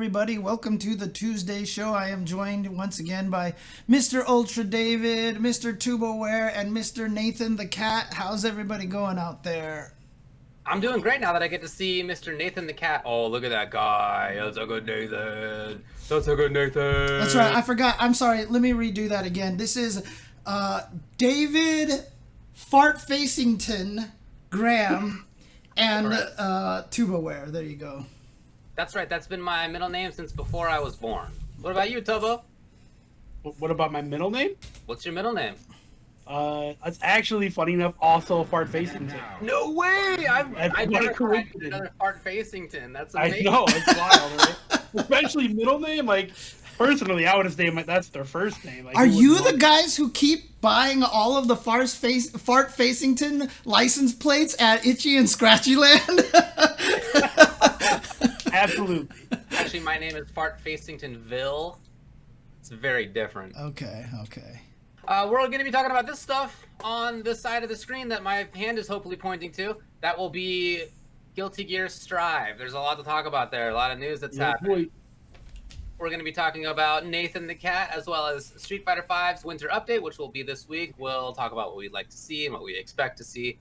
everybody? Welcome to the Tuesday show. I am joined once again by Mr. Ultra David, Mr. Tubaware, and Mr. Nathan the Cat. How's everybody going out there? I'm doing great now that I get to see Mr. Nathan the Cat. Oh, look at that guy. That's a good Nathan. That's a good Nathan. That's right. I forgot. I'm sorry. Let me redo that again. This is David Fartfacington Graham and Tubaware. There you go. That's right. That's been my middle name since before I was born. What about you, Tobo? What about my middle name? What's your middle name? It's actually, funny enough, also Fartfacington. No way! I never tried another Fartfacington. That's amazing. I know, it's wild, right? Especially middle name. Like, personally, I would have stayed that's their first name. Like, are you the guys who keep buying all of the Fartfacington license plates at Itchy and Scratchy Land? Absolutely. Actually, my name is Fartfacingtonville. It's very different. Okay. We're going to be talking about this stuff on this side of the screen that my hand is hopefully pointing to. That will be Guilty Gear StrIVe. There's a lot to talk about there. A lot of news that's happening. We're going to be talking about Nathan the Cat, as well as Street Fighter V's Winter Update, which will be this week. We'll talk about what we'd like to see and what we expect to see.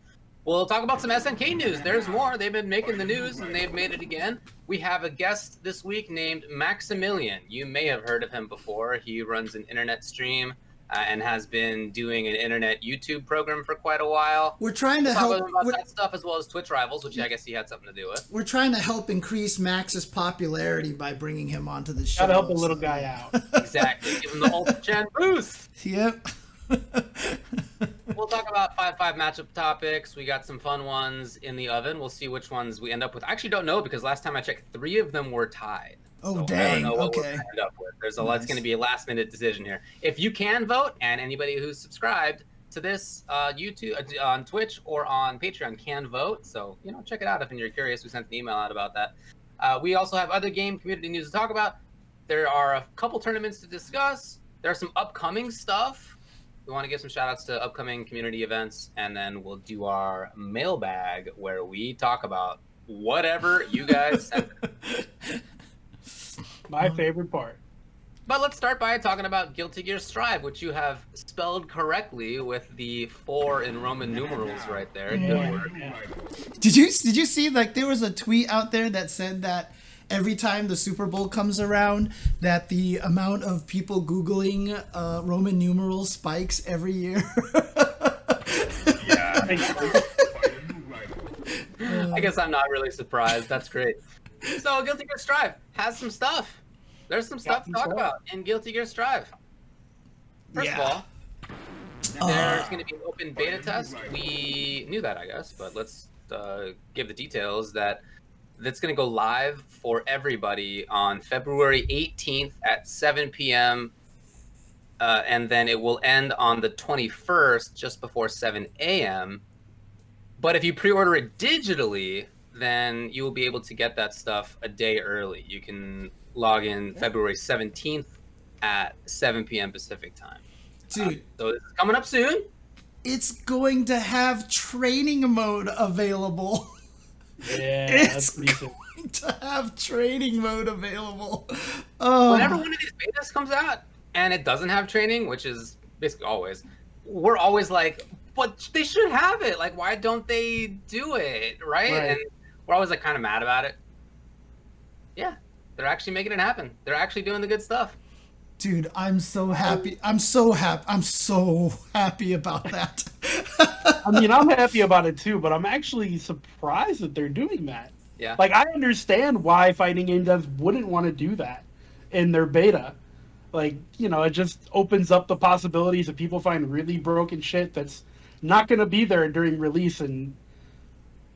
We'll talk about some SNK news. There's more. They've been making the news, and they've made it again. We have a guest this week named Maximilian. You may have heard of him before. He runs an internet stream and has been doing an internet YouTube program for quite a while. We're trying to help about that stuff, as well as Twitch Rivals, which I guess he had something to do with. We're trying to help increase Max's popularity by bringing him onto the show. Gotta help a little guy out. Exactly. Give him the Ultra Gen boost. Yep. We'll talk about 5-5 matchup topics. We got some fun ones in the oven. We'll see which ones we end up with. I actually don't know, because last time I checked, 3 of them were tied. Oh, so dang. I don't know what Okay. we're gonna end up with. There's a lot. It's going to be a last-minute decision here. If you can vote, and anybody who's subscribed to this YouTube on Twitch or on Patreon can vote, so check it out if you're curious. We sent an email out about that. We also have other game community news to talk about. There are a couple tournaments to discuss. There's some upcoming stuff. We want to give some shout-outs to upcoming community events, and then we'll do our mailbag where we talk about whatever you guys send. My favorite part. But let's start by talking about Guilty Gear StrIVe, which you have spelled correctly with the 4 in Roman numerals right there. Good work. Did you see, like, there was a tweet out there that said that every time the Super Bowl comes around, that the amount of people Googling Roman numerals spikes every year? Yeah. I guess I'm not really surprised. That's great. So Guilty Gear StrIVe has some stuff. There's some stuff to talk about in Guilty Gear StrIVe. First of all, there's going to be an open beta test. We knew that, I guess, but let's give the details that that's going to go live for everybody on February 18th at 7 p.m. And then it will end on the 21st, just before 7 a.m. But if you pre-order it digitally, then you will be able to get that stuff a day early. You can log in February 17th at 7 p.m. Pacific time. Dude. So this is coming up soon. It's going to have training mode available. Yeah, It's that's decent. going to have training mode available. Whenever one of these betas comes out and it doesn't have training, which is basically always, we're always like, but they should have it. Like, why don't they do it, right? And we're always like kind of mad about it. Yeah, they're actually making it happen. They're actually doing the good stuff. Dude, I'm so happy. I'm so happy about that. I mean, I'm happy about it too, but I'm actually surprised that they're doing that. Yeah. Like, I understand why fighting game devs wouldn't want to do that in their beta. Like, it just opens up the possibilities of people find really broken shit that's not going to be there during release, and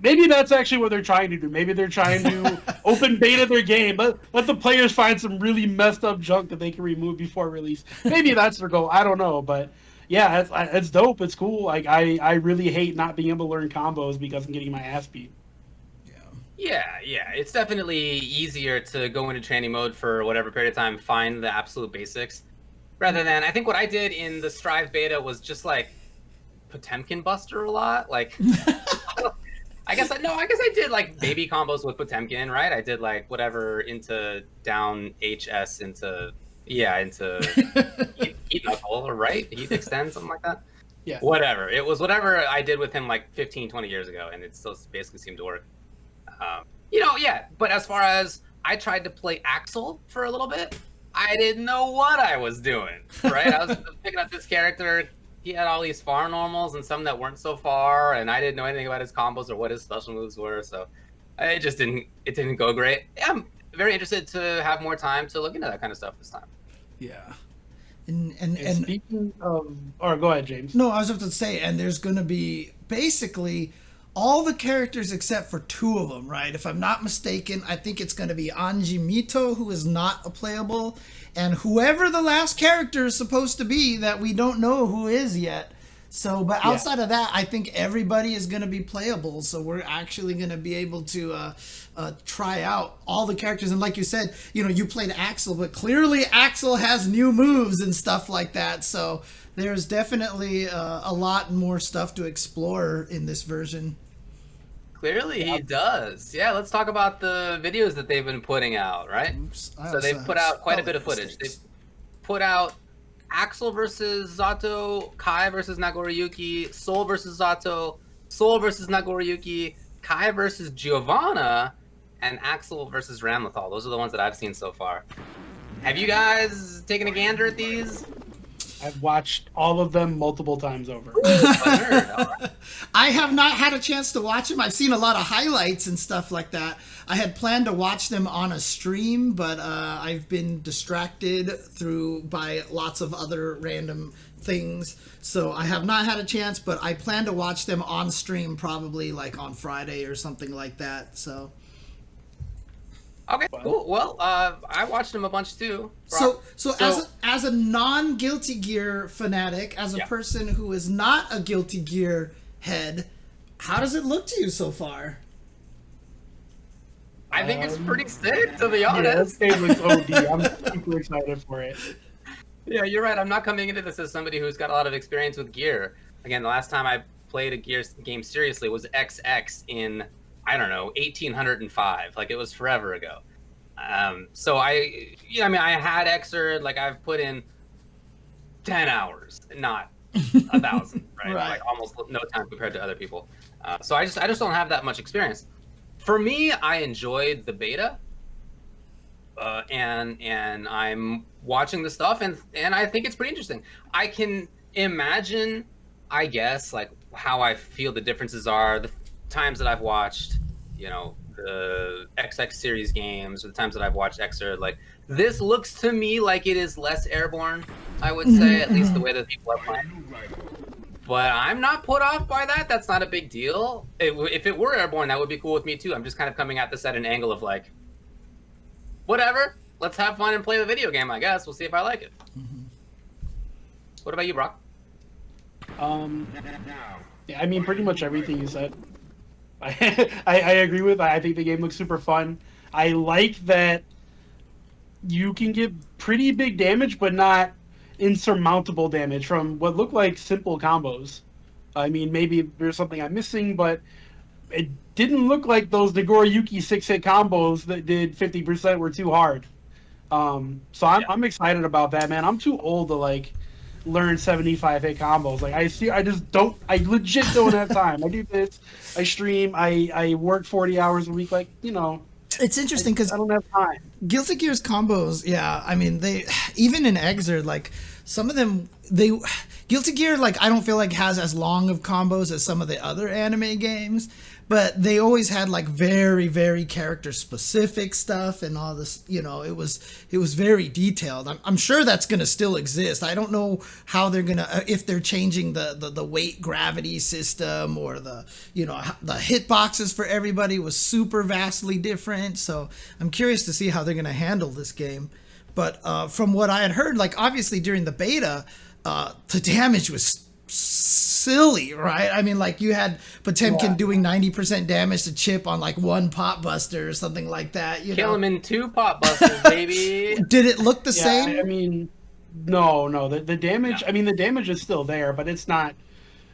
maybe that's actually what they're trying to do. Maybe they're trying to open beta their game, but let the players find some really messed up junk that they can remove before release. Maybe that's their goal. I don't know, but yeah, it's dope. It's cool. Like, I really hate not being able to learn combos because I'm getting my ass beat. Yeah. It's definitely easier to go into training mode for whatever period of time, find the absolute basics, rather than, I think what I did in the StrIVe beta was just like Potemkin Buster a lot. Like, I I guess I did like baby combos with Potemkin, right? I did like whatever into down HS into heat knuckle, right? Heat extend, something like that. Yeah. Whatever. It was whatever I did with him like 15, 20 years ago, and it still basically seemed to work. But as far as I tried to play Axel for a little bit, I didn't know what I was doing, right? I was picking up this character. He had all these far normals and some that weren't so far, and I didn't know anything about his combos or what his special moves were, so it didn't go great. I'm very interested to have more time to look into that kind of stuff this time. Yeah. And speaking of, or go ahead, James. No, I was about to say, and there's going to be basically all the characters except for 2 of them, right? If I'm not mistaken, I think it's going to be Anji Mito, who is not a playable, and whoever the last character is supposed to be that we don't know who is yet. So, but outside of that, I think everybody is going to be playable. So we're actually going to be able to try out all the characters. And like you said, you played Axel, but clearly Axel has new moves and stuff like that. So there's definitely a lot more stuff to explore in this version. Clearly he does. Yeah, let's talk about the videos that they've been putting out, right? So they've put out quite a bit of footage. They've put out Axel versus Zato, Kai versus Nagoriyuki, Soul versus Zato, Soul versus Nagoriyuki, Kai versus Giovanna, and Axel versus Ramlethal. Those are the ones that I've seen so far. Have you guys taken a gander at these? I've watched all of them multiple times over. I have not had a chance to watch them. I've seen a lot of highlights and stuff like that. I had planned to watch them on a stream, but I've been distracted by lots of other random things. So I have not had a chance, but I plan to watch them on stream probably like on Friday or something like that. So. Okay, cool. Well, I watched them a bunch too. So as a non-Guilty Gear fanatic, as a person who is not a Guilty Gear head, how does it look to you so far? I think it's pretty sick, to be honest. Yeah, this game looks OD. I'm super excited for it. Yeah, you're right. I'm not coming into this as somebody who's got a lot of experience with gear. Again, the last time I played a Gear game seriously was XX in, I don't know, 1805. Like, it was forever ago. So I had Xrd, like, I've put in 10 hours, not 1,000, right? Right. Like, almost no time compared to other people. So I just don't have that much experience. For me, I enjoyed the beta, and I'm watching the stuff, and I think it's pretty interesting. I can imagine, I guess, like, how I feel the differences are the times that I've watched, the XX series games, or the times that I've watched Xrd. Like, this looks to me like it is less airborne, I would say, at least the way that people are playing. But I'm not put off by that. That's not a big deal. If it were airborne, that would be cool with me too. I'm just kind of coming at this at an angle of like, whatever. Let's have fun and play the video game, I guess. We'll see if I like it. Mm-hmm. What about you, Brock? Yeah, I mean, pretty much everything you said. I agree with. I think the game looks super fun. I like that you can get pretty big damage, but not insurmountable damage from what look like simple combos. I mean, maybe there's something I'm missing, but it didn't look like those Nagoriyuki 6-hit combos that did 50% were too hard. So I'm excited about that, man. I'm too old to like learn 75-hit combos. Like I legit don't have time. I do this, I stream, I work 40 hours a week. Like, it's interesting because I don't have time. Guilty Gear's combos, I mean, they even in Xrd, like some of them, Guilty Gear, like, I don't feel like has as long of combos as some of the other anime games, but they always had like very, very character specific stuff and all this. It was very detailed. I'm sure that's gonna still exist. I don't know how they're gonna if they're changing the weight gravity system or the hitboxes for everybody was super vastly different. So I'm curious to see how they're gonna handle this game. But from what I had heard, like obviously during the beta, the damage was silly, right? I mean, like you had Potemkin doing 90% damage to Chip on like one pot buster or something like that. Kill him in 2 pot busters, baby. Did it look the same? I mean, no. The damage. I mean, the damage is still there, but it's not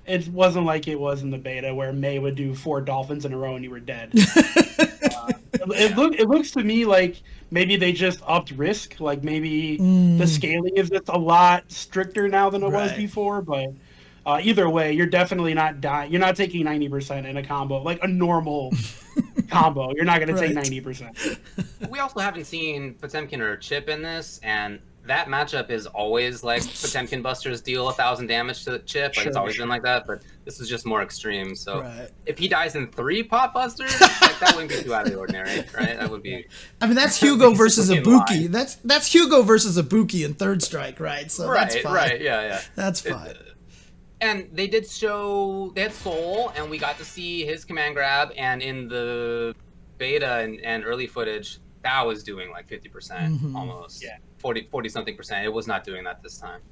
It wasn't like it was in the beta where May would do 4 dolphins in a row and you were dead. It looks to me like maybe they just upped risk. Like maybe the scaling is just a lot stricter now than it was before. But either way, you're definitely not dying. You're not taking 90% in a combo, like a normal combo. You're not going to take 90%. We also haven't seen Potemkin or Chip in this, and that matchup is always like Potemkin busters deal 1,000 damage to the Chip. Like it's always been like that, but this is just more extreme. So if he dies in 3 pot busters, like, that wouldn't be too out of the ordinary, right? That would be. I mean, that's Hugo versus Ibuki. That's Hugo versus Ibuki in Third Strike, right? So that's fine. Yeah. That's fine. And they did show they had Soul, and we got to see his command grab, and in the beta and early footage, that was doing like 50% almost. Yeah. 40 something percent. It was not doing that this time.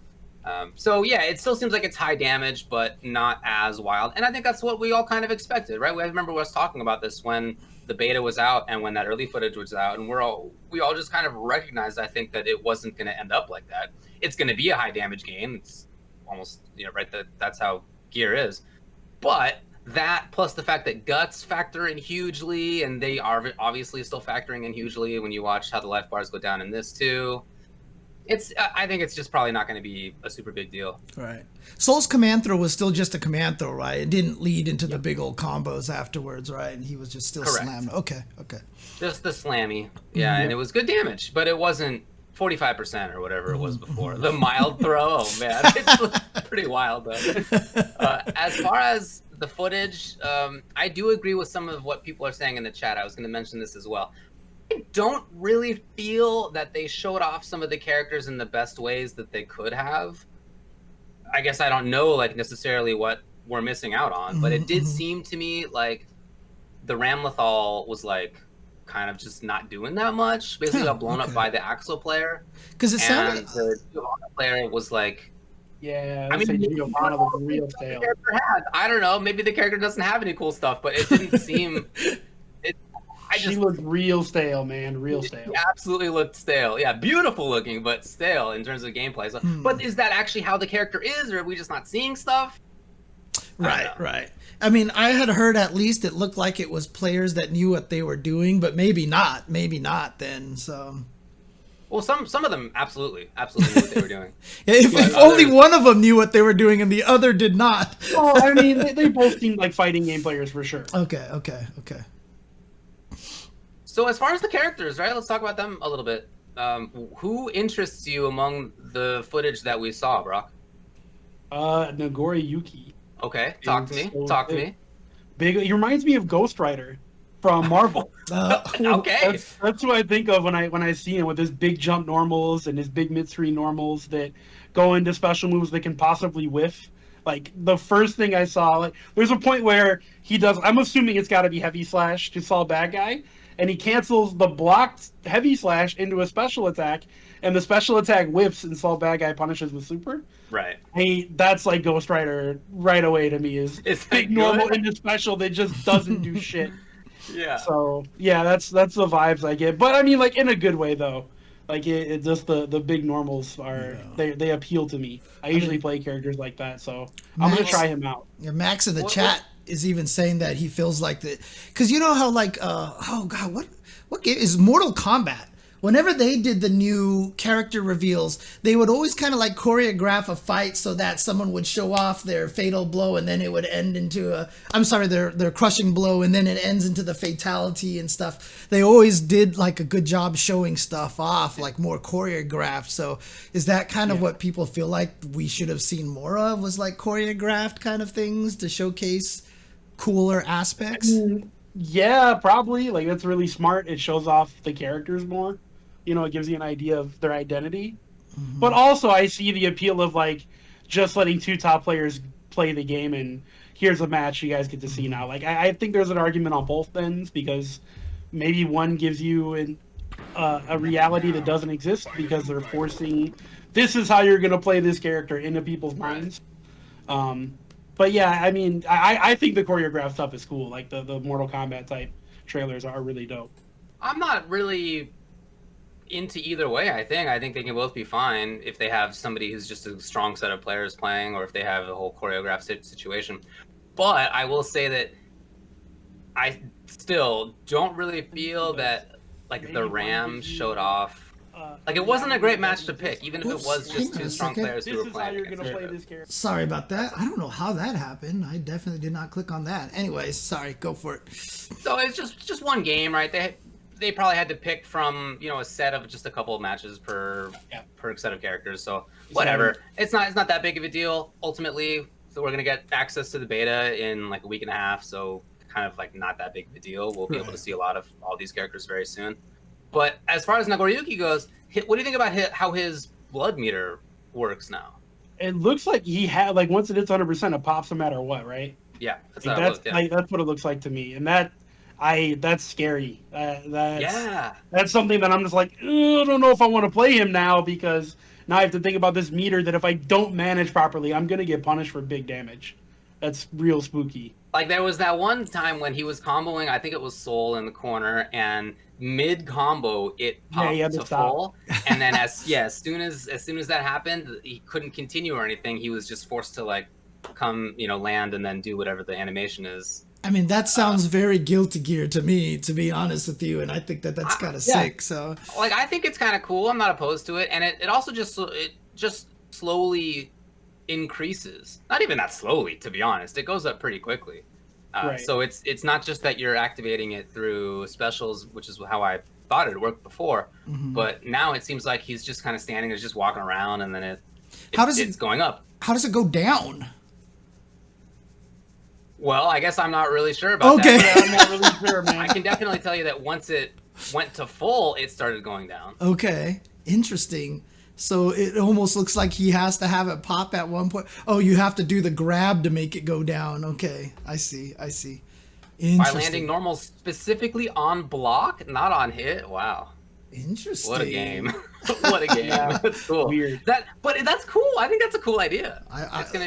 So yeah, it still seems like it's high damage, but not as wild. And I think that's what we all kind of expected, right? I remember us talking about this when the beta was out and when that early footage was out, and we all just kind of recognized, I think, that it wasn't going to end up like that. It's going to be a high damage game. It's almost, right, that's how gear is. But that plus the fact that guts factor in hugely, and they are obviously still factoring in hugely when you watch how the life bars go down in this too. I think it's just probably not going to be a super big deal. Right. Soul's command throw was still just a command throw, right? It didn't lead into the big old combos afterwards, right? And he was just still slammed. Okay. Just the slammy. Yeah, and it was good damage, but it wasn't 45% or whatever it was before. The mild throw, oh man, it's pretty wild though. As far as the footage, I do agree with some of what people are saying in the chat. I was going to mention this as well. I don't really feel that they showed off some of the characters in the best ways that they could have. I guess I don't know like necessarily what we're missing out on, but it did seem to me like the Ramlethal was like kind of just not doing that much. Basically got blown up by the Axel player. Because it sounded the Giovanna player was like, I mean, Giovanna was real stale. I don't know. Maybe the character doesn't have any cool stuff, but it didn't seem. She looked real stale, man. Real stale. She absolutely looked stale. Yeah, beautiful looking, but stale in terms of gameplay. So, but is that actually how the character is, or are we just not seeing stuff? Right. I mean, I had heard at least it looked like it was players that knew what they were doing, but maybe not then. So. Well, some of them absolutely knew what they were doing. if only one of them knew what they were doing and the other did not. Well, I mean, they both seemed like fighting game players for sure. Okay. So as far as the characters, right? Let's talk about them a little bit. Who interests you among the footage that we saw, Brock? Nagori Yuki. Okay, talk to me. Big. He reminds me of Ghost Rider from Marvel. Okay, that's what I think of when I see him with his big jump normals and his big mid-screen normals that go into special moves that can possibly whiff. Like the first thing I saw, like there's a point where he does. I'm assuming it's got to be heavy slash to solve bad guy. And he cancels the blocked heavy slash into a special attack, and the special attack whips and Saul Bad Guy punishes with super. Right. Hey, that's like Ghost Rider right away to me. Is big normal into special that just doesn't do shit. Yeah. So yeah, that's the vibes I get. But I mean, like in a good way though. Like it just the big normals are they appeal to me. I usually play characters like that, so I'm gonna try him out. Yeah, Max in the chat is even saying that he feels like that because you know how like what game is Mortal Kombat? Whenever they did the new character reveals, they would always kind of like choreograph a fight so that someone would show off their fatal blow and then it would end into their crushing blow and then it ends into the fatality and stuff. They always did like a good job showing stuff off, like more choreographed. So is that kind of what people feel like we should have seen more of, was like choreographed kind of things to showcase cooler aspects? Yeah, probably. Like that's really smart. It shows off the characters more. You know, it gives you an idea of their identity. But also I see the appeal of like just letting 2 top players play the game and here's a match you guys get to see now. Like I think there's an argument on both ends because maybe one gives you a reality that doesn't exist because they're forcing this is how you're going to play this character into people's minds. But yeah, I mean, I think the choreographed stuff is cool. Like the Mortal Kombat type trailers are really dope. I'm not really into either way. I think they can both be fine if they have somebody who's just a strong set of players playing, or if they have a whole choreographed situation. But I will say that I still don't really feel that like the Rams showed off. Like, it wasn't a great match to pick, even if it was just two strong players who were playing. Sorry about that. I don't know how that happened. I definitely did not click on that. Anyways, sorry. Go for it. So it's just one game, right? They probably had to pick from, you know, a set of just a couple of matches per set of characters. So whatever. It's not that big of a deal. Ultimately, so we're gonna get access to the beta in like a week and a half. So kind of like not that big of a deal. We'll be able to see a lot of all these characters very soon. But as far as Nagoriyuki goes, what do you think about how his blood meter works now? It looks like he had, like, once it hits 100%, it pops no matter what, right? Yeah, that's what it looks like to me, and that's scary. That's something that I'm just like, I don't know if I want to play him now, because now I have to think about this meter that if I don't manage properly, I'm gonna get punished for big damage. That's real spooky. Like, there was that one time when he was comboing, I think it was Soul in the corner, and mid combo it popped to full, and then as soon as that happened, he couldn't continue or anything. He was just forced to like come, land and then do whatever the animation is. I mean, that sounds very Guilty Gear to me, to be honest with you, and I think that's kind of sick. So, like, I think it's kind of cool. I'm not opposed to it, and it also just slowly increases. Not even that slowly, to be honest. It goes up pretty quickly. So it's not just that you're activating it through specials, which is how I thought it worked before. Mm-hmm. But now it seems like he's just kind of standing, just walking around, and then it's going up. How does it go down? Well, I guess I'm not really sure about that. Yeah, I'm not really sure, man. I can definitely tell you that once it went to full, it started going down. Okay, interesting. So it almost looks like he has to have it pop at one point. Oh, you have to do the grab to make it go down. Okay, I see. Interesting. By landing normal specifically on block, not on hit. Wow. Interesting. What a game. What a game. That's cool. Weird. But that's cool. I think that's a cool idea. It's gonna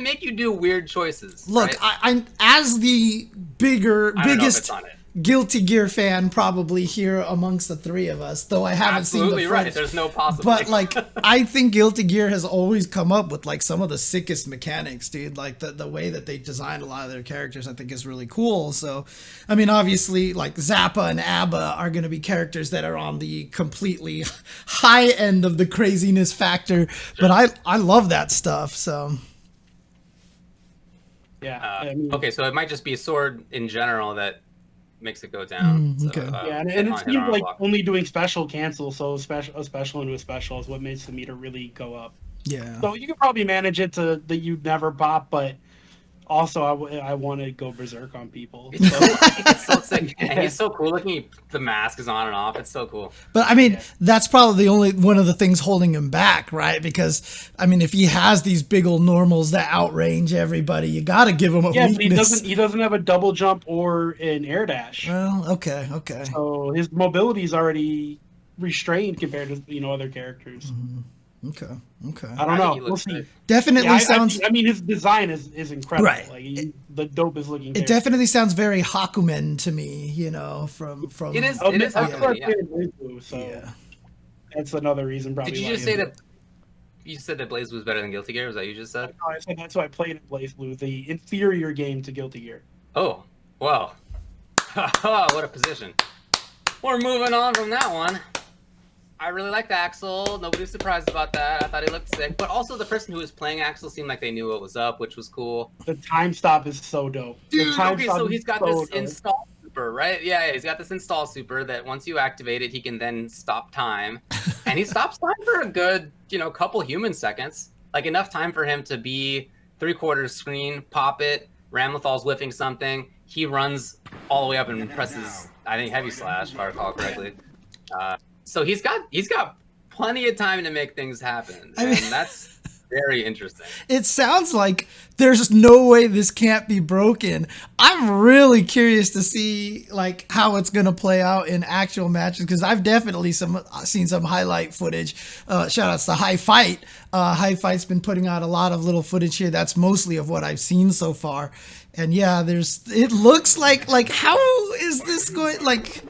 make you do weird choices. Look, right? I'm as the biggest on it. Guilty Gear fan probably here amongst the three of us, though I haven't seen the footage. Right. There's no possible. But like, I think Guilty Gear has always come up with like some of the sickest mechanics, dude. Like the way that they designed a lot of their characters, I think is really cool. So, I mean, obviously, like Zappa and ABBA are going to be characters that are on the completely high end of the craziness factor. Sure. But I love that stuff. So. Yeah. Okay, so it might just be a sword in general that makes it go down. Okay. And it seems like only doing special cancel, so a special into a special is what makes the meter really go up. Yeah. So you could probably manage it to that you never pop, but also I want to go berserk on people. It's so sick. And he's so cool looking. The mask is on and off. It's so cool. But I mean, that's probably the only one of the things holding him back, right? Because I mean, if he has these big old normals that outrange everybody, you got to give him a weakness. But he doesn't have a double jump or an air dash. Well, okay. So his mobility is already restrained compared to other characters. Mm-hmm. Okay. I don't know. We'll see. Definitely sounds. I mean, his design is incredible. Right. Like the dope is looking. It definitely sounds very Hakumen to me. From. It is. It is Hakumen. So that's another reason. Probably. Did you just say that? You said that BlazBlue was better than Guilty Gear. Was that what you just said? No, I said that's why I played BlazBlue, the inferior game to Guilty Gear. Oh, wow. What a position. We're moving on from that one. I really liked Axel. Nobody's surprised about that. I thought he looked sick. But also the person who was playing Axel seemed like they knew what was up, which was cool. The time stop is so dope. Dude, so he's got this install super, right? Yeah, he's got this install super that once you activate it, he can then stop time. And he stops time for a good, couple human seconds. Like enough time for him to be 3/4 screen, pop it, Ramlethal's whiffing something. He runs all the way up and presses, I think, heavy slash, if I recall correctly. So he's got plenty of time to make things happen, and that's very interesting. It sounds like there's no way this can't be broken. I'm really curious to see like how it's gonna play out in actual matches, because I've definitely seen some highlight footage. Shout outs to High Fight. High Fight's been putting out a lot of little footage here. That's mostly of what I've seen so far, and yeah, it looks like how is this going like.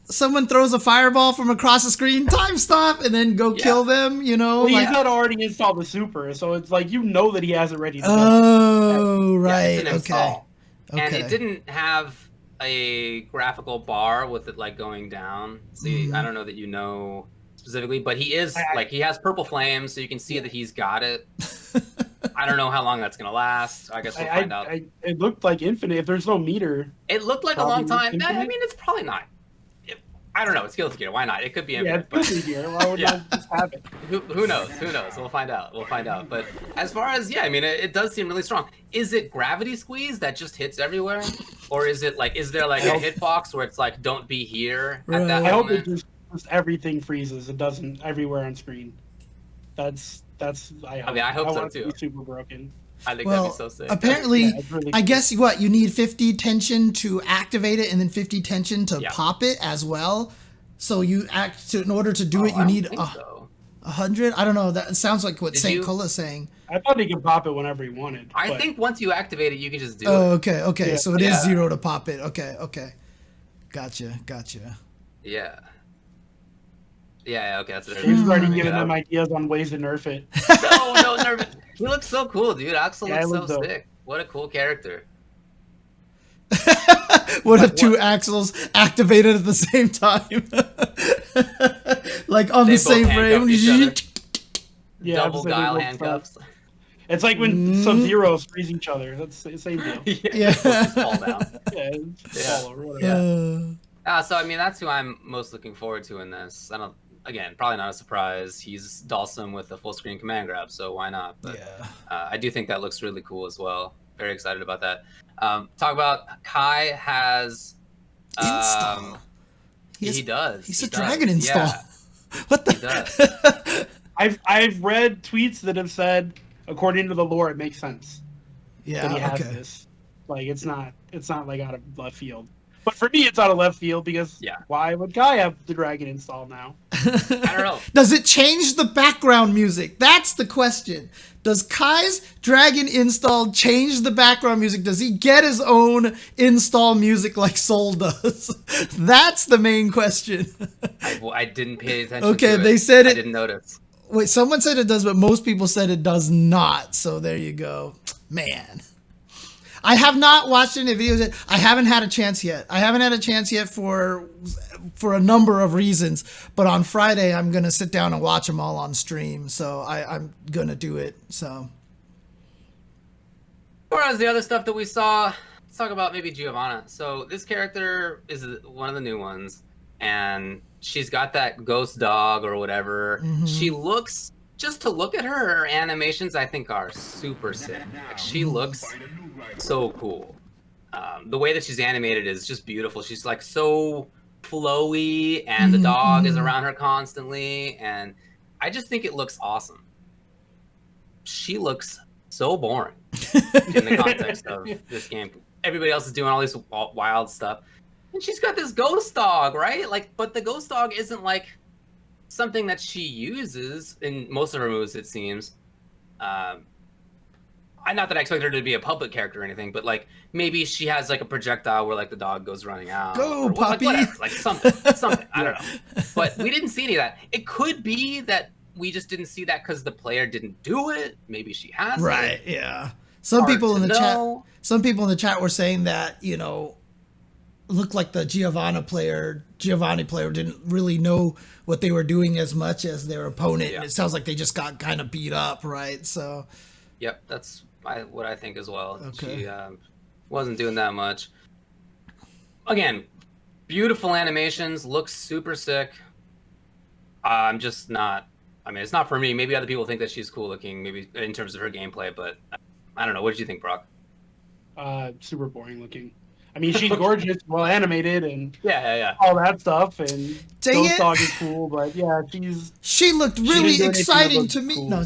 someone throws a fireball from across the screen, time stop, and then go kill them, you know? Well, like, he's not already installed the super, so it's like you know that he has it ready to go. Oh, right. It's an Okay. install. Okay. And it didn't have a graphical bar with it like going down. See, I don't know that you know specifically, but he is like he has purple flames, so you can see that he's got it. I don't know how long that's gonna last. I guess we'll find out. It looked like infinite. If there's no meter, It looked like a long time. Infinite? I mean, it's probably not. I don't know. It's Guilty Gear. Why not? It could be infinite. Yeah, it's Guilty Gear. Why would I just have it? Who knows? Who knows? We'll find out. We'll find out. But as far as I mean, it does seem really strong. Is it gravity squeeze that just hits everywhere, or is it like is there like a hitbox where it's like don't be here at that I hope moment? it just everything freezes. It doesn't everywhere on screen. That's I hope. I mean, I hope so want it to too. be super broken. I think that'd be so sick. Apparently, really I guess what you need 50 tension to activate it, and then 50 tension to pop it as well. So you in order to do it, you need 100. I don't know. That sounds like what Saint Kula's saying. I thought he could pop it whenever he wanted. I think once you activate it, you can just do it. Oh, okay. Yeah. So it is 0 to pop it. Okay. Gotcha. Yeah. Yeah, okay, that's what it He's is. already giving them ideas on ways to nerf it. No, nerf it. He looks so cool, dude. Axel looks so sick. What a cool character. What if two axles activated at the same time? Like on the same frame. Yeah, double dial handcuffs. It's like when Sub-Zeros freeze each other. That's the same deal. Yeah. Just fall down. Fall over. Whatever. So I mean, that's who I'm most looking forward to in this. I don't. Again, probably not a surprise. He's Dalsum with a full screen command grab, so why not? But I do think that looks really cool as well. Very excited about that. Talk about Kai has install. He does. He's a dragon install. Yeah. What the? He does. I've read tweets that have said, according to the lore, it makes sense. Yeah. That he has this. Like it's not like out of left field. But for me, it's out of left field because why would Kai have the dragon install now? I don't know. Does it change the background music? That's the question. Does Kai's dragon install change the background music? Does he get his own install music like Soul does? That's the main question. I didn't pay attention to it. They said it. I didn't notice. Wait, someone said it does, but most people said it does not. So there you go. Man. I have not watched any videos yet. I haven't had a chance yet. For a number of reasons. But on Friday, I'm going to sit down and watch them all on stream. So I'm going to do it. So. As far as the other stuff that we saw, let's talk about maybe Giovanna. So this character is one of the new ones. And she's got that ghost dog or whatever. Mm-hmm. She looks... Just to look at her animations, I think are super sick. Like, she looks so cool. The way that she's animated is just beautiful. She's like so flowy, and the dog is around her constantly, and I just think it looks awesome. She looks so boring in the context of this game. Everybody else is doing all this wild stuff, and she's got this ghost dog, right? Like, but the ghost dog isn't like something that she uses in most of her moves, it seems. Not that I expect her to be a public character or anything, but like maybe she has like a projectile where like the dog goes running out. Go, puppy! Like something. I don't know. But we didn't see any of that. It could be that we just didn't see that because the player didn't do it. Maybe she has. Right. Yeah. Some people in the chat were saying that looked like the Giovanni player didn't really know what they were doing as much as their opponent. Yeah. And it sounds like they just got kind of beat up, right? So. Yep, that's what I think as well. Okay. She wasn't doing that much. Again, beautiful animations, looks super sick. I'm just not. I mean, it's not for me. Maybe other people think that she's cool looking, maybe in terms of her gameplay, but I don't know. What did you think, Brock? Super boring looking. I mean, she's gorgeous, well animated, and yeah, all that stuff. And Ghost Dog is cool, but she looked really exciting to me. Cool. No,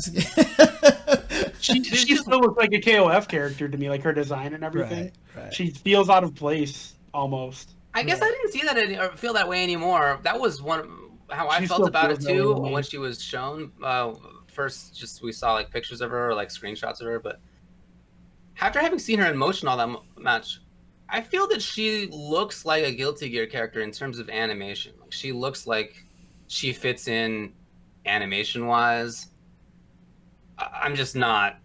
she still looks like a KOF character to me, like her design and everything. Right. She feels out of place almost. I guess I didn't see that or feel that way anymore. That was how I felt about it too when she was shown. First, just we saw like pictures of her or like screenshots of her, but after having seen her in motion all that much. I feel that she looks like a Guilty Gear character in terms of animation. Like she looks like she fits in animation wise. I'm just not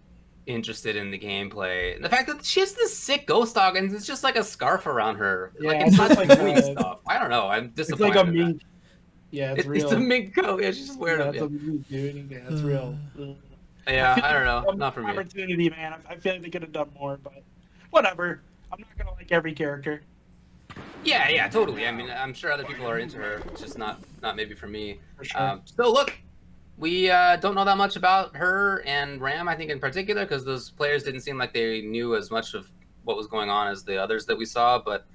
interested in the gameplay. The fact that she has this sick ghost dog and it's just like a scarf around her. Yeah, like it's not like doing stuff. I don't know. I'm disappointed. It's like a mink. Yeah, it's real. It's a mink coat. Yeah, she's just wearing it. It's a mink, dude. Yeah, it's real. Yeah, I don't know. Not for me. Opportunity, man. I feel like they could have done more, but whatever. I'm not gonna like every character. Yeah, totally. I mean, I'm sure other people are into her. It's just not maybe for me. For sure. So look, we don't know that much about her and Ram, I think in particular, because those players didn't seem like they knew as much of what was going on as the others that we saw. But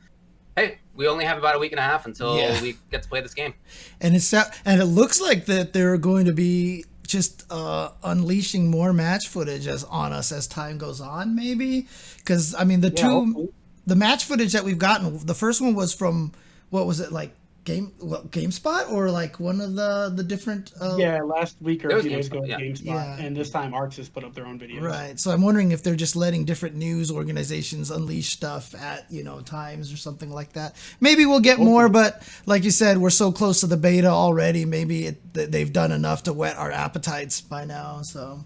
hey, we only have about a week and a half until we get to play this game. And it looks like that they're going to be just unleashing more match footage on us as time goes on, maybe. Because I mean, the match footage that we've gotten, the first one was from, what was it, like GameSpot or like one of the different last week or a few days ago yeah. GameSpot, and this time Arcs has put up their own videos. Right. So I'm wondering if they're just letting different news organizations unleash stuff at times or something like that. Maybe we'll get more, but like you said, we're so close to the beta already. Maybe they've done enough to whet our appetites by now. So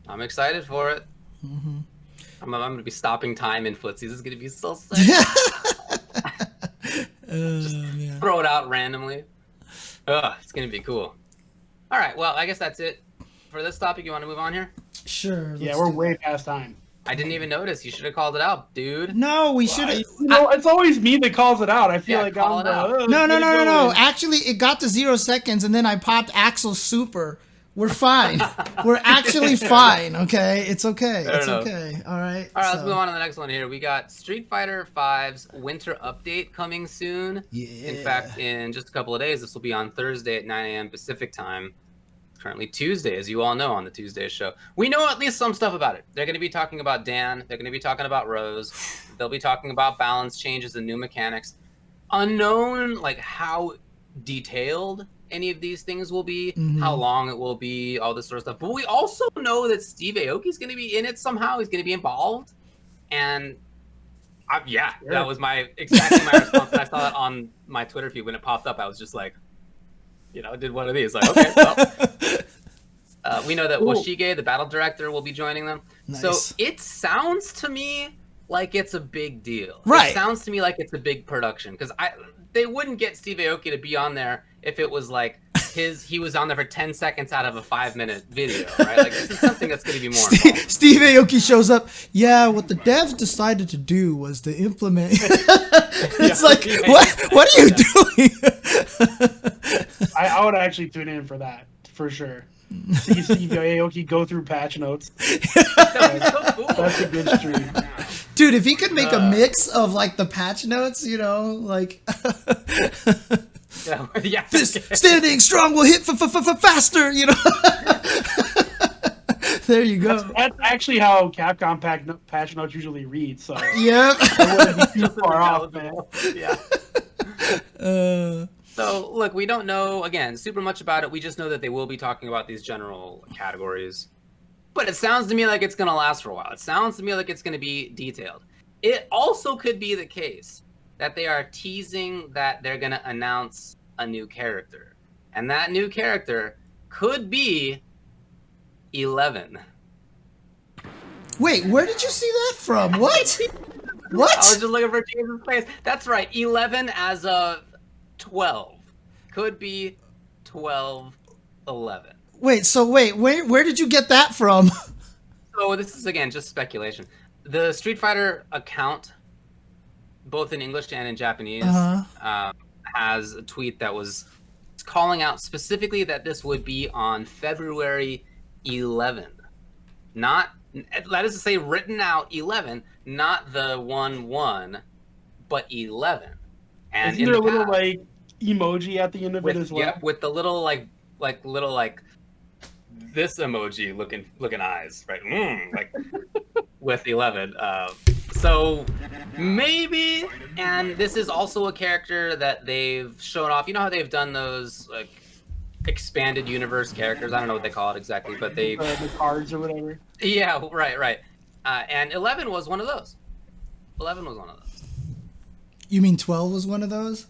I'm excited for it. Mm-hmm. I'm going to be stopping time in footsies. This is going to be so sick. Just throw it out randomly. It's going to be cool. All right, well, I guess that's it for this topic. You want to move on here? Sure. Yeah, we're way past time. I didn't even notice. You should have called it out, dude. No, we should have. It's always me that calls it out. I feel like call it out. No. Actually, it got to 0 seconds, and then I popped Axel's super. We're fine. We're actually fine. Okay, it's okay. It's okay. All right. All right. Let's move on to the next one here. We got Street Fighter V's Winter Update coming soon. Yeah. In fact, in just a couple of days, this will be on Thursday at 9 a.m. Pacific time. Currently Tuesday, as you all know, on the Tuesday show. We know at least some stuff about it. They're going to be talking about Dan. They're going to be talking about Rose. They'll be talking about balance changes and new mechanics. Unknown, like how detailed any of these things will be, how long it will be, all this sort of stuff. But we also know that Steve Aoki is going to be in it somehow. He's going to be involved. And that was exactly my response. And I saw that on my Twitter feed when it popped up. I was just like, did one of these. Like, okay, well. We know that Washige, the battle director, will be joining them. Nice. So it sounds to me like it's a big deal. Right. It sounds to me like it's a big production. Because they wouldn't get Steve Aoki to be on there if it was like he was on there for 10 seconds out of a 5-minute video, right? Like, this is something that's going to be more involved. Steve Aoki shows up. Yeah, what the devs decided to do was to implement. It's like, what are you doing? I would actually tune in for that, for sure. See Steve Aoki go through patch notes. That's a good stream. Dude, if he could make a mix of like the patch notes, like standing strong will hit faster, There you go. That's actually how Capcom patch notes usually read. So yep. I wouldn't be too far off, man. Yeah. So, look, we don't know, again, super much about it. We just know that they will be talking about these general categories. But it sounds to me like it's going to last for a while. It sounds to me like it's going to be detailed. It also could be the case that they are teasing that they're going to announce a new character. And that new character could be 11. Wait, where did you see that from? What? What? I was just looking for James's face. That's right, 11 as of 12. Could be 12, 11. Wait, where did you get that from? So this is, again, just speculation. The Street Fighter account, both in English and in Japanese, has a tweet that was calling out specifically that this would be on February 11. Not, that is to say, written out 11, not the 1-1, but 11. And isn't there a little like emoji at the end of it as well? Yeah, with the little little this emoji looking eyes, right? Like with 11. So maybe, and this is also a character that they've shown off. You know how they've done those like expanded universe characters? I don't know what they call it exactly, but they the cards or whatever. Yeah, right. And 11 was one of those. 11 was one of those. You mean 12 was one of those?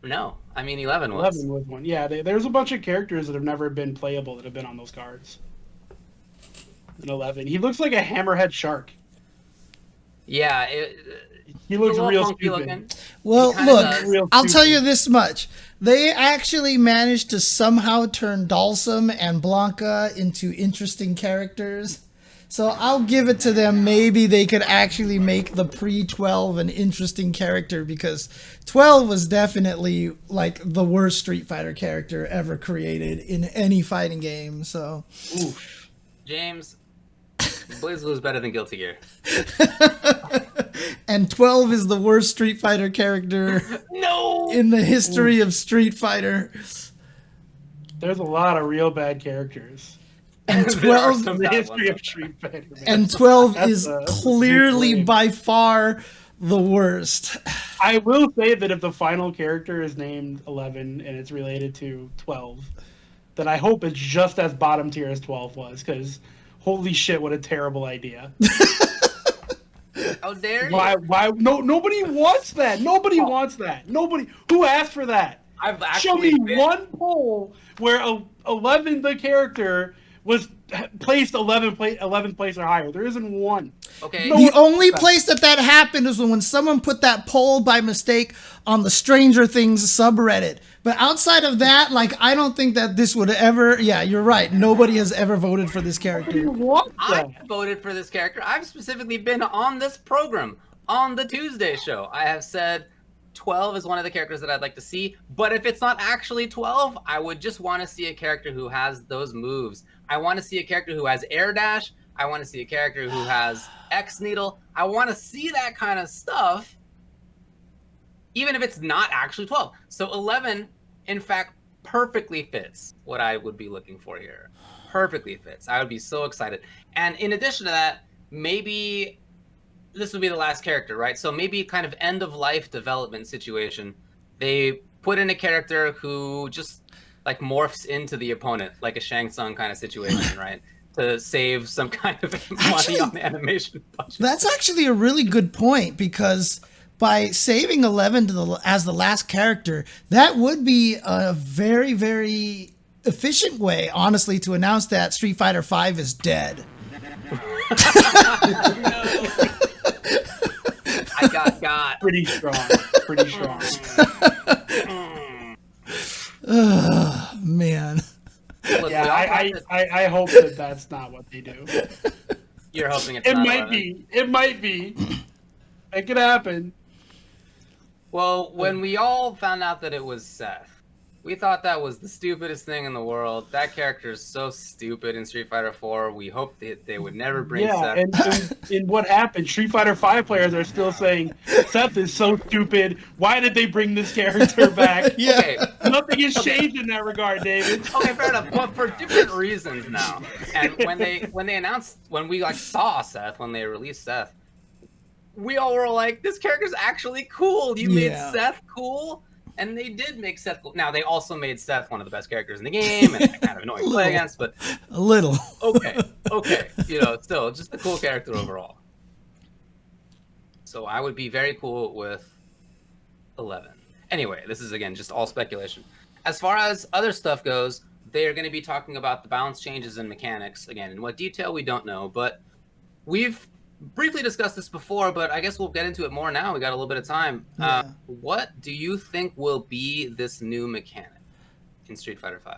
No, I mean 11 was. 11 was one. Yeah, there's a bunch of characters that have never been playable that have been on those cards. In 11, he looks like a hammerhead shark. Yeah, He looks real funky stupid. looking. Well, look, I'll tell stupid. you this much. They actually managed to somehow turn Dalsum and Blanca into interesting characters. So I'll give it to them. Maybe they could actually make the pre-12 an interesting character, because 12 was definitely like the worst Street Fighter character ever created in any fighting game. So, Oof. James, BlazBlue is better than Guilty Gear. and 12 is the worst Street Fighter character in the history of Street Fighter. There's a lot of real bad characters. And 12 in the history of Street Fighter. Man. And 12 That's is a clearly big by far the worst. I will say that if the final character is named 11 and it's related to 12, then I hope it's just as bottom tier as 12 was, because holy shit, what a terrible idea. How dare you? Why? No, nobody wants that. Nobody wants that. Nobody. Who asked for that? I've Show actually me one poll where 11, the character, was placed 11th place or higher. There isn't one. Okay. The only place that happened is when someone put that poll by mistake on the Stranger Things subreddit. But outside of that, like, I don't think that this would ever... Yeah, you're right. Nobody has ever voted for this character. I voted for this character. I've specifically been on this program on the Tuesday show. I have said 12 is one of the characters that I'd like to see. But if it's not actually 12, I would just want to see a character who has those moves. I want to see a character who has air dash. I want to see a character who has X needle. I want to see that kind of stuff, even if it's not actually 12. So 11, in fact, perfectly fits what I would be looking for here. Perfectly fits. I would be so excited. And in addition to that, maybe this would be the last character, right? So maybe kind of end of life development situation. They put in a character who just like morphs into the opponent, like a Shang Tsung kind of situation, right? To save some kind of money on the animation budget. That's actually a really good point, because by saving 11 as the last character, that would be a very, very efficient way, honestly, to announce that Street Fighter V is dead. I got. Pretty strong. Pretty strong. Man. Look, Yeah, I hope that that's not what they do. You're hoping it's It not might 11. be. It might be. It could happen. Well, when we all found out that it was Seth, we thought that was the stupidest thing in the world. That character is so stupid in Street Fighter 4. We hoped that they would never bring Seth. And what happened? Street Fighter 5 players are still saying Seth is so stupid. Why did they bring this character back? Yeah. Okay. Nothing has changed in that regard, David. Okay, fair enough. But for different reasons now. And when they announced, when we like saw Seth, when they released Seth, we all were like, this character's actually cool. You made Seth cool. And they did make Seth cool. Now, they also made Seth one of the best characters in the game, and kind of annoying to play against, but... A little. Okay. You know, still, just a cool character overall. So I would be very cool with 11. Anyway, this is, again, just all speculation. As far as other stuff goes, they are going to be talking about the balance changes and mechanics. Again, in what detail, we don't know, but we've briefly discussed this before, but I guess we'll get into it more now. We got a little bit of time. Yeah. What do you think will be this new mechanic in Street Fighter V?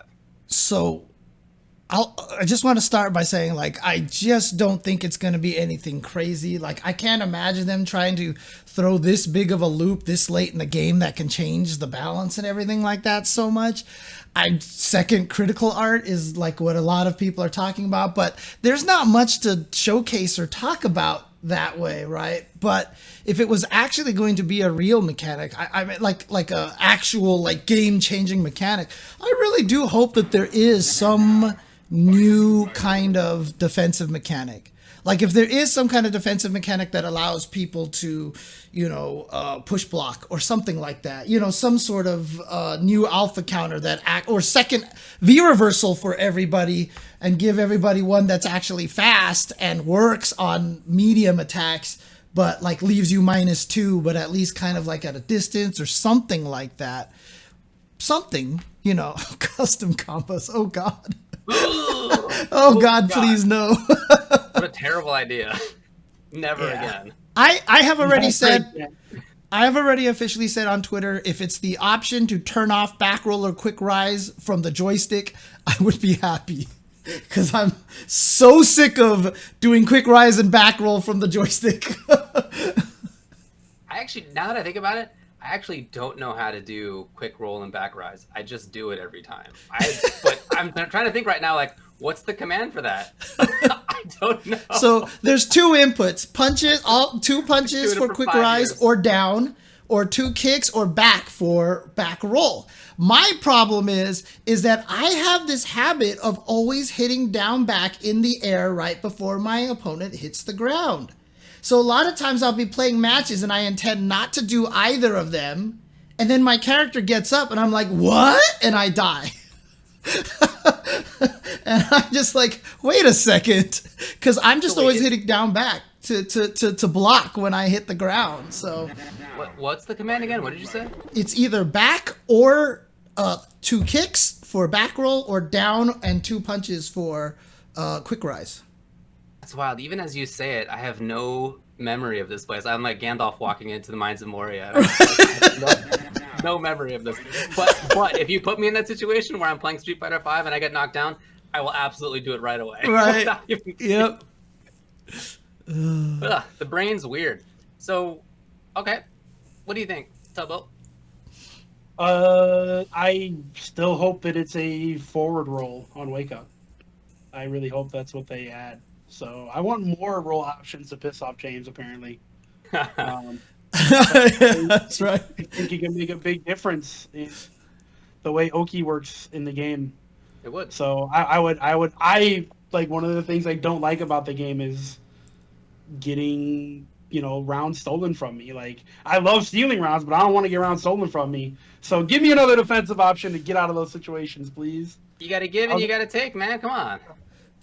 So I just want to start by saying, like, I just don't think it's going to be anything crazy. Like, I can't imagine them trying to throw this big of a loop this late in the game that can change the balance and everything like that so much. Second critical art is like what a lot of people are talking about, but there's not much to showcase or talk about that way, right? But if it was actually going to be a real mechanic, I mean, like a actual like game-changing mechanic, I really do hope that there is some new kind of defensive mechanic. Like if there is some kind of defensive mechanic that allows people to, push block or something like that, some sort of new alpha counter or second V reversal for everybody, and give everybody one that's actually fast and works on medium attacks, but like leaves you -2, but at least kind of like at a distance or something like that. Something, you know, custom combos. Oh God. Oh God, please no. What a terrible idea. Never again. I have already said, I have already officially said on Twitter, if it's the option to turn off back roll or quick rise from the joystick, I would be happy. Because I'm so sick of doing quick rise and back roll from the joystick. I actually, now that I think about it, I actually don't know how to do quick roll and back rise. I just do it every time. But I'm trying to think right now, like, what's the command for that? I don't know. So there's 2 inputs: punches, 2 punches for quick rise or down, or 2 kicks or back for back roll. My problem is that I have this habit of always hitting down back in the air right before my opponent hits the ground. So a lot of times I'll be playing matches and I intend not to do either of them. And then my character gets up and I'm like, what? And I die. And I'm just like, wait a second. Because I'm just always hitting down back to block when I hit the ground. So what's the command again? What did you say? It's either back or 2 kicks for back roll, or down and 2 punches for quick rise. That's wild. Even as you say it, I have no memory of this place. I'm like Gandalf walking into the Mines of Moria. No memory of this. But if you put me in that situation where I'm playing Street Fighter V and I get knocked down, I will absolutely do it right away. Right. Yep. Ugh, the brain's weird. So, okay. What do you think, Tubbo? I still hope that it's a forward roll on Wake Up. I really hope that's what they add. So I want more roll options to piss off James, apparently. That's right. I think it can make a big difference in the way Oki works in the game. It would. So I like, one of the things I don't like about the game is getting, rounds stolen from me. Like, I love stealing rounds, but I don't want to get rounds stolen from me. So give me another defensive option to get out of those situations, please. You got to give and you got to take, man. Come on.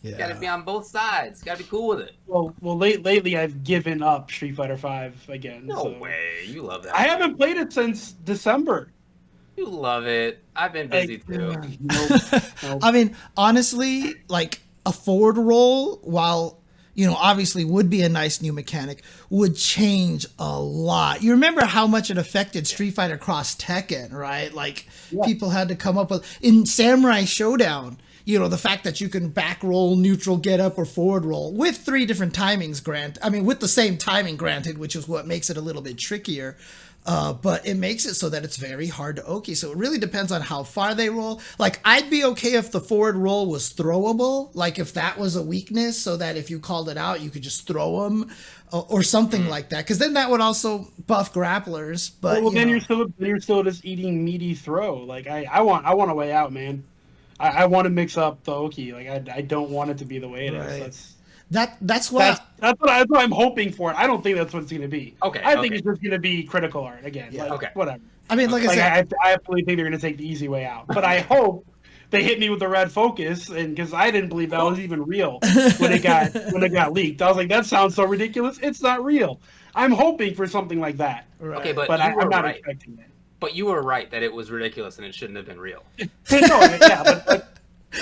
Yeah. You got to be on both sides. You got to be cool with it. Well, lately I've given up Street Fighter V again. No way. You love that. I haven't played it since December. You love it. I've been busy too. Nope. I mean, honestly, like, a forward roll, while, obviously would be a nice new mechanic, would change a lot. You remember how much it affected Street Fighter Cross Tekken, right? Like, people had to come up with, in Samurai Showdown, the fact that you can back roll, neutral get up, or forward roll with 3 different timings, with the same timing granted, which is what makes it a little bit trickier. But it makes it so that it's very hard to Oki. So it really depends on how far they roll. Like, I'd be okay if the forward roll was throwable. Like, if that was a weakness, so that if you called it out, you could just throw them or something like that. Because then that would also buff grapplers. But then you're still just eating meaty throw. Like, I want a way out, man. I want to mix up the Oki. Like, I don't want it to be the way it is. That's what I'm hoping for. I don't think that's what it's going to be. Okay. I think it's just going to be critical art again. Yeah. Like, whatever. I mean, like I said, I absolutely think they're going to take the easy way out. But I hope they hit me with the red focus, and because I didn't believe that was even real when it got leaked. I was like, that sounds so ridiculous. It's not real. I'm hoping for something like that. Right. Okay, but I'm not expecting that. But you were right that it was ridiculous and it shouldn't have been real. but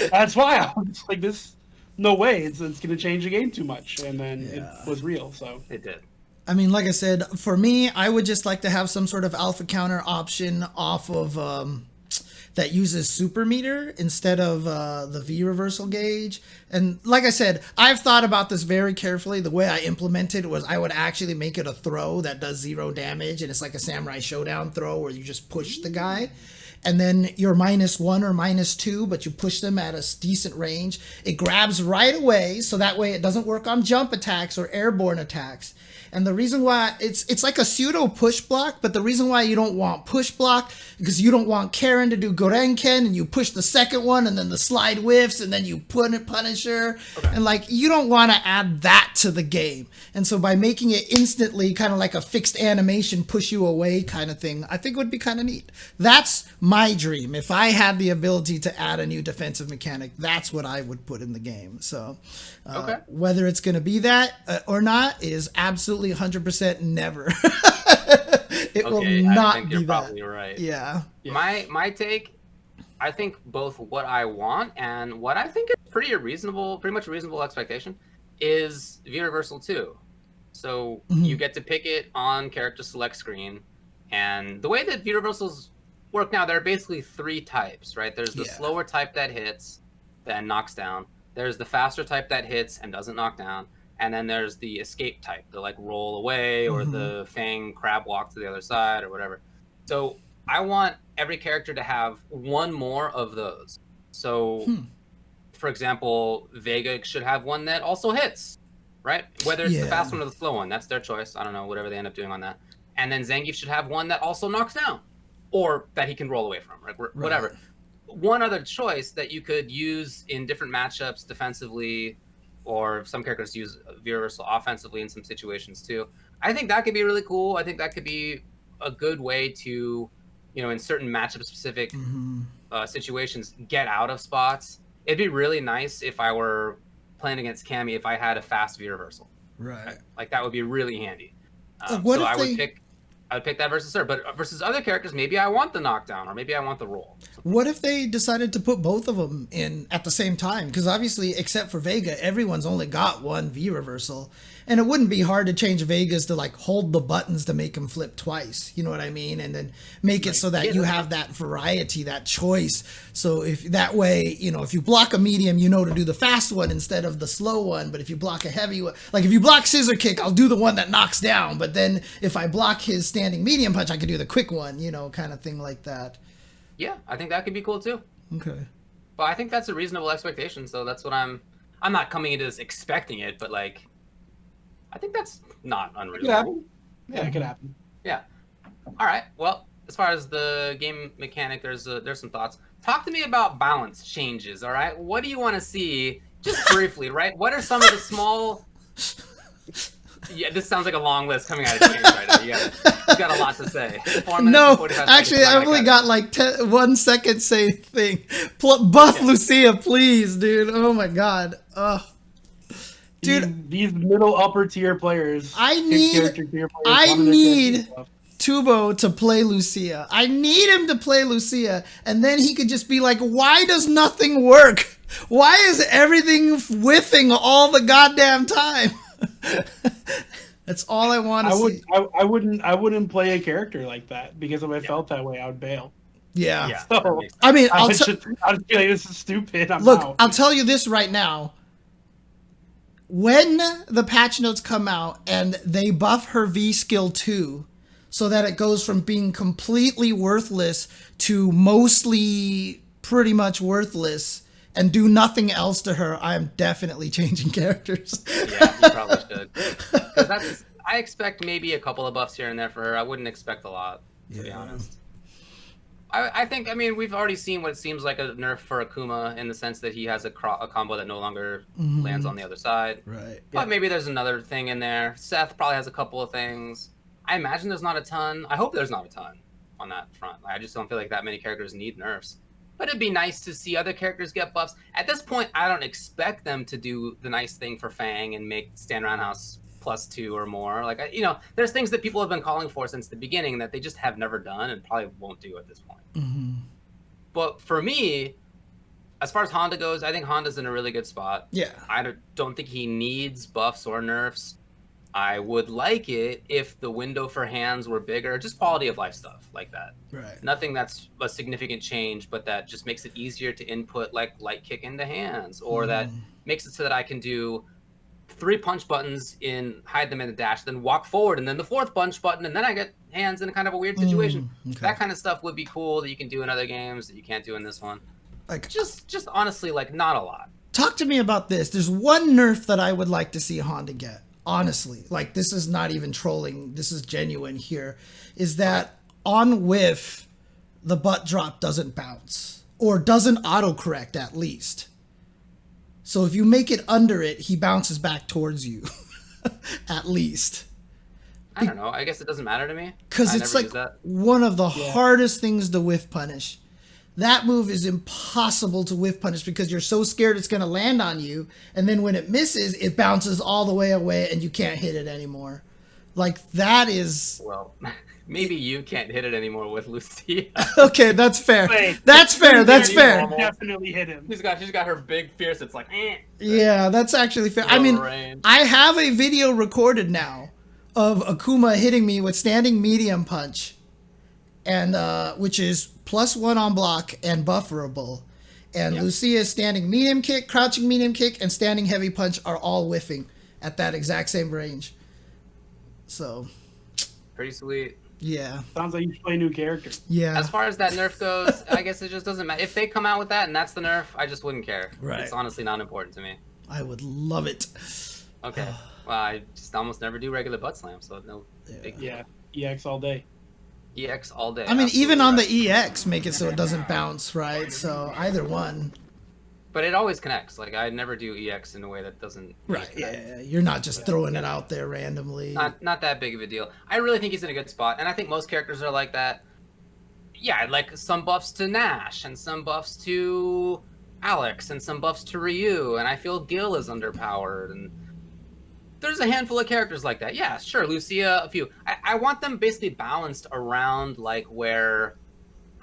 that's why I was like, this. No way, it's going to change the game too much, and then it was real. So it did. I mean, like I said, for me, I would just like to have some sort of alpha counter option off of that uses super meter instead of the V reversal gauge. And like I said, I've thought about this very carefully. The way I implemented was I would actually make it a throw that does 0 damage, and it's like a Samurai Showdown throw where you just push the guy. And then you're -1 or -2, but you push them at a decent range. It grabs right away, so that way it doesn't work on jump attacks or airborne attacks. And the reason why it's like a pseudo push block, but the reason why you don't want push block because you don't want Karen to do Gorenken and you push the second one and then the slide whiffs and then you put it Punisher. Okay. And like, you don't want to add that to the game. And so by making it instantly kind of like a fixed animation push you away kind of thing, I think would be kind of neat. That's my dream. If I had the ability to add a new defensive mechanic, that's what I would put in the game. So whether it's going to be that or not is absolutely absolutely 100% never. It will Okay, not I think be you're that. probably right. Yeah. My take, I think both what I want and what I think is pretty much a reasonable expectation is V-Reversal 2. So you get to pick it on character select screen, and the way that V-Reversals work now, there are basically 3 types, right? There's the slower type that hits, then knocks down. There's the faster type that hits and doesn't knock down. And then there's the escape type, the like roll away or the Fang crab walk to the other side or whatever. So I want every character to have one more of those. So, for example, Vega should have one that also hits, right? Whether it's the fast one or the slow one, that's their choice. I don't know, whatever they end up doing on that. And then Zangief should have one that also knocks down, or that he can roll away from, right? Whatever. One other choice that you could use in different matchups defensively, or some characters use V-Reversal offensively in some situations too. I think that could be really cool. I think that could be a good way to, in certain matchup-specific situations, get out of spots. It'd be really nice if I were playing against Cammy if I had a fast V-Reversal. Right. Like, that would be really handy. I would pick that versus her, but versus other characters, maybe I want the knockdown, or maybe I want the roll. What if they decided to put both of them in at the same time? Because obviously, except for Vega, everyone's only got one V-Reversal. And it wouldn't be hard to change Vegas to like hold the buttons to make him flip twice. You know what I mean? And then make it so that you have that variety, that choice. So if that way, if you block a medium, to do the fast one instead of the slow one. But if you block a heavy one, like if you block scissor kick, I'll do the one that knocks down. But then if I block his standing medium punch, I could do the quick one, kind of thing like that. Yeah, I think that could be cool too. Okay. But I think that's a reasonable expectation. So that's what I'm not coming into this expecting it, but like, I think that's not unreasonable. Yeah, it could happen. Yeah. All right. Well, as far as the game mechanic, there's some thoughts. Talk to me about balance changes. All right. What do you want to see, just briefly, right? What are some of the small? Yeah, this sounds like a long list coming out of James right now. You got a lot to say. 4 minutes No, and 45 actually, seconds. I've only got like 1 second say thing. Buff Lucia, please, dude. Oh my god. Dude, these middle upper tier players. I need Tubo to play Lucia. I need him to play Lucia, and then he could just be like, why does nothing work? Why is everything whiffing all the goddamn time? That's all I want to see. I wouldn't play a character like that, because if I felt that way, I would bail. Yeah. So, I mean, I'll just be like, this is stupid. Look, out. I'll tell you this right now. When the patch notes come out and they buff her V skill 2 so that it goes from being completely worthless to mostly pretty much worthless and do nothing else to her, I am definitely changing characters. Yeah, you probably should. 'Cause I expect maybe a couple of buffs here and there for her. I wouldn't expect a lot, to be honest. I think, we've already seen what seems like a nerf for Akuma, in the sense that he has a combo that no longer lands on the other side. Right. But maybe there's another thing in there. Seth probably has a couple of things. I imagine there's not a ton. I hope there's not a ton on that front. I just don't feel like that many characters need nerfs. But it'd be nice to see other characters get buffs. At this point, I don't expect them to do the nice thing for Fang and make Stand Roundhouse +2 or more. Like, there's things that people have been calling for since the beginning that they just have never done and probably won't do at this point. But for me, as far as Honda goes, I think Honda's in a really good spot. Yeah. I don't think he needs buffs or nerfs. I would like it if the window for hands were bigger, just quality of life stuff like that. Right. Nothing that's a significant change, but that just makes it easier to input like light kick into hands, or that makes it so that I can do 3 punch buttons hide them in the dash, then walk forward, and then the 4th punch button, and then I get hands in a kind of a weird situation. Okay. That kind of stuff would be cool that you can do in other games that you can't do in this one. Like, just honestly, like, not a lot. Talk to me about this. There's one nerf that I would like to see Honda get. Honestly, like, this is not even trolling. This is genuine here. Is that on whiff, the butt drop doesn't bounce, or doesn't autocorrect at least. So if you make it under it, he bounces back towards you, at least. I don't know. I guess it doesn't matter to me. Because it's like one of the hardest things to whiff punish. That move is impossible to whiff punish because you're so scared it's going to land on you. And then when it misses, it bounces all the way away and you can't hit it anymore. Like that is Well, maybe you can't hit it anymore with Lucia. okay. That's fair. Wait, That's fair. That's fair. normal. Definitely hit him. She's got her big fierce. It's like, Yeah, that's actually fair. I Low mean, range. I have a video recorded now of Akuma hitting me with standing medium punch, and which is +1 on block and bufferable. And Lucia's standing medium kick, crouching medium kick, and standing heavy punch are all whiffing at that exact same range. So, pretty sweet. yeah. Sounds like you should play a new character. Yeah. As far as that nerf goes, I guess it just doesn't matter. If they come out with that and that's the nerf, I just wouldn't care. Right. It's honestly not important to me. I would love it. Okay. Well, I just almost never do regular butt slam, so no big Yeah, EX all day. EX all day. I mean, absolutely even on right. the EX, make it so it doesn't bounce, right? So either one. But it always connects. Like, I never do EX in a way that doesn't... Right, connect. yeah. You're not just throwing it out there randomly. Not that big of a deal. I really think he's in a good spot, and I think most characters are like that. Yeah, I'd like some buffs to Nash, and some buffs to Alex, and some buffs to Ryu, and I feel Gil is underpowered, and there's a handful of characters like that. Yeah, sure, Lucia, a few. I want them basically balanced around, like, where,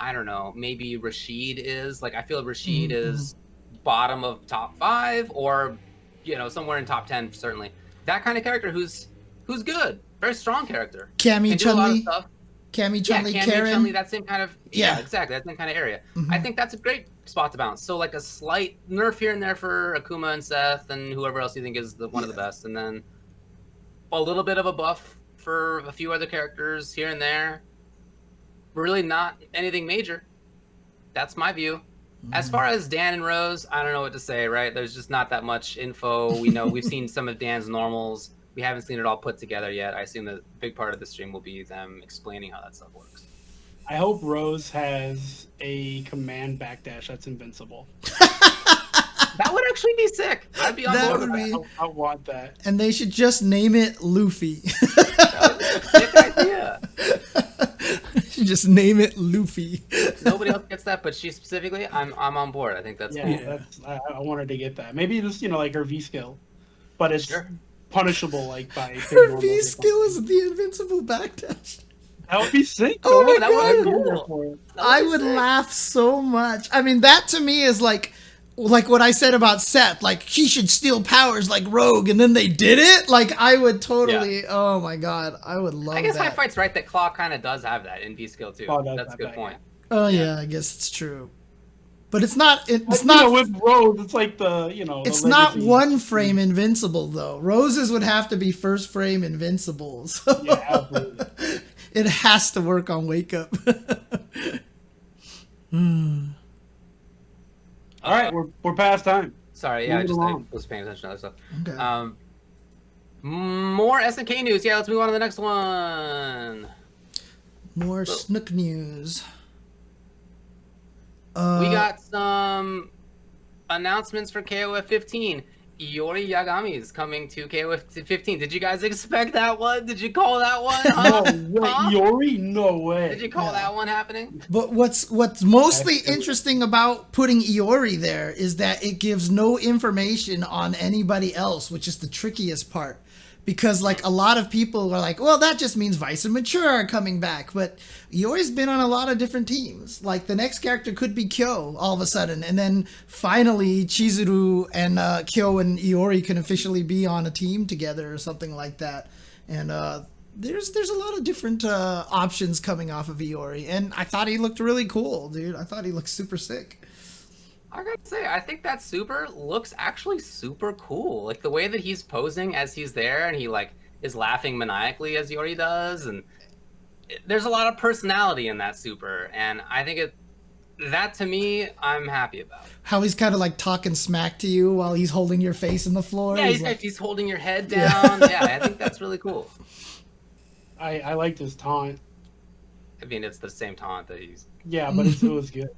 I don't know, maybe Rashid is. Like, I feel Rashid is bottom of top 5, or, you know, somewhere in top 10, certainly. That kind of character who's good. Very strong character. Cammy, Can do a lot of Chun-Li. stuff. Cammy, Chun-Li, Cammy, Karen. Chun-Li, that same kind of... Yeah. Yeah, exactly, that same kind of area. I think that's a great spot to bounce. So, like, a slight nerf here and there for Akuma and Seth and whoever else you think is one of the best. And then a little bit of a buff for a few other characters here and there. Really not anything major. That's my view. As far as Dan and Rose, I don't know what to say, right? There's just not that much info. We know we've seen some of Dan's normals. We haven't seen it all put together yet. I assume that a big part of the stream will be them explaining how that stuff works. I hope Rose has a command backdash that's invincible. That would actually be sick. I'd be on That board would with be- that. I want that. And they should just name it Luffy. That would be a sick idea. should just name it Luffy. Nobody else gets that, but she specifically, I'm on board. I think that's Yeah, cool. that's, I wanted to get that. Maybe just, like her V skill, but it's Sure. punishable like by big Her normals V or skill something. is the invincible backdash. That would be sick. Oh my That would be God. cool for it. I would laugh so much. I mean, that to me is like what I said about Seth. Like, he should steal powers like Rogue, and then they did it. Like, I would totally. Oh my God, I would love. I guess that. my fight's right that Claw kind of does have that in V skill too. Oh, That's a good point. Oh yeah, I guess it's true. But it's not. It's But, not. with Rose, it's like the It's the not legacy. one frame invincible though. Roses would have to be first frame invincibles. Yeah, absolutely. It has to work on wake up. All right, we're past time. Sorry, yeah, Moving I along. was paying attention to other stuff. Okay. More SNK news. Yeah, let's move on to the next one. More Snook news. We got some announcements for KOF 15. Iori Yagami is coming to KOF 15. Did you guys expect that one? Did you call that one? No Huh? way, Huh? Iori, no way. Did you call that one happening? But what's mostly interesting about putting Iori there is that it gives no information on anybody else, which is the trickiest part. Because like a lot of people are like, well, that just means Vice and Mature are coming back. But Iori's been on a lot of different teams. Like the next character could be Kyo all of a sudden. And then finally Chizuru and Kyo and Iori can officially be on a team together or something like that. And there's a lot of different options coming off of Iori. And I thought he looked really cool, dude. I thought he looked super sick. I gotta say, I think that super looks actually super cool. Like the way that he's posing as he's there, and he like is laughing maniacally as Iori does, and there's a lot of personality in that super, and I think that to me, I'm happy about. How he's kind of like talking smack to you while he's holding your face in the floor. Yeah, he's holding your head down. Yeah, I think that's really cool. I liked his taunt. I mean, it's the same taunt that he's. Yeah, but it was good.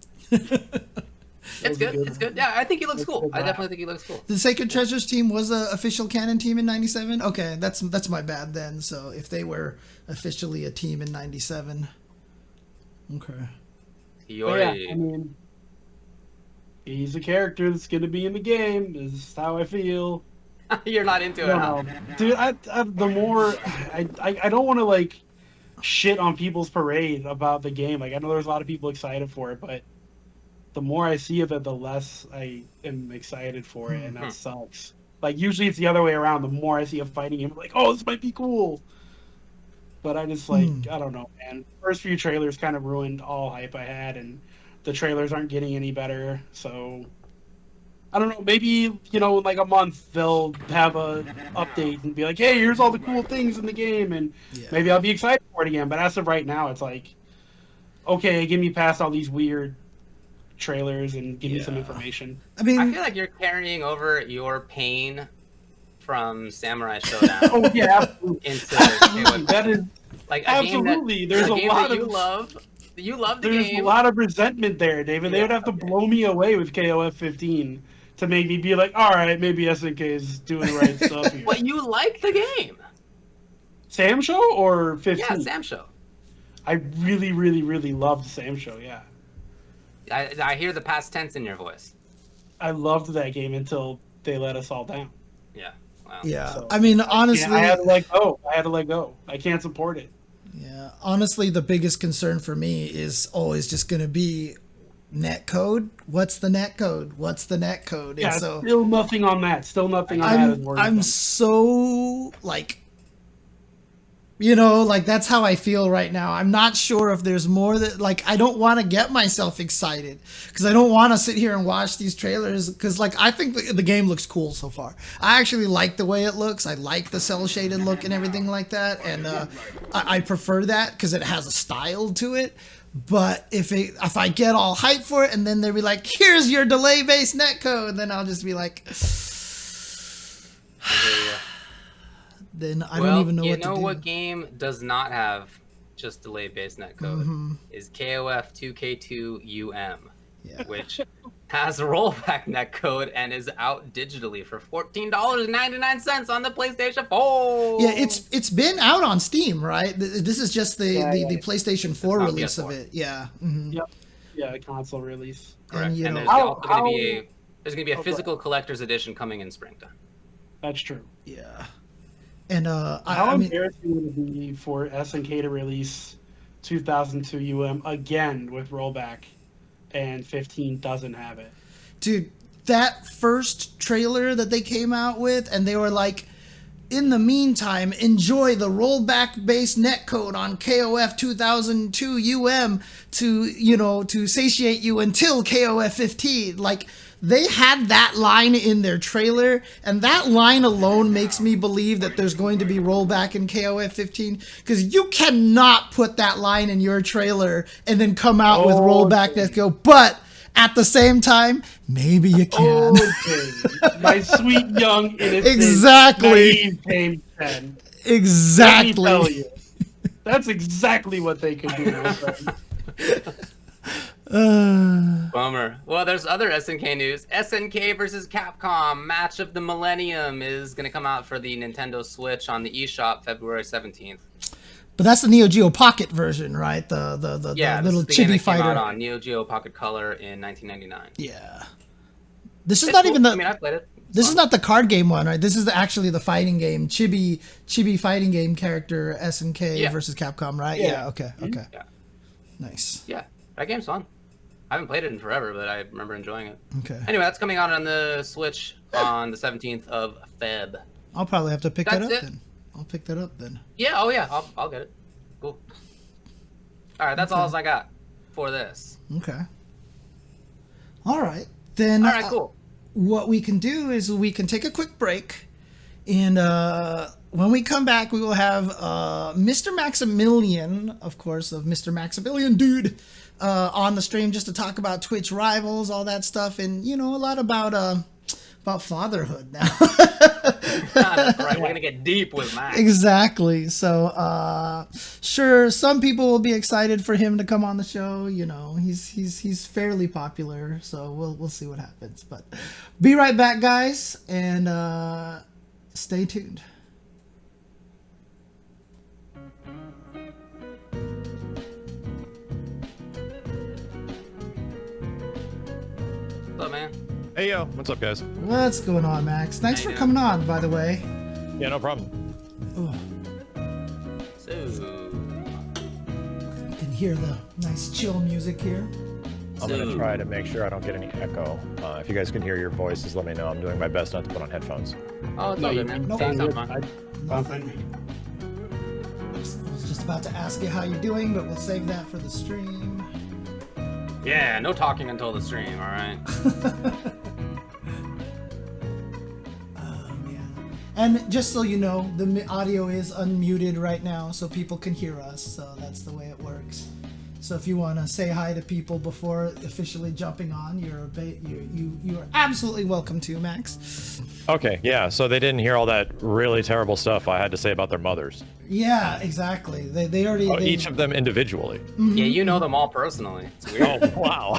It's good. It's good. Yeah, I think he looks That's cool. good I laugh. definitely think he looks cool. The Sacred Treasures team was a official canon team in '97. Okay, that's my bad then. So if they were officially a team in '97, okay. But Iori. yeah, I mean, he's a character that's going to be in the game. This is how I feel. You're not into it, No, huh? dude. The more I don't want to like shit on people's parade about the game. Like I know there's a lot of people excited for it, but the more I see of it, the less I am excited for it, and that sucks. Like usually it's the other way around. The more I see a fighting game, I'm like, oh, this might be cool. But I just like I don't know, man. First few trailers kind of ruined all hype I had, and the trailers aren't getting any better. So I don't know. Maybe in like a month they'll have a update and be like, hey, here's all the cool things in the game, and maybe I'll be excited for it again. But as of right now, it's like, okay, give me past all these weird trailers and give me some information. I mean, I feel like you're carrying over your pain from Samurai Showdown. Oh yeah, absolutely. Into That is like absolutely. There's a lot of you love. You love the there's game. a lot of resentment there, David. They would have to blow me away with KOF 15 to make me be like, all right, maybe SNK is doing the right stuff here. But you like the game. Sam Show or 15? Yeah, Sam Show. I really, really, really loved Sam Show. Yeah. I hear the past tense in your voice. I loved that game until they let us all down. Yeah. Wow. yeah. So, I mean, honestly, I had to let go. I can't support it. yeah. Honestly, the biggest concern for me is always just going to be net code. What's the net code? What's the net code? Yeah, And so still nothing on that. Still nothing on that. I'm so like, like that's how I feel right now. I'm not sure if there's more that like I don't want to get myself excited because I don't want to sit here and watch these trailers because like I think the game looks cool so far. I actually like the way it looks. I like the cell shaded look and everything like that, and I prefer that because it has a style to it. But if I get all hyped for it and then they'll be like, here's your delay based netcode, then I'll just be like, then I don't even know what to do. You know what game does not have just delay-based netcode is KOF 2K2 which has a rollback netcode and is out digitally for $14.99 on the PlayStation 4. Yeah, it's been out on Steam, right? This is just the PlayStation 4 release of it. Yeah. Mm-hmm. Yep. Yeah, console release. Correct. And there's also going to be a physical collector's edition coming in springtime. That's true. Yeah. And how embarrassing would it be for SNK to release 2002 again with rollback, and 15 doesn't have it? Dude, that first trailer that they came out with, and they were like, in the meantime, enjoy the rollback-based netcode on KOF 2002 to satiate you until KOF 15. Like, they had that line in their trailer, and that line alone makes me believe that there's going to be rollback in KOF 15, because you cannot put that line in your trailer and then come out with rollback netcode. But at the same time, maybe you can. Okay. My sweet young innocent exactly. naive 10. Exactly. Let me tell you, that's exactly what they could do. Bummer. Well, there's other SNK news. SNK versus Capcom Match of the Millennium is going to come out for the Nintendo Switch on the eShop February 17th. But that's the Neo Geo Pocket version, right? The little chibi fighter. Came out on Neo Geo Pocket Color in 1999. Yeah. This is not cool. even the. I mean, I played it. This is not the card game one, right? This is actually the fighting game, chibi fighting game character SNK versus Capcom, right? Yeah. Okay. Yeah. Nice. Yeah, that game's fun. I haven't played it in forever, but I remember enjoying it. Okay. Anyway, that's coming out on the Switch on the 17th of Feb. I'll probably have to pick that up then. I'll pick that up then. Yeah. Oh yeah. I'll get it. Cool. All right. That's all I got for this. Okay. All right. Then. All right. Cool. What we can do is we can take a quick break, and when we come back, we will have Mr. Maximilian, of course, of Mr. Maximilian Dude, on the stream just to talk about Twitch rivals, all that stuff, and a lot about fatherhood now. That's right. We're gonna get deep with Max. Exactly. So, sure, some people will be excited for him to come on the show. He's fairly popular, so we'll see what happens. But be right back, guys, and stay tuned. What's up, man? Hey, yo. What's up, guys? What's going on, Max? Thanks for coming on, by the way. Yeah, no problem. Ooh, So, you can hear the nice chill music here. I'm going to try to make sure I don't get any echo. If you guys can hear your voices, let me know. I'm doing my best not to put on headphones. oh, it's all good, man. Nope. Take Sounds some, good. man. Nothing. I was just about to ask you how you're doing, but we'll save that for the stream. Yeah, no talking until the stream, all right? Oh, man. And just so you know, the audio is unmuted right now, so people can hear us. So that's the way it works. So if you want to say hi to people before officially jumping on, you're absolutely welcome to, Max. Okay, yeah, so they didn't hear all that really terrible stuff I had to say about their mothers. Yeah, exactly. They already. Oh, each of them individually. Yeah, you know them all personally. It's weird. Oh, wow.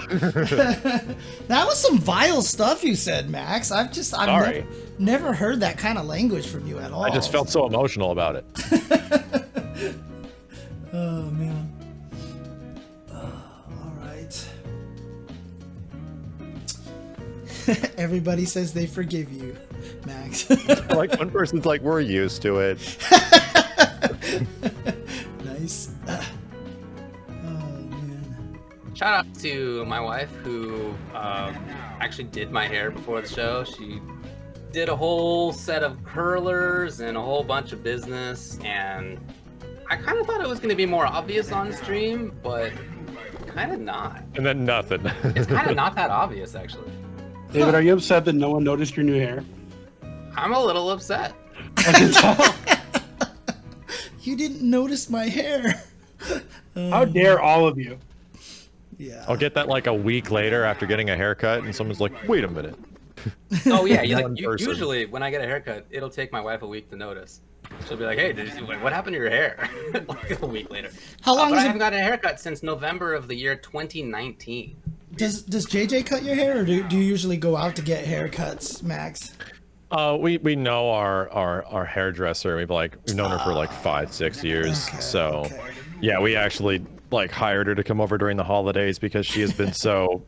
That was some vile stuff you said, Max. I've Sorry. never heard that kind of language from you at all. I just felt so emotional about it. Oh man. All right. Everybody says they forgive you, Max. Like, one person's like, we're used to it. Nice. Oh man. Shout out to my wife who actually did my hair before the show. She did a whole set of curlers and a whole bunch of business, and I kind of thought it was going to be more obvious on stream, but kind of not. And then nothing. It's kind of not that obvious, actually. David, are you upset that no one noticed your new hair? I'm a little upset. I can tell. You didn't notice my hair. How dare all of you? Yeah. I'll get that like a week later after getting a haircut, and someone's like, wait a minute. Oh yeah, One person. usually when I get a haircut, it'll take my wife a week to notice. She'll be like, "Hey, what happened to your hair?" Like a week later. How long but is I it? haven't gotten a haircut since November of the year 2019. Does JJ cut your hair, or do you usually go out to get haircuts, Max? We know our hairdresser. We've known her for like 5-6 years. Okay, So okay. yeah, we actually like hired her to come over during the holidays because she has been so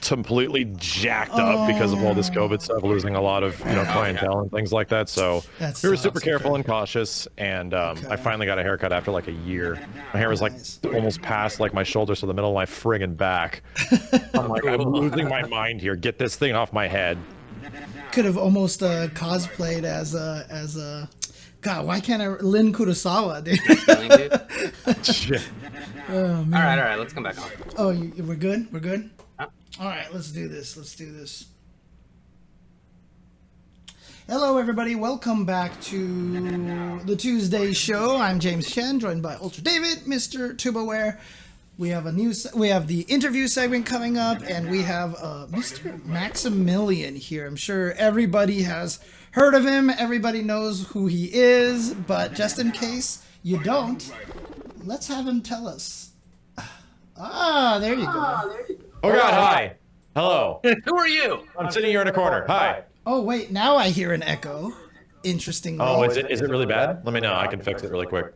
completely jacked up because of all this COVID stuff, losing a lot of clientele and things like that. So That we were sucks, super careful okay. and cautious. And I finally got a haircut after like a year. My hair was like Nice. almost past like my shoulders to the middle of my friggin' back. I'm like, I'm losing my mind here. Get this thing off my head. Could have almost cosplayed as a. God, why can't I? Lin Kurosawa, dude. Dude. Shit. Oh, man. All right, let's come back on. Oh, we're good? We're good? Huh? All right, let's do this. Hello, everybody. Welcome back to the Tuesday show. I'm James Chen, joined by Ultra David, Mr. Tubaware. We have the interview segment coming up, and we have Mr. Maximilian here. I'm sure everybody has heard of him. Everybody knows who he is, but just in case you don't, let's have him tell us. Ah, there you go. Oh God, hi. Hello. Who are you? I'm sitting here in a corner. Hi. Oh, wait, now I hear an echo. Interestingly. Oh, is it really bad? Let me know. I can fix it really quick.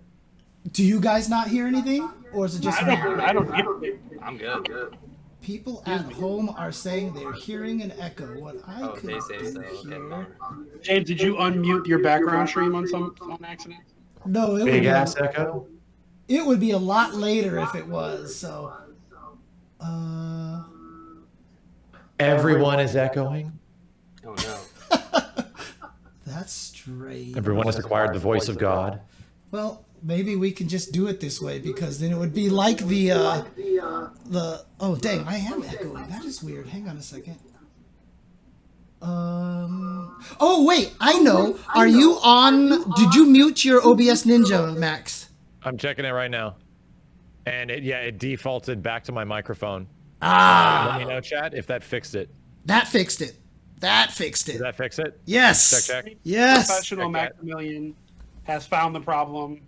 Do you guys not hear anything? Or is it just me? I don't give a shit. I'm good. People at home are saying they're hearing an echo. What I Oh, could they say so. Okay, hear... bummer. James, did you unmute your background stream on accident? No, it would, Big be, ass echo. it would be a lot later if it was, so... Everyone is echoing. Oh no. That's strange. Everyone has acquired the voice of God. Well, maybe we can just do it this way, because then it would be like the oh dang, I am echoing. That is weird. Hang on a second. Oh wait, I know. Are you on? Did you mute your OBS Ninja, Max? I'm checking it right now. And it defaulted back to my microphone. Ah, Let me know, chat, if that fixed it. that fixed it. That fixed Did it. that fix it? Yes. Check. Yes. Professional Check that. Maximilian has found the problem.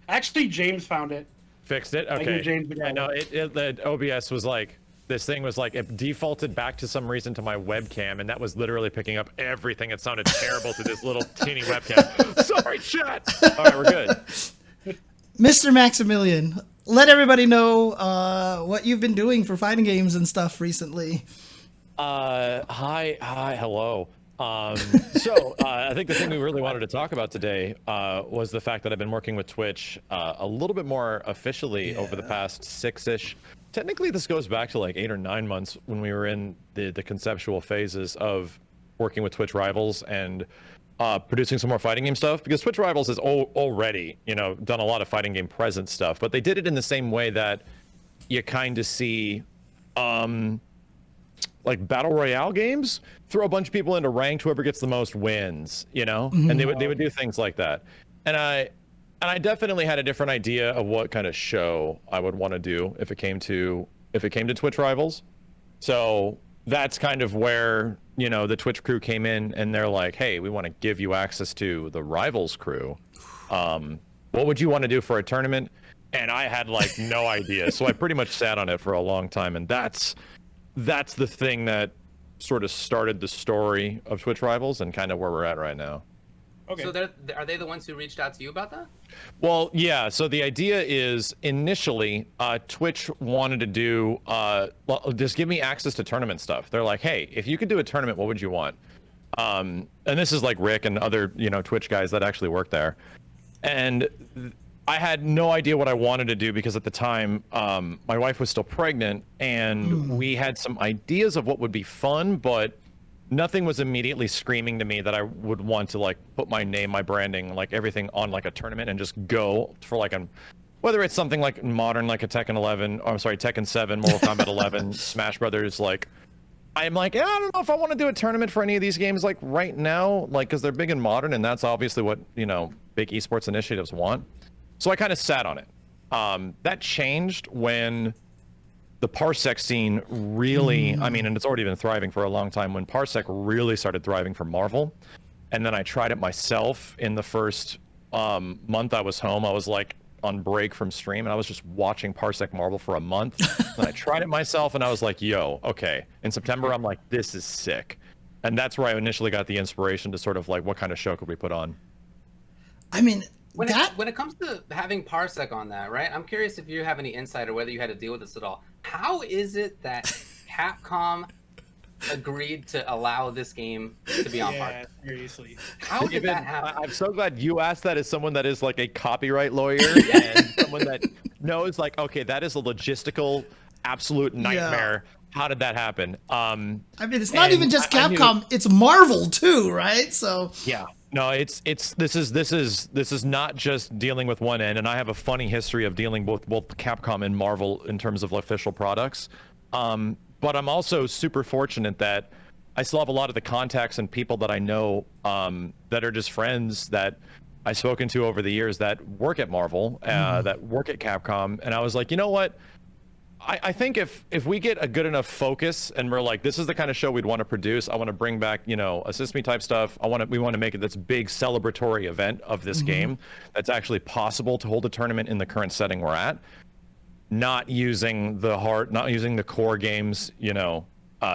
Actually, James found it. Fixed it? I Okay. knew James would Yeah, know. no, the OBS was like, this thing was like, it defaulted back to some reason to my webcam, and that was literally picking up everything. It sounded terrible to this little teeny webcam. Sorry, chat. All right, we're good. Mr. Maximilian, let everybody know what you've been doing for fighting games and stuff recently. Hello. I think the thing we really wanted to talk about today was the fact that I've been working with Twitch a little bit more officially over the past 6-ish. Technically, this goes back to like 8 or 9 months when we were in the conceptual phases of working with Twitch Rivals and producing some more fighting game stuff, because Twitch Rivals has already, done a lot of fighting game present stuff, but they did it in the same way that you kind of see like battle royale games, throw a bunch of people into ranked, whoever gets the most wins, and they would do things like that. And I definitely had a different idea of what kind of show I would want to do if it came to Twitch Rivals. So that's kind of where, the Twitch crew came in and they're like, hey, we want to give you access to the Rivals crew. What would you want to do for a tournament? And I had like no idea. So I pretty much sat on it for a long time. And that's the thing that sort of started the story of Twitch Rivals and kind of where we're at right now. Okay. So are they the ones who reached out to you about that? Well, yeah. So the idea is initially Twitch wanted to do, just give me access to tournament stuff. They're like, hey, if you could do a tournament, what would you want? And this is like Rick and other, Twitch guys that actually work there. And I had no idea what I wanted to do because at the time, my wife was still pregnant and we had some ideas of what would be fun, but nothing was immediately screaming to me that I would want to like put my name, my branding, like everything on like a tournament and just go for like whether it's something like modern, like a Tekken 7, Mortal Kombat 11, Smash Brothers, like I'm like, I don't know if I want to do a tournament for any of these games like right now, like because they're big and modern and that's obviously what, big esports initiatives want. So I kind of sat on it. That changed when the Parsec scene really, and it's already been thriving for a long time, when Parsec really started thriving for Marvel. And then I tried it myself in the first month I was home. I was like on break from stream and I was just watching Parsec Marvel for a month. Then I tried it myself and I was like, yo, okay. In September, I'm like, this is sick. And that's where I initially got the inspiration to sort of like, what kind of show could we put on? I mean, when it comes to having Parsec on that, right? I'm curious if you have any insight or whether you had to deal with this at all. How is it that Capcom agreed to allow this game to be on Parsec? Seriously. How did that happen? I'm so glad you asked that as someone that is like a copyright lawyer and someone that knows like, okay, that is a logistical absolute nightmare. Yeah. How did that happen? I mean, it's not even just Capcom; it's Marvel too, right? So yeah. No, this is not just dealing with one end, and I have a funny history of dealing with both Capcom and Marvel in terms of official products. But I'm also super fortunate that I still have a lot of the contacts and people that I know that are just friends that I've spoken to over the years that work at Marvel, that work at Capcom, and I was like, you know what? I think if we get a good enough focus and we're like, this is the kind of show we'd want to produce, I want to bring back, assist me type stuff. We want to make it this big celebratory event of this game that's actually possible to hold a tournament in the current setting we're at, not using the core games,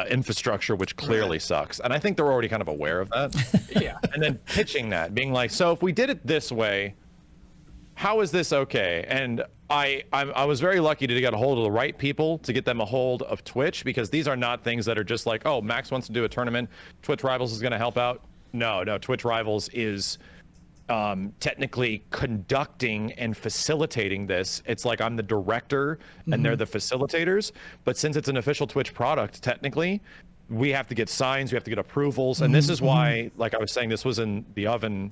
infrastructure, which clearly sucks. And I think they're already kind of aware of that. Yeah. And then pitching that, being like, so if we did it this way, how is this okay? And I was very lucky to get a hold of the right people to get them a hold of Twitch, because these are not things that are just like, oh, Max wants to do a tournament, Twitch Rivals is going to help out. No, Twitch Rivals is technically conducting and facilitating this. It's like I'm the director and they're the facilitators. But since it's an official Twitch product, technically, we have to get signs, we have to get approvals. And this is why, like I was saying, this was in the oven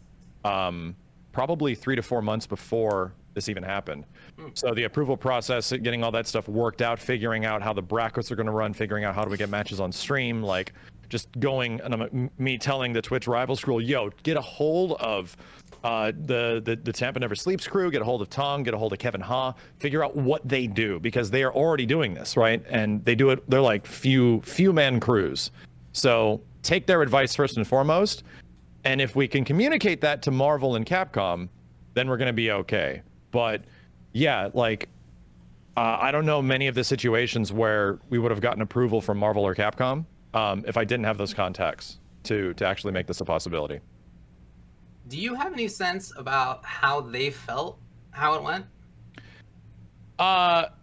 probably 3 to 4 months before this even happened. So the approval process, getting all that stuff worked out, figuring out how the brackets are going to run, figuring out how do we get matches on stream, like just going, and me telling the Twitch Rivals crew, yo, get a hold of the Tampa Never Sleeps crew, get a hold of Tong, get a hold of Kevin Ha, figure out what they do, because they are already doing this, right? And they do it, they're like few man crews. So take their advice first and foremost. And if we can communicate that to Marvel and Capcom, then we're going to be okay. But yeah, like, I don't know many of the situations where we would have gotten approval from Marvel or Capcom if I didn't have those contacts to actually make this a possibility. Do you have any sense about how they felt, how it went?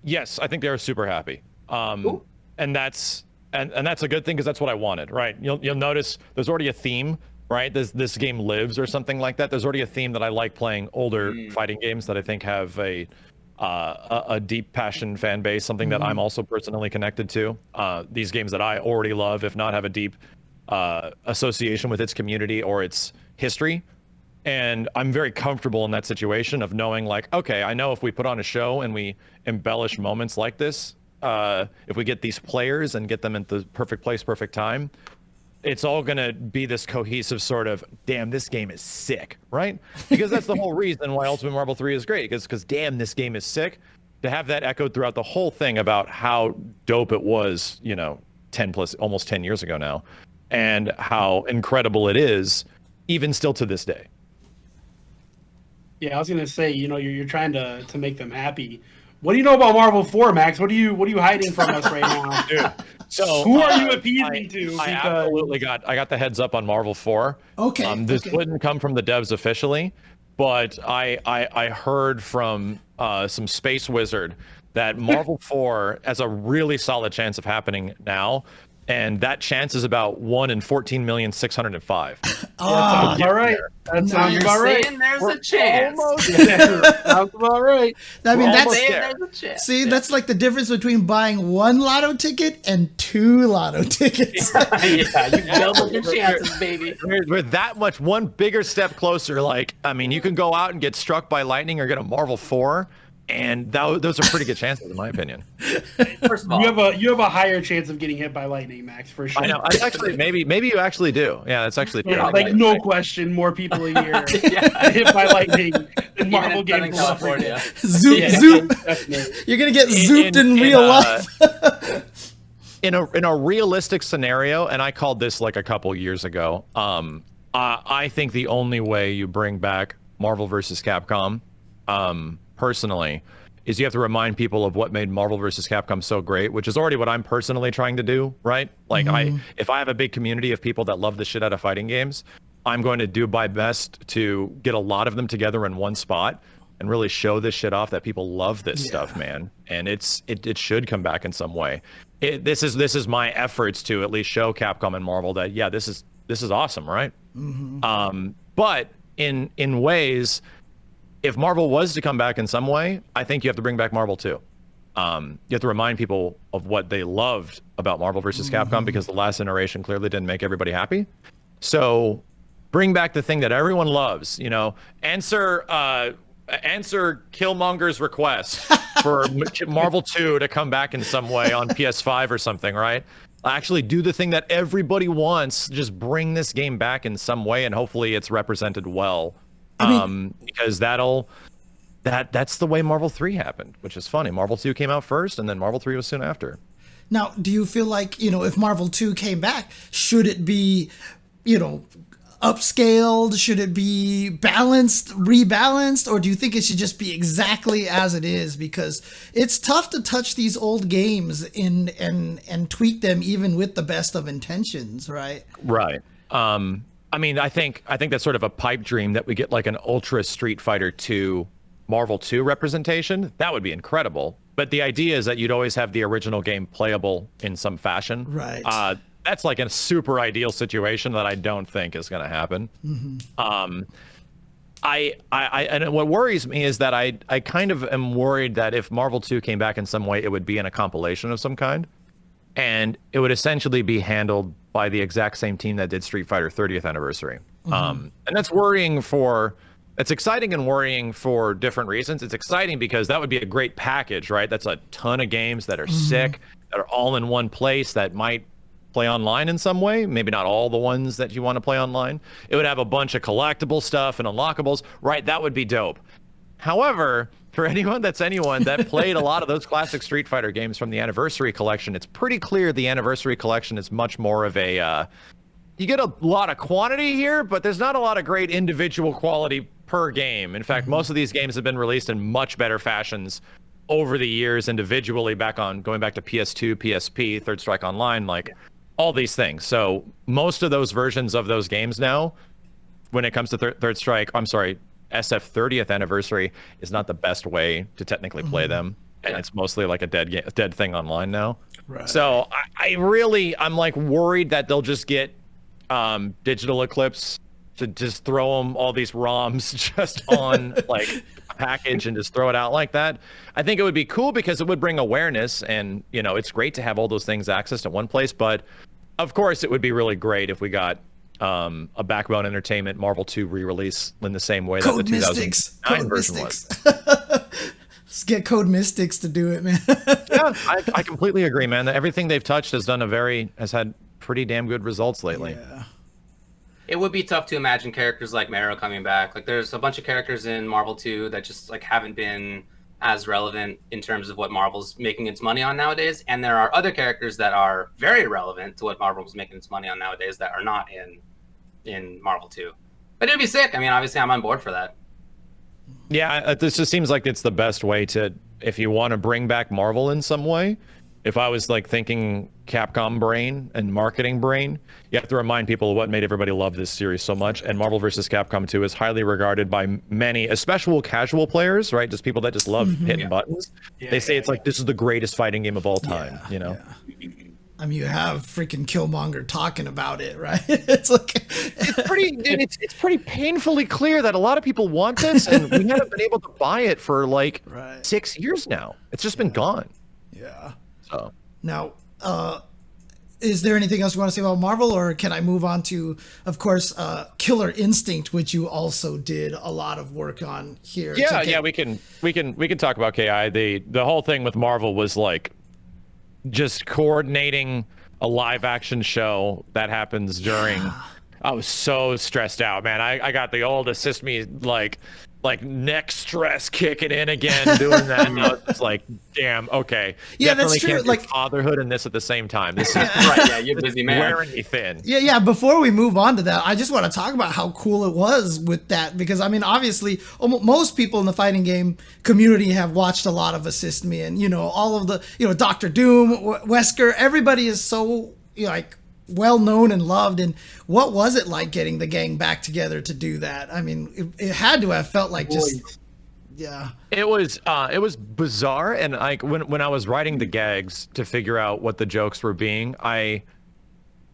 Yes, I think they were super happy. And that's and that's a good thing because that's what I wanted, right? You'll notice there's already a theme, right? This game lives or something like that. There's already a theme that I like playing older fighting games that I think have a deep passion fan base, something that I'm also personally connected to. These games that I already love, if not have a deep association with its community or its history. And I'm very comfortable in that situation of knowing, like, okay, I know if we put on a show and we embellish moments like this, if we get these players and get them at the perfect place, perfect time, it's all going to be this cohesive sort of, damn, this game is sick, right? Because that's the whole reason why Ultimate Marvel 3 is great, because damn, this game is sick. To have that echoed throughout the whole thing about how dope it was, 10 plus, almost 10 years ago now, and how incredible it is, even still to this day. Yeah, I was gonna say, you're trying to make them happy. What do you know about Marvel 4, Max? What are you hiding from us right now? Dude, so who are you appeasing to? I absolutely got the heads up on Marvel 4. Okay. This wouldn't come from the devs officially, but I heard from some space wizard that Marvel 4 has a really solid chance of happening now. And that chance is about 1 in 14,605,000. That sounds about right. That sounds about right. There's a chance. Sounds about right. I mean, There's a chance. See, that's like the difference between buying 1 lotto ticket and 2 lotto tickets. Yeah, you build up your chances, baby. We're that much one bigger step closer. Like, I mean, you can go out and get struck by lightning or get a Marvel 4. And those are pretty good chances, in my opinion. First of all, you have a higher chance of getting hit by lightning, Max, for sure. I know. I actually, maybe you actually do. Yeah, that's actually true. Yeah, like no question, more people a year hit by lightning in Marvel games. California. Zoop. You're gonna get zooped in real life. In a realistic scenario, and I called this like a couple years ago. I think the only way you bring back Marvel vs. Capcom, personally, is you have to remind people of what made Marvel vs. Capcom so great, which is already what I'm personally trying to do, right? Like, if I have a big community of people that love the shit out of fighting games, I'm going to do my best to get a lot of them together in one spot and really show this shit off that people love this stuff, man. And it should come back in some way. This is my efforts to at least show Capcom and Marvel that, yeah, this is awesome, right? But in ways, if Marvel was to come back in some way, I think you have to bring back Marvel 2. You have to remind people of what they loved about Marvel vs. Capcom, because the last iteration clearly didn't make everybody happy. So bring back the thing that everyone loves, answer Killmonger's request for Marvel 2 to come back in some way on PS5 or something, right? Actually do the thing that everybody wants. Just bring this game back in some way, and hopefully it's represented well. Because that's the way Marvel 3 happened, which is funny. Marvel 2 came out first, and then Marvel 3 was soon after. Now, do you feel like, if Marvel 2 came back, should it be, upscaled? Should it be rebalanced? Or do you think it should just be exactly as it is? Because it's tough to touch these old games and tweak them even with the best of intentions, right? Right. I mean, I think that's sort of a pipe dream that we get like an Ultra Street Fighter 2 Marvel 2 representation. That would be incredible. But the idea is that you'd always have the original game playable in some fashion. Right. That's like a super ideal situation that I don't think is going to happen. And what worries me is that I kind of am worried that if Marvel 2 came back in some way, it would be in a compilation of some kind. And it would essentially be handled by the exact same team that did Street Fighter 30th anniversary. And that's it's exciting and worrying for different reasons. It's exciting because that would be a great package, right? That's a ton of games that are sick, that are all in one place, that might play online in some way. Maybe not all the ones that you want to play online. It would have a bunch of collectible stuff and unlockables, right? That would be dope. However, for anyone that played a lot of those classic Street Fighter games from the Anniversary Collection, it's pretty clear the Anniversary Collection is much more of a... you get a lot of quantity here, but there's not a lot of great individual quality per game. In fact, most of these games have been released in much better fashions over the years individually, going back to PS2, PSP, Third Strike Online, like all these things. So most of those versions of those games now, when it comes to Third Strike, I'm sorry, SF 30th anniversary is not the best way to technically play them. and it's mostly like a dead thing online now. Right. So I'm like worried that they'll just get Digital Eclipse to just throw them all these ROMs just on like a package and just throw it out like that. I think it would be cool because it would bring awareness, and you know, it's great to have all those things accessed at one place. But of course, it would be really great if we got a Backbone Entertainment Marvel 2 re-release in the same way that the 2009 version was. Let's get Code Mystics to do it, man. Yeah, I completely agree, man. Everything they've touched has had pretty damn good results lately. Yeah. It would be tough to imagine characters like Marrow coming back. Like, there's a bunch of characters in Marvel 2 that just like haven't been as relevant in terms of what Marvel's making its money on nowadays, and there are other characters that are very relevant to what Marvel's making its money on nowadays that are not in Marvel 2. But it'd be sick. I mean, obviously, I'm on board for that. Yeah, this just seems like it's the best way to, if you want to bring back Marvel in some way. If I was like thinking Capcom brain and marketing brain, you have to remind people of what made everybody love this series so much. And Marvel vs. Capcom 2 is highly regarded by many, especially casual players, right? Just people that just love hitting buttons. They say it's like, this is the greatest fighting game of all time, you know? Yeah. I mean, you have freaking Killmonger talking about it, right? It's like it's pretty painfully clear that a lot of people want this, and we haven't been able to buy it for like 6 years now. It's just been gone. Yeah. So now, is there anything else you want to say about Marvel, or can I move on to, of course, Killer Instinct, which you also did a lot of work on here? Yeah, we can talk about KI. The whole thing with Marvel was like just coordinating a live action show that happens during. I was so stressed out, man. I got the old assist me like neck stress kicking in again doing that, and I was just like, damn, okay. Yeah, definitely that's true. Can't do like Fatherhood and this at the same time. This is Right, yeah, you're a busy man. wearing me thin. Yeah. Before we move on to that, I just want to talk about how cool it was with that, because I mean, obviously, most people in the fighting game community have watched a lot of Assist Me, and you know, all of the, you know, Dr. Doom, Wesker, everybody is so, you know, like well known and loved. And what was it like getting the gang back together to do that? I mean, it had to have felt like just. Yeah. It was bizarre, and like when I was writing the gags to figure out what the jokes were being, I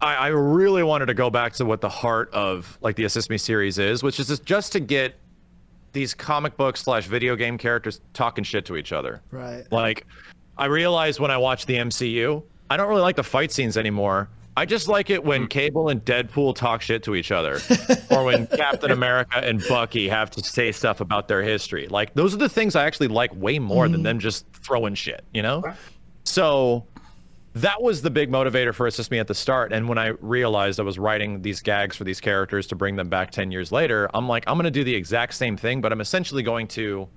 really wanted to go back to what the heart of like the Assist Me series is, which is just to get these comic book / video game characters talking shit to each other. Right. Like, I realized when I watched the MCU, I don't really like the fight scenes anymore. I just like it when Cable and Deadpool talk shit to each other, or when Captain America and Bucky have to say stuff about their history. Like, those are the things I actually like way more than them just throwing shit, you know? So that was the big motivator for Assist Me at the start. And when I realized I was writing these gags for these characters to bring them back 10 years later, I'm like, I'm going to do the exact same thing, but I'm essentially going to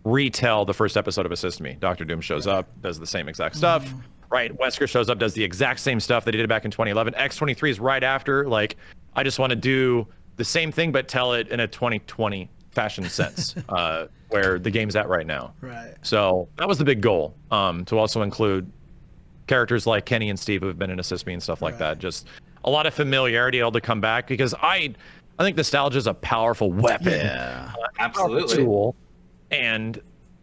retell the first episode of Assist Me. Dr. Doom shows up, does the same exact stuff. Right, Wesker shows up, does the exact same stuff that he did back in 2011. X-23 is right after. Like, I just want to do the same thing, but tell it in a 2020 fashion sense, where the game's at right now. Right. So that was the big goal, to also include characters like Kenny and Steve who have been in Assist Me and stuff like that. Just a lot of familiarity all to come back, because I think nostalgia is a powerful weapon. Yeah, absolutely. Tool,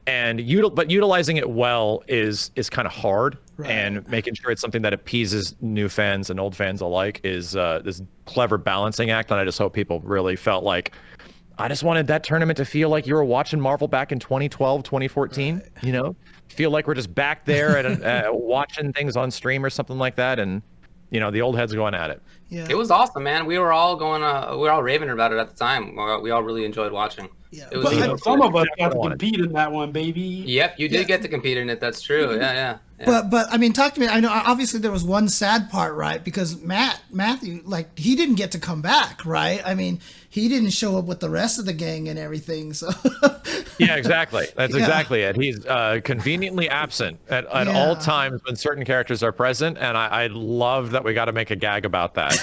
but utilizing it well is kind of hard. Right. And making sure it's something that appeases new fans and old fans alike is this clever balancing act. And I just hope people really felt like, I just wanted that tournament to feel like you were watching Marvel back in 2012, 2014, right. You know, feel like we're just back there and watching things on stream or something like that. And, you know, the old heads going at it. Yeah. It was awesome, man. We were all raving about it at the time. We all really enjoyed watching. Yeah. It was some of us got to compete in that one, baby. Yep, you did get to compete in it. That's true. Yeah. But I mean, talk to me. I know obviously there was one sad part, right? Because Matthew, like, he didn't get to come back, right? I mean, he didn't show up with the rest of the gang and everything. So yeah, exactly. That's exactly it. He's conveniently absent at all times when certain characters are present, and I love that we got to make a gag about that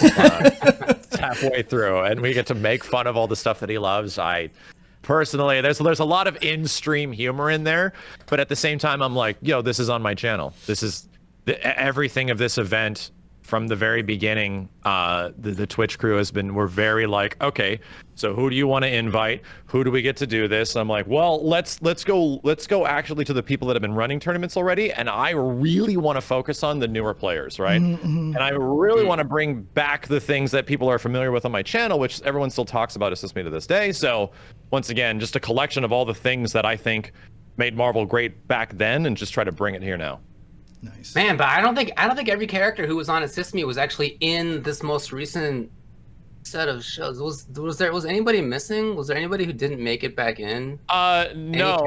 halfway through, and we get to make fun of all the stuff that he loves. Personally, there's a lot of in-stream humor in there, but at the same time, I'm like, yo, this is on my channel. This is everything of this event from the very beginning, the Twitch crew we're very like, okay, so who do you want to invite? Who do we get to do this? And I'm like, well, let's go actually to the people that have been running tournaments already, and I really want to focus on the newer players, right? And I really want to bring back the things that people are familiar with on my channel, which everyone still talks about Assist Me to this day. So once again, just a collection of all the things that I think made Marvel great back then, and just try to bring it here now. Nice. Man, but I don't think every character who was on Assist Me was actually in this most recent set of shows. Was anybody missing? Was there anybody who didn't make it back in? No,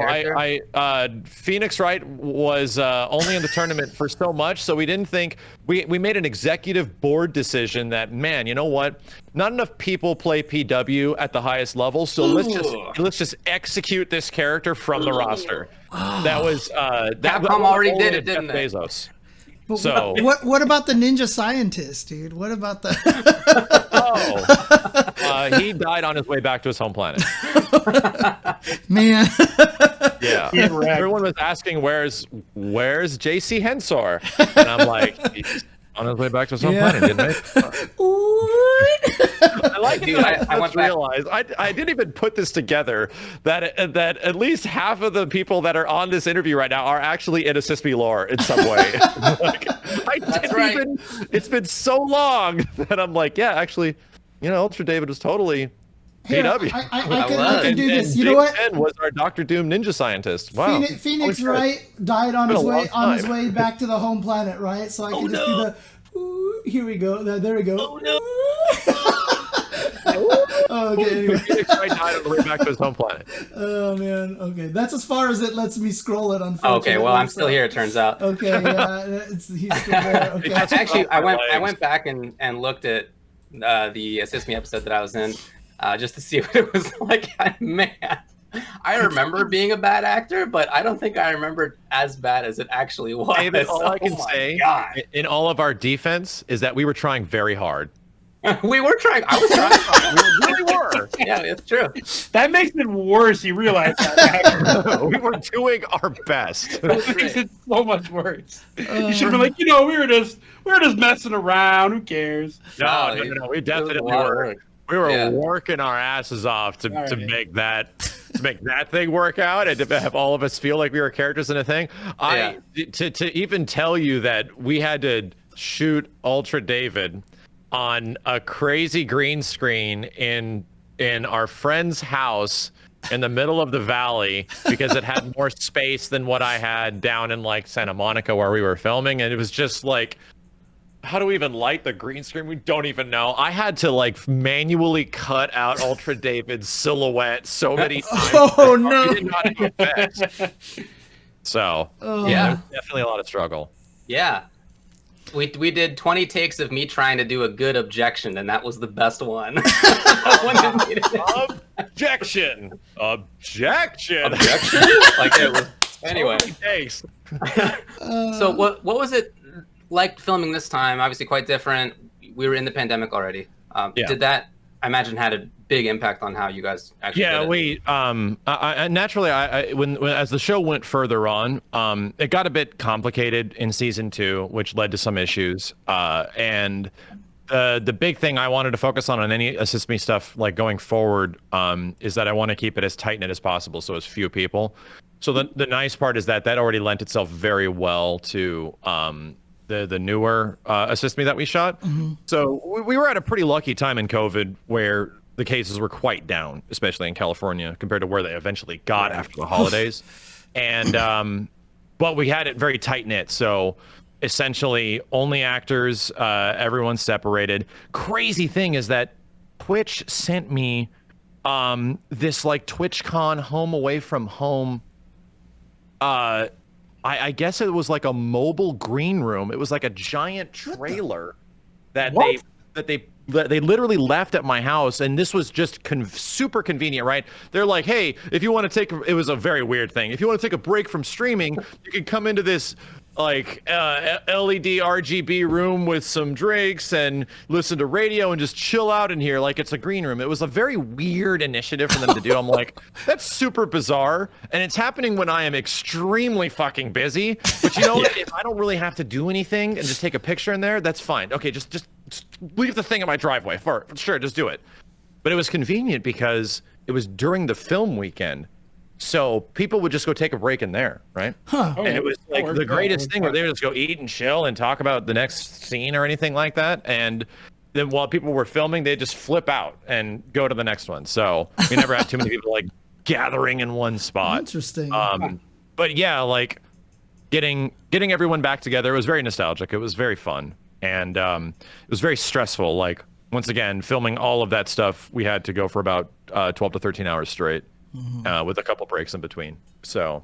Phoenix Wright was only in the tournament for so much, so we didn't think we made an executive board decision that, man, you know what? Not enough people play PW at the highest level, so let's just execute this character from the roster. That was Capcom already did it, didn't they? Bezos. But So what about the ninja scientist, dude? What about the? He died on his way back to his home planet. Man. Yeah. Everyone was asking, where's JC Hensor? And I'm like, he's on his way back to his home planet, didn't I? I like Dude, it. I went back. Realized I didn't even put this together that at least half of the people that are on this interview right now are actually in Assist Me lore in some way. It's been so long that I'm like, yeah, actually, you know, Ultra David was totally PW. I can do this. You know Big what? Ben was our Dr. Doom ninja scientist. Wow. Phoenix Wright died on his way back to the home planet, right? So I can just do the. Ooh, here we go. There we go. Oh no. Okay. Anyway. Phoenix Wright died on the way back to his home planet. Oh man. Okay, that's as far as it lets me scroll it. Unfortunately. Okay. Well, I'm still here. It turns out. Okay. Yeah. He's still there. Okay. Actually, I went back and looked at the Assist Me episode that I was in, just to see what it was like. Man, I remember being a bad actor, but I don't think I remembered as bad as it actually was. David, all I can say in all of our defense is that we were trying very hard. We were trying. I was trying. We really were. Yeah, it's true. That makes it worse. You realize that. We were doing our best. That makes it so much worse. You should have been like, you know, we were just messing around. Who cares? No. We definitely were. We were working our asses off to make that thing work out and to have all of us feel like we were characters in a thing. To even tell you that we had to shoot Ultra David on a crazy green screen in our friend's house in the middle of the valley because it had more space than what I had down in like Santa Monica where we were filming, and it was just like, how do we even light the green screen? We don't even know. I had to like manually cut out Ultra David's silhouette so many times. Oh no! Did not have effects. So yeah, definitely a lot of struggle. Yeah. We did 20 takes of me trying to do a good objection, and that was the best one. Objection. Like it was. Anyway. Thanks. So what was it like filming this time? Obviously quite different. We were in the pandemic already. Did that, I imagine, had a big impact on how you guys actually did it? We naturally, when as the show went further on, it got a bit complicated in season 2, which led to some issues. And the big thing I wanted to focus on any Assist Me stuff like going forward is that I want to keep it as tight knit as possible, so as few people. So the nice part is that already lent itself very well to the newer Assist Me that we shot. Mm-hmm. So we were at a pretty lucky time in COVID where the cases were quite down, especially in California, compared to where they eventually got after the holidays. And but we had it very tight knit. So essentially only actors, everyone's separated. Crazy thing is that Twitch sent me this like TwitchCon home away from home. I guess it was like a mobile green room. It was like a giant trailer that they literally left at my house, and this was just super convenient, right? They're like, hey, if you want to take, it was a very weird thing. If you want to take a break from streaming, you can come into this LED RGB room with some drinks and listen to radio and just chill out in here like it's a green room. It was a very weird initiative for them to do. I'm like, that's super bizarre, and it's happening when I am extremely fucking busy. But you know what? If I don't really have to do anything and just take a picture in there, that's fine. Okay, just leave the thing in my driveway. Sure, just do it. But it was convenient because it was during the film weekend. So people would just go take a break in there, right? Huh. And it was like the greatest thing where they would just go eat and chill and talk about the next scene or anything like that. And then while people were filming, they'd just flip out and go to the next one. So we never had too many people like gathering in one spot. Interesting. But yeah, like getting everyone back together, it was very nostalgic. It was very fun. And it was very stressful. Like, once again, filming all of that stuff, we had to go for about 12 to 13 hours straight. With a couple breaks in between. So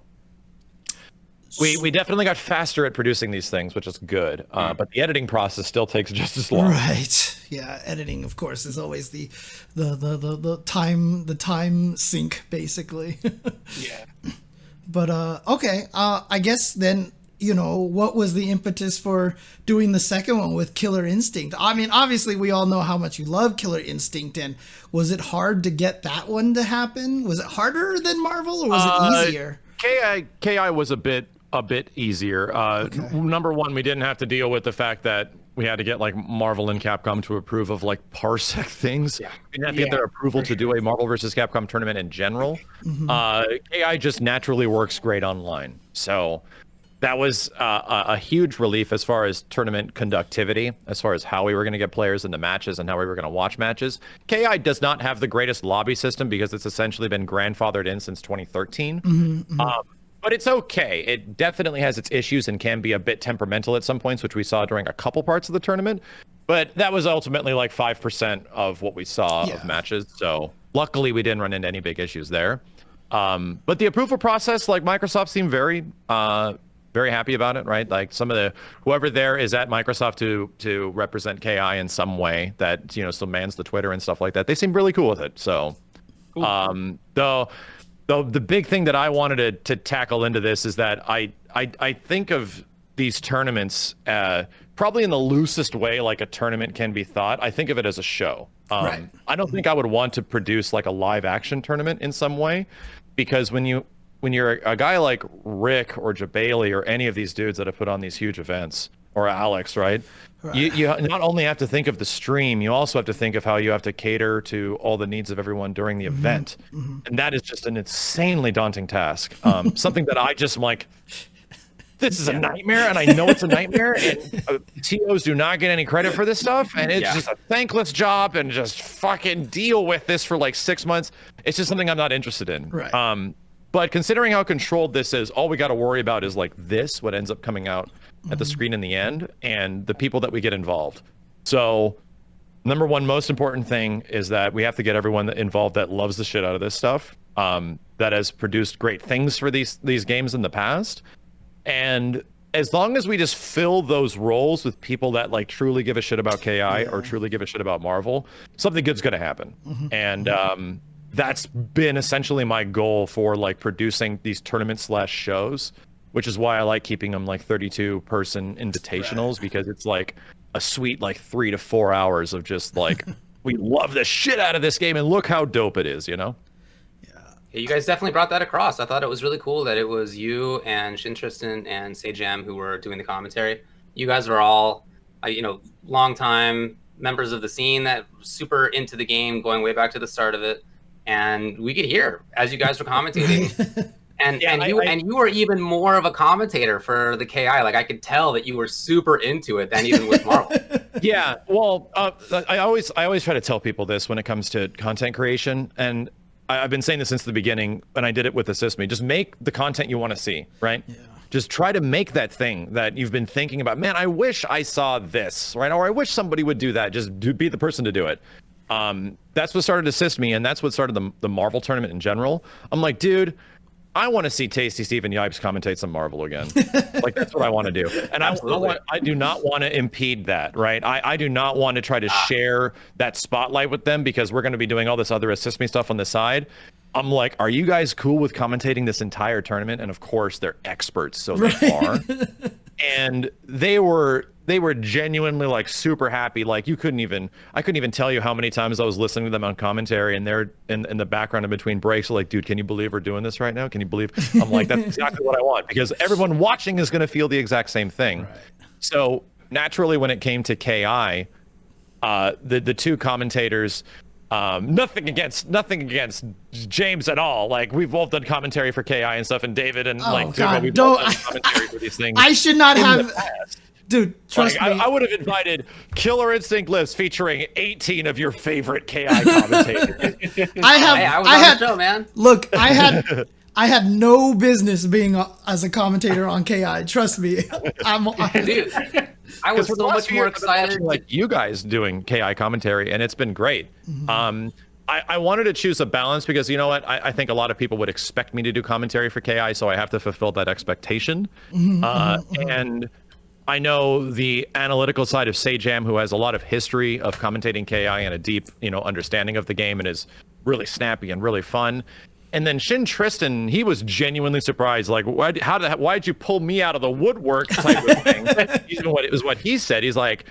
we definitely got faster at producing these things, which is good. But the editing process still takes just as long. Right. Yeah. Editing, of course, is always the time sink, basically. Yeah. But okay. I guess then, what was the impetus for doing the second one with Killer Instinct? I mean, obviously we all know how much you love Killer Instinct, and was it hard to get that one to happen? Was it harder than Marvel, or was it easier? KI was a bit easier. Number one, we didn't have to deal with the fact that we had to get like Marvel and Capcom to approve of like parsec things. Yeah. We didn't have to get their approval to do a Marvel versus Capcom tournament in general. KI just naturally works great online. So that was a huge relief as far as tournament conductivity, as far as how we were going to get players into matches and how we were going to watch matches. KI does not have the greatest lobby system because it's essentially been grandfathered in since 2013. But it's okay. It definitely has its issues and can be a bit temperamental at some points, which we saw during a couple parts of the tournament. But that was ultimately like 5% of what we saw of matches. So luckily we didn't run into any big issues there. But the approval process, like Microsoft seemed very happy about it, right? Like whoever there is at Microsoft to represent KI in some way that, still mans the Twitter and stuff like that. They seem really cool with it. So, though the big thing that I wanted to tackle into this is that I think of these tournaments probably in the loosest way like a tournament can be thought. I think of it as a show. Right. I don't think I would want to produce like a live action tournament in some way, because when you're a guy like Rick or Jabali or any of these dudes that have put on these huge events, or Alex, right? You not only have to think of the stream, you also have to think of how you have to cater to all the needs of everyone during the event. And that is just an insanely daunting task. Something that I just am like, this is a nightmare, and I know it's a nightmare, and TOs do not get any credit for this stuff, and it's just a thankless job, and just fucking deal with this for like 6 months. It's just something I'm not interested in. Right. But considering how controlled this is, all we got to worry about is like what ends up coming out at the screen in the end, and the people that we get involved. So number one, most important thing is that we have to get everyone involved that loves the shit out of this stuff, that has produced great things for these games in the past. And as long as we just fill those roles with people that like truly give a shit about KI or truly give a shit about Marvel, something good's going to happen. And that's been essentially my goal for like producing these tournament/shows, which is why I like keeping them like 32-person invitationals, because it's like a sweet like 3 to 4 hours of just like, we love the shit out of this game and look how dope it is, Yeah, you guys definitely brought that across. I thought it was really cool that it was you and Shin-Tristan and Sejam who were doing the commentary. You guys are all, long time members of the scene that were super into the game, going way back to the start of it. And we could hear as you guys were commentating. And you were even more of a commentator for the KI. Like, I could tell that you were super into it than even with Marvel. Yeah, well, I always try to tell people this when it comes to content creation, and I've been saying this since the beginning, and I did it with Assist Me. Just make the content you want to see, right? Yeah. Just try to make that thing that you've been thinking about. Man, I wish I saw this, right? Or I wish somebody would do that. Just be the person to do it. That's what started Assist Me, and that's what started the Marvel tournament in general. I'm like, dude, I want to see Tasty Steve and Yipes commentate some Marvel again. Like, that's what I want to do. And I do not want to impede that, right? I do not want to try to share that spotlight with them, because we're going to be doing all this other Assist Me stuff on the side. I'm like, are you guys cool with commentating this entire tournament? And of course, they're experts, so they are. and they were genuinely like super happy. Like I couldn't even tell you how many times I was listening to them on commentary, and they're in the background in between breaks like, dude, can you believe we're doing this right now? Can you believe? I'm like, that's exactly what I want, because everyone watching is going to feel the exact same thing. Right. So naturally, when it came to KI, the two commentators, nothing against James at all. Like, we've both done commentary for KI and stuff, and David and we've both done commentary for these things. I should not have. Dude, trust me. I would have invited Killer Instinct lists featuring 18 of your favorite KI commentators. I was on the show, man. Look, I had no business being as a commentator on KI. Trust me. Dude, I was so much more excited. Like you guys doing KI commentary, and it's been great. Mm-hmm. I wanted to choose a balance because, you know what, I think a lot of people would expect me to do commentary for KI, so I have to fulfill that expectation. And I know the analytical side of Sajam, who has a lot of history of commentating KI and a deep, understanding of the game, and is really snappy and really fun. And then Shin Tristan, he was genuinely surprised, like, why'd you pull me out of the woodwork type of thing? It was what he said. He's like,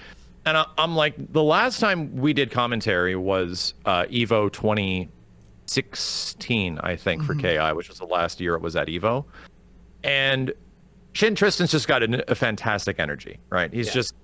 and I'm like, the last time we did commentary was Evo 2016, I think, for KI, which was the last year it was at Evo. And Shin Tristan's just got a fantastic energy, right? He's just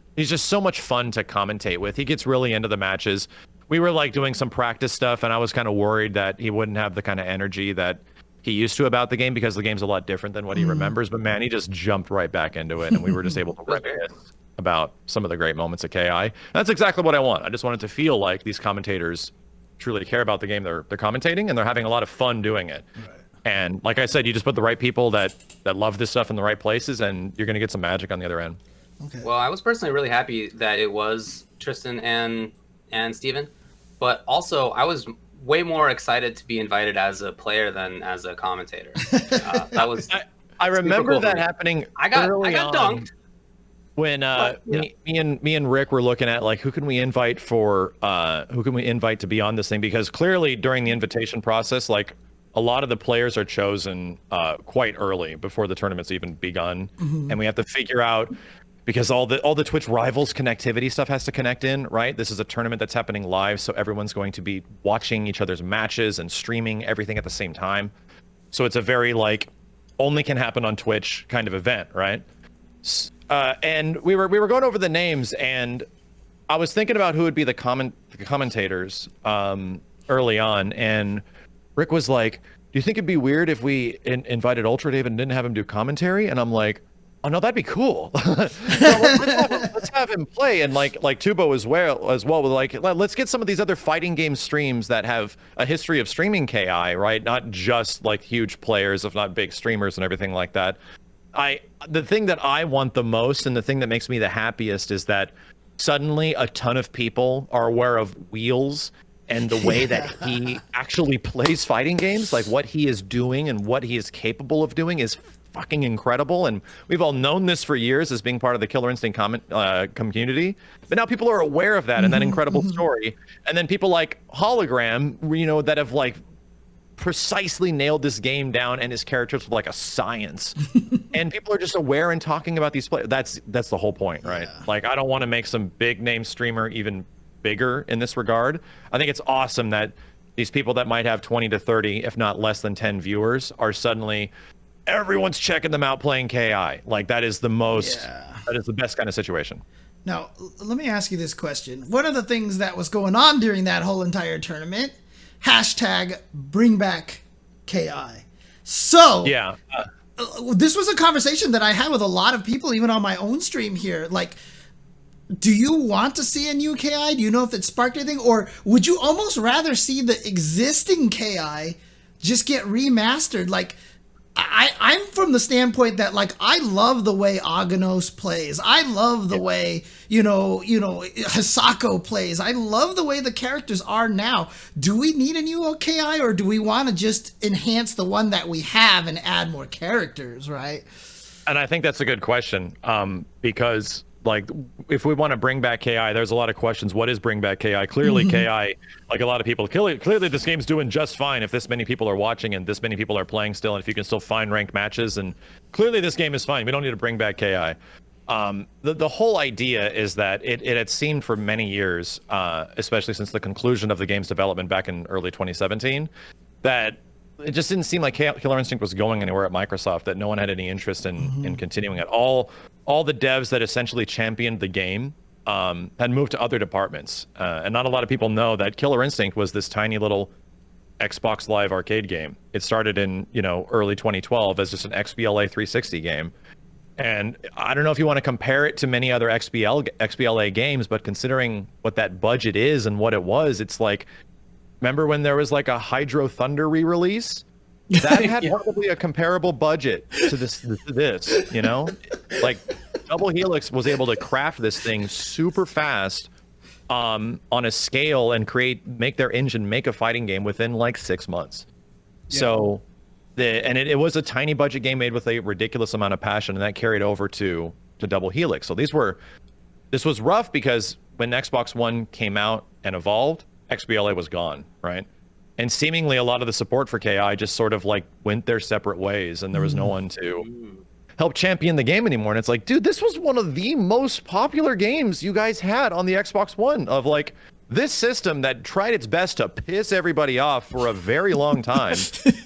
so much fun to commentate with. He gets really into the matches. We were like doing some practice stuff, and I was kind of worried that he wouldn't have the kind of energy that he used to about the game, because the game's a lot different than what he remembers. But man, he just jumped right back into it, and we were just able to reminisce about some of the great moments of KI. That's exactly what I want. I just wanted to feel like these commentators truly care about the game they're commentating, and they're having a lot of fun doing it. Right. And like I said, you just put the right people that love this stuff in the right places, and you're going to get some magic on the other end. Okay. Well, I was personally really happy that it was Tristan and Steven, but also I was way more excited to be invited as a player than as a commentator. That was. I remember cool that happening. I got on dunked when me and Rick were looking at like who can we invite to be on this thing, because clearly during the invitation process, like, a lot of the players are chosen quite early before the tournament's even begun, and we have to figure out, because all the Twitch rivals connectivity stuff has to connect in, right? This is a tournament that's happening live, so everyone's going to be watching each other's matches and streaming everything at the same time. So it's a very like only can happen on Twitch kind of event, right? And we were going over the names, and I was thinking about who would be the commentators early on, and Rick was like, do you think it'd be weird if we invited Ultra Dave and didn't have him do commentary? And I'm like, oh no, that'd be cool. let's have him play, and like Tubo as well. Like, let's get some of these other fighting game streams that have a history of streaming KI, right? Not just like huge players, if not big streamers and everything like that. The thing that I want the most, and the thing that makes me the happiest, is that suddenly a ton of people are aware of Wheels and the way that he actually plays fighting games, like what he is doing and what he is capable of doing is fucking incredible. And we've all known this for years as being part of the Killer Instinct community, but now people are aware of that and that incredible story. And then people like Hologram, that have like precisely nailed this game down and his characters with like a science. And people are just aware and talking about these players. That's the whole point, right? Yeah. Like, I don't want to make some big name streamer even bigger in this regard. I think it's awesome that these people that might have 20 to 30, if not less than 10 viewers, are suddenly everyone's checking them out playing KI. Like, that is the best kind of situation. Now, let me ask you this question. One of the things that was going on during that whole entire tournament, #BringBackKI. So yeah, this was a conversation that I had with a lot of people, even on my own stream here. Like, do you want to see a new KI? Do you know if it sparked anything? Or would you almost rather see the existing KI just get remastered? Like, I'm from the standpoint that, like, I love the way Aganos plays. I love the way, Hisako plays. I love the way the characters are now. Do we need a new KI, or do we want to just enhance the one that we have and add more characters, right? And I think that's a good question, because like, if we want to bring back KI, there's a lot of questions. What is bring back KI? Clearly, KI, like a lot of people, clearly this game's doing just fine if this many people are watching and this many people are playing still, and if you can still find ranked matches, and clearly this game is fine. We don't need to bring back KI. The whole idea is that it had seemed for many years, especially since the conclusion of the game's development back in early 2017, that it just didn't seem like Killer Instinct was going anywhere at Microsoft, that no one had any interest in continuing it. All the devs that essentially championed the game had moved to other departments. And not a lot of people know that Killer Instinct was this tiny little Xbox Live arcade game. It started in, early 2012 as just an XBLA 360 game. And I don't know if you want to compare it to many other XBLA games, but considering what that budget is and what it was, it's like, remember when there was like a Hydro Thunder re-release? That had probably a comparable budget to this, Like Double Helix was able to craft this thing super fast on a scale and make their engine make a fighting game within like 6 months. Yeah. So it was a tiny budget game made with a ridiculous amount of passion, and that carried over to Double Helix. So this was rough because when Xbox One came out and evolved, XBLA was gone, right? And seemingly a lot of the support for KI just sort of like went their separate ways, and there was no one to help champion the game anymore. And it's like, dude, this was one of the most popular games you guys had on the Xbox One, of like this system that tried its best to piss everybody off for a very long time.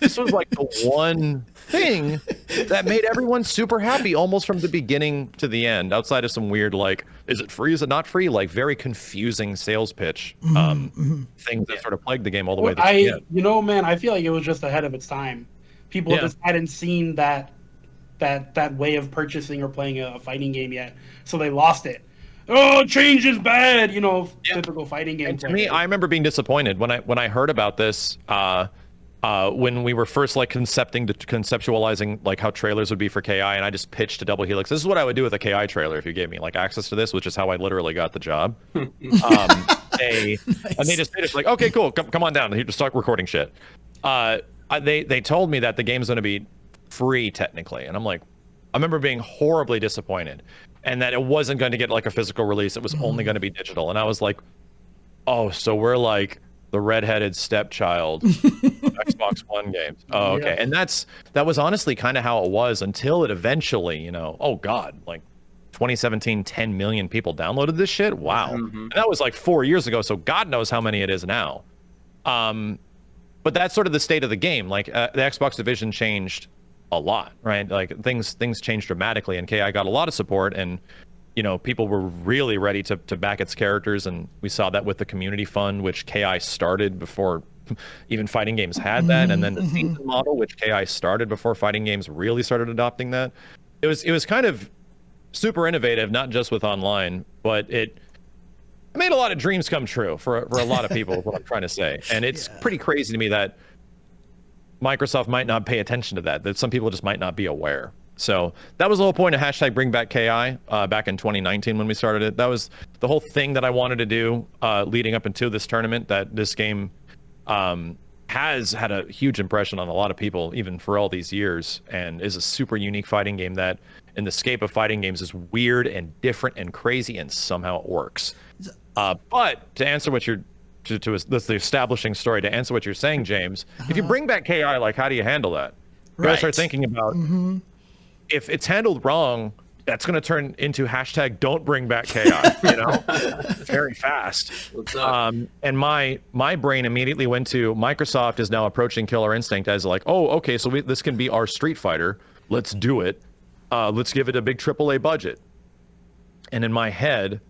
This was like the one thing that made everyone super happy almost from the beginning to the end, outside of some weird, like, is it free, is it not free, like very confusing sales pitch things that sort of plagued the game all the way to the end. Man, I feel like it was just ahead of its time. People just hadn't seen that way of purchasing or playing a fighting game yet, so they lost it. Oh, change is bad, typical fighting game. And to me, I remember being disappointed when I heard about this, when we were first like conceptualizing like how trailers would be for KI, and I just pitched to Double Helix. This is what I would do with a KI trailer if you gave me like access to this, which is how I literally got the job. And they just like, okay, cool, come on down. And he just start recording shit. They told me that the game's going to be free technically, and I'm like, I remember being horribly disappointed, and that it wasn't going to get like a physical release. It was only going to be digital. And I was like, oh, so we're like the redheaded stepchild Xbox One games. Oh, okay. Yeah. And that was honestly kind of how it was until it eventually, oh God, like 2017, 10 million people downloaded this shit. Wow. And that was like 4 years ago. So God knows how many it is now. But that's sort of the state of the game. Like the Xbox division changed a lot, right? Like things changed dramatically, and KI got a lot of support, and people were really ready to back its characters, and we saw that with the community fund, which KI started before even fighting games had that, and then the season model, which KI started before fighting games really started adopting that. It was kind of super innovative, not just with online, but it made a lot of dreams come true for a lot of people, is what I'm trying to say. And it's pretty crazy to me that Microsoft might not pay attention to that some people just might not be aware. So that was the whole point of hashtag Bring Back KI back in 2019 when we started it. That was the whole thing that I wanted to do leading up into this tournament, that this game has had a huge impression on a lot of people, even for all these years, and is a super unique fighting game that, in the scape of fighting games, is weird and different and crazy, and somehow it works. But to answer what you're that's the establishing story. To answer what you're saying, James, if you bring back KI, like, how do you handle that? You gotta start thinking about if it's handled wrong, that's going to turn into hashtag don't bring back KI, very fast. And my brain immediately went to Microsoft is now approaching Killer Instinct as like, oh, okay, so this can be our Street Fighter. Let's do it. Let's give it a big AAA budget. And in my head,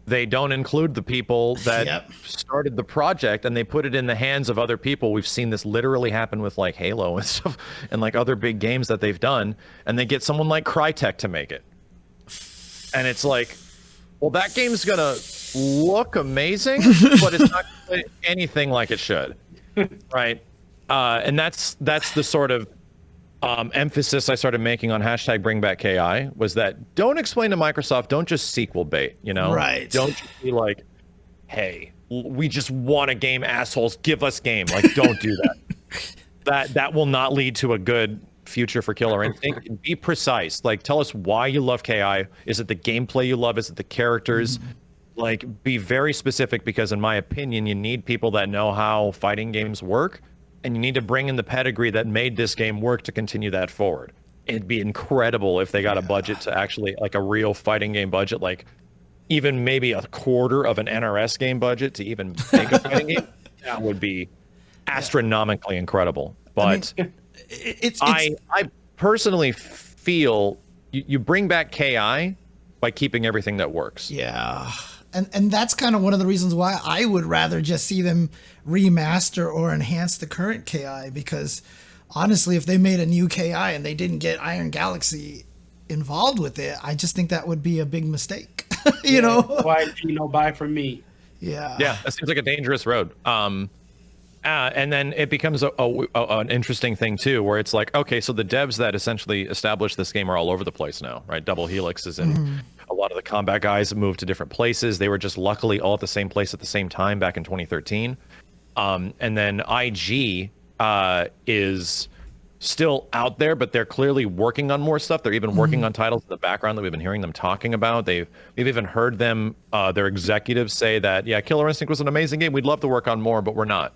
they don't include the people that started the project, and they put it in the hands of other people. We've seen this literally happen with like Halo and stuff, and like other big games that they've done, and they get someone like Crytek to make it. And it's like, well, that game's gonna look amazing, but it's not gonna play anything like it should, right? And that's the sort of emphasis I started making on hashtag Bring Back KI, was that don't explain to Microsoft, don't just sequel bait, right? Don't just be like, hey, we just want a game, assholes, give us game. Like, don't do that. That will not lead to a good future for Killer Instinct. Be precise. Like, tell us why you love KI. Is it the gameplay you love? Is it the characters? Like, be very specific, because in my opinion, you need people that know how fighting games work, and you need to bring in the pedigree that made this game work to continue that forward. it'd be incredible if they got a budget to actually, like, a real fighting game budget, like even maybe a quarter of an NRS game budget to even make a fighting game. That would be astronomically incredible. But I personally feel you bring back KI by keeping everything that works. Yeah. And that's kind of one of the reasons why I would rather just see them remaster or enhance the current KI, because honestly, if they made a new KI and they didn't get Iron Galaxy involved with it, I just think that would be a big mistake. you know? Why buy from me? Yeah. Yeah, that seems like a dangerous road. And then it becomes an interesting thing too, where it's like, okay, so the devs that essentially established this game are all over the place now, right? Double Helix is in a lot of the Kombat guys have moved to different places. They were just luckily all at the same place at the same time back in 2013. And then IG is still out there, but they're clearly working on more stuff. They're even working on titles in the background that we've been hearing them talking about. We've even heard them, their executives say that, yeah, Killer Instinct was an amazing game. We'd love to work on more, but we're not.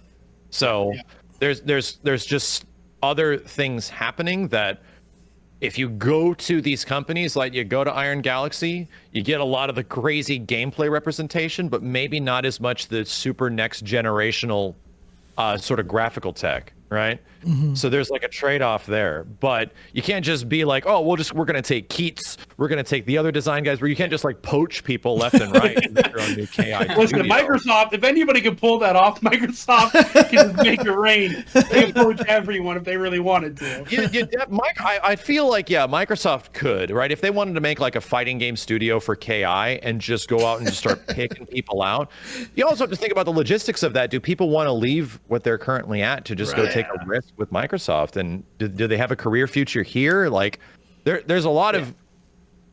So there's just other things happening that if you go to these companies, like you go to Iron Galaxy, you get a lot of the crazy gameplay representation, but maybe not as much the super next generational sort of graphical tech, right? So there's like a trade-off there, but you can't just be like, oh, we're going to take Keats, we're going to take the other design guys, where you can't just like poach people left and right. New KI Listen, studio. Microsoft, if anybody can pull that off, Microsoft can just make it rain. They approach everyone if they really wanted to. Mike, I feel like, yeah, Microsoft could, right? If they wanted to make like a fighting game studio for KI and just go out and just start picking people out. You also have to think about the logistics of that. Do people want to leave what they're currently at to just go take a risk with Microsoft? And do they have a career future here? Like there's a lot of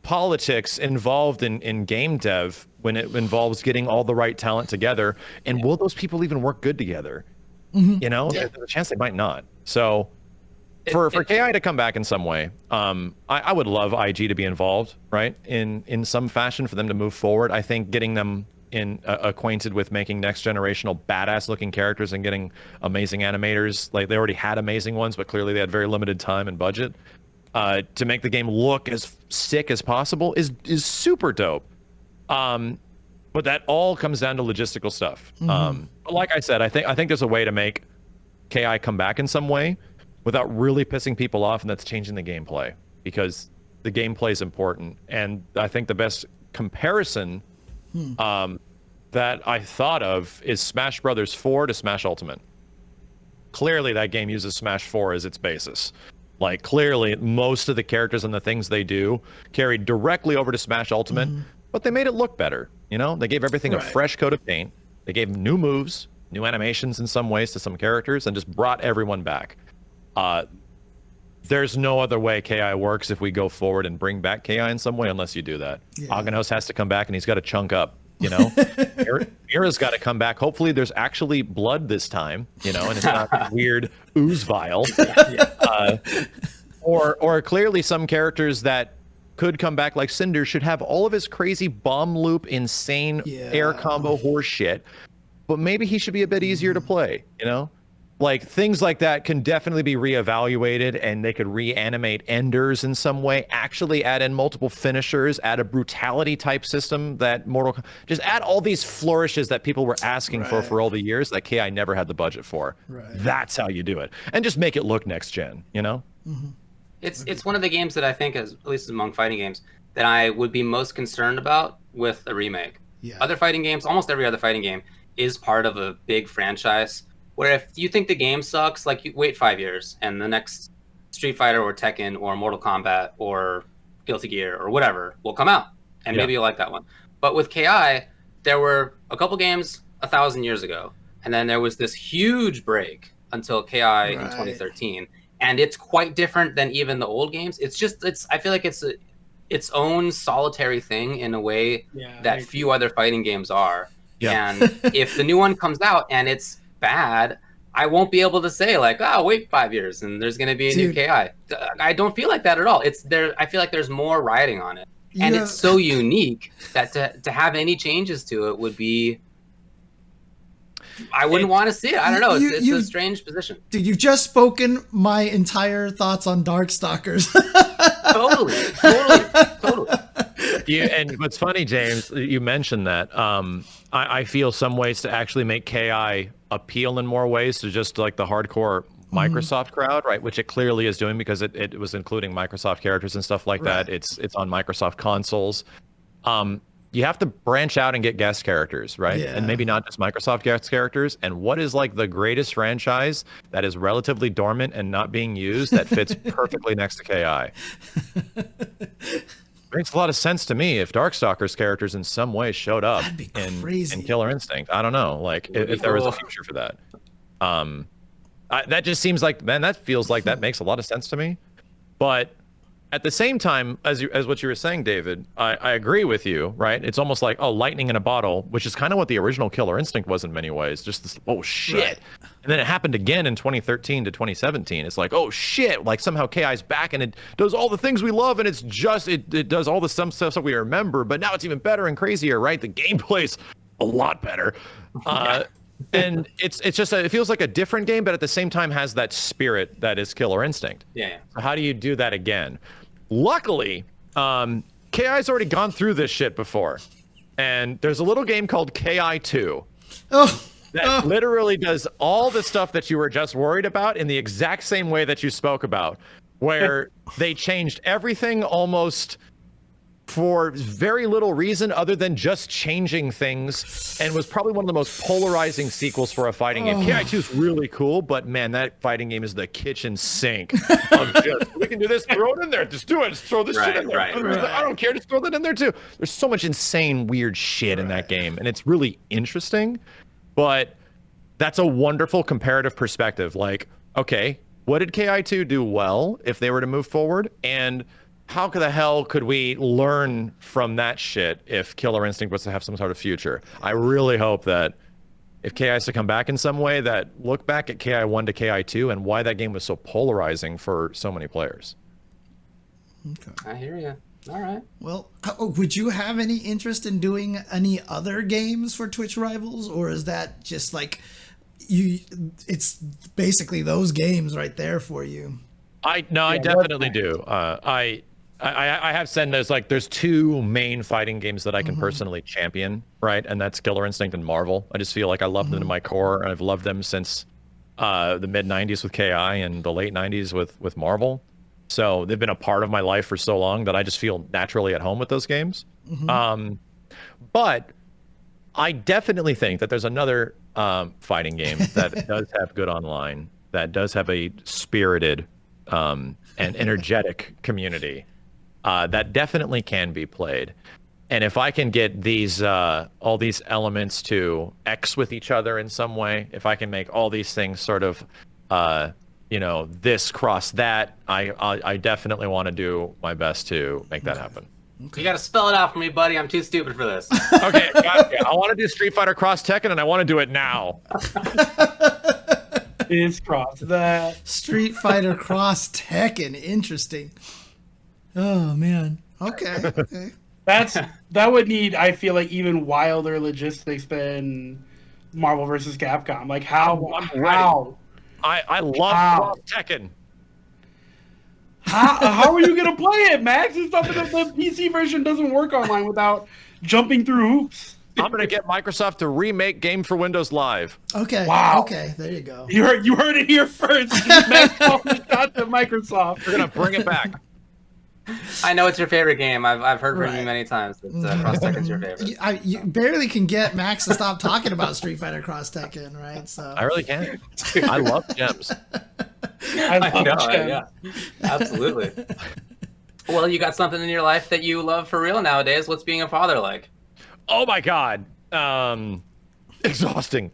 politics involved in game dev when it involves getting all the right talent together. And will those people even work good together? You know, there's a chance they might not. So for KI to come back in some way, I would love IG to be involved, right? In some fashion for them to move forward. I think getting them acquainted with making next generational badass looking characters and getting amazing animators, like they already had amazing ones, but clearly they had very limited time and budget, to make the game look as sick as possible is super dope. But that all comes down to logistical stuff. But like I said, I think there's a way to make KI come back in some way without really pissing people off, and that's changing the gameplay, because the gameplay is important. And I think the best comparison that I thought of is Smash Brothers 4 to Smash Ultimate. Clearly that game uses Smash 4 as its basis. Like clearly most of the characters and the things they do carried directly over to Smash Ultimate, but they made it look better. You know, they gave everything a fresh coat of paint. They gave new moves, new animations in some ways to some characters, and just brought everyone back. There's no other way KI works if we go forward and bring back KI in some way, unless you do that. Aganos has to come back and he's got to chunk up, you know. Mira's got to come back. Hopefully there's actually blood this time, you know, and it's not this weird ooze vial. Or clearly some characters that could come back, like Cinder, should have all of his crazy bomb loop, insane air combo horse shit, but maybe he should be a bit easier to play, you know? Like things like that can definitely be reevaluated, and they could reanimate enders in some way, actually add in multiple finishers, add a brutality type system that just add all these flourishes that people were asking for all the years that KI never had the budget for. That's how you do it. And just make it look next gen, you know? It's one of the games that I think, at least among fighting games, that I would be most concerned about with a remake. Other fighting games, almost every other fighting game, is part of a big franchise, where if you think the game sucks, like, you wait 5 years and the next Street Fighter or Tekken or Mortal Kombat or Guilty Gear or whatever will come out, and maybe you'll like that one. But with KI, there were a couple games 1,000 years ago, and then there was this huge break until KI in 2013, and it's quite different than even the old games. I feel like it's its own solitary thing in a way that few other fighting games are. And if the new one comes out and it's bad, I won't be able to say like, oh, wait 5 years and there's going to be a new KI. I don't feel like that at all. It's there. I feel like there's more riding on it, and it's so unique that to have any changes to it would be I wouldn't want to see it. I don't know. It's you- a strange position. Dude, you've just spoken my entire thoughts on Darkstalkers. Totally. And what's funny, James, you mentioned that. I feel some ways to actually make KI appeal in more ways to just like the hardcore Microsoft crowd, right? Which it clearly is doing because it was including Microsoft characters and stuff like that. It's on Microsoft consoles. You have to branch out and get guest characters, right? Yeah. And maybe not just Microsoft guest characters. And what is like the greatest franchise that is relatively dormant and not being used that fits perfectly next to KI? Makes a lot of sense to me if Darkstalkers characters in some way showed up That'd be in crazy. Killer Instinct. I don't know, like if there was a future for that. That just seems like, man, that feels like that makes a lot of sense to me. But at the same time, as what you were saying, David, I agree with you, right? It's almost like, oh, lightning in a bottle, which is kind of what the original Killer Instinct was in many ways. Just this, oh shit. Right. And then it happened again in 2013 to 2017. It's like, oh shit, like somehow KI's back and it does all the things we love and it's just, it does all the some stuff that we remember, but now it's even better and crazier, right? The gameplay's a lot better. And it's just it feels like a different game, but at the same time has that spirit that is Killer Instinct. Yeah. So how do you do that again? Luckily, KI's already gone through this shit before, and there's a little game called KI2 that literally does all the stuff that you were just worried about in the exact same way that you spoke about, where they changed everything almost for very little reason other than just changing things, and was probably one of the most polarizing sequels for a fighting game. KI2 is really cool, but man, that fighting game is the kitchen sink of just, we can do this, throw it in there, just do it, just throw this shit in there. I don't care, just throw that in there too. There's so much insane, weird shit in that game, and it's really interesting, but that's a wonderful comparative perspective. Like, okay, what did KI2 do well if they were to move forward? And how the hell could we learn from that shit if Killer Instinct was to have some sort of future? I really hope that if KI is to come back in some way, that look back at KI1 to KI2 and why that game was so polarizing for so many players. Okay. I hear you. All right. Well, would you have any interest in doing any other games for Twitch Rivals, or is that just like it's basically those games right there for you? I definitely do. I have said there's two main fighting games that I can personally champion, right? And that's Killer Instinct and Marvel. I just feel like I love them to my core, and I've loved them since the mid 90s with KI and the late 90s with Marvel. So they've been a part of my life for so long that I just feel naturally at home with those games. But I definitely think that there's another fighting game that does have good online, that does have a spirited and energetic community. That definitely can be played. And if I can get these all these elements to X with each other in some way, if I can make all these things sort of this cross that, I definitely want to do my best to make that happen. You got to spell it out for me, buddy. I'm too stupid for this. Okay, gotcha. I want to do Street Fighter Cross Tekken, and I want to do it now. Is cross that Street Fighter Cross Tekken. Interesting. Oh man. Okay. that would need, I feel like, even wilder logistics than Marvel versus Capcom. Like how I love Cross Tekken. How are you gonna play it, Max? It's something that the PC version doesn't work online without jumping through hoops. I'm gonna get Microsoft to remake Game for Windows Live. Okay. Wow. Okay. There you go. You heard it here first. Max called the shot to Microsoft. We're gonna bring it back. I know it's your favorite game. I've heard from you many times that Cross Tekken's your favorite. You barely can get Max to stop talking about Street Fighter Cross Tekken, right? So I really can. I love gems. I love Gem. Yeah, absolutely. Well, you got something in your life that you love for real nowadays. What's being a father like? Oh my God. Exhausting.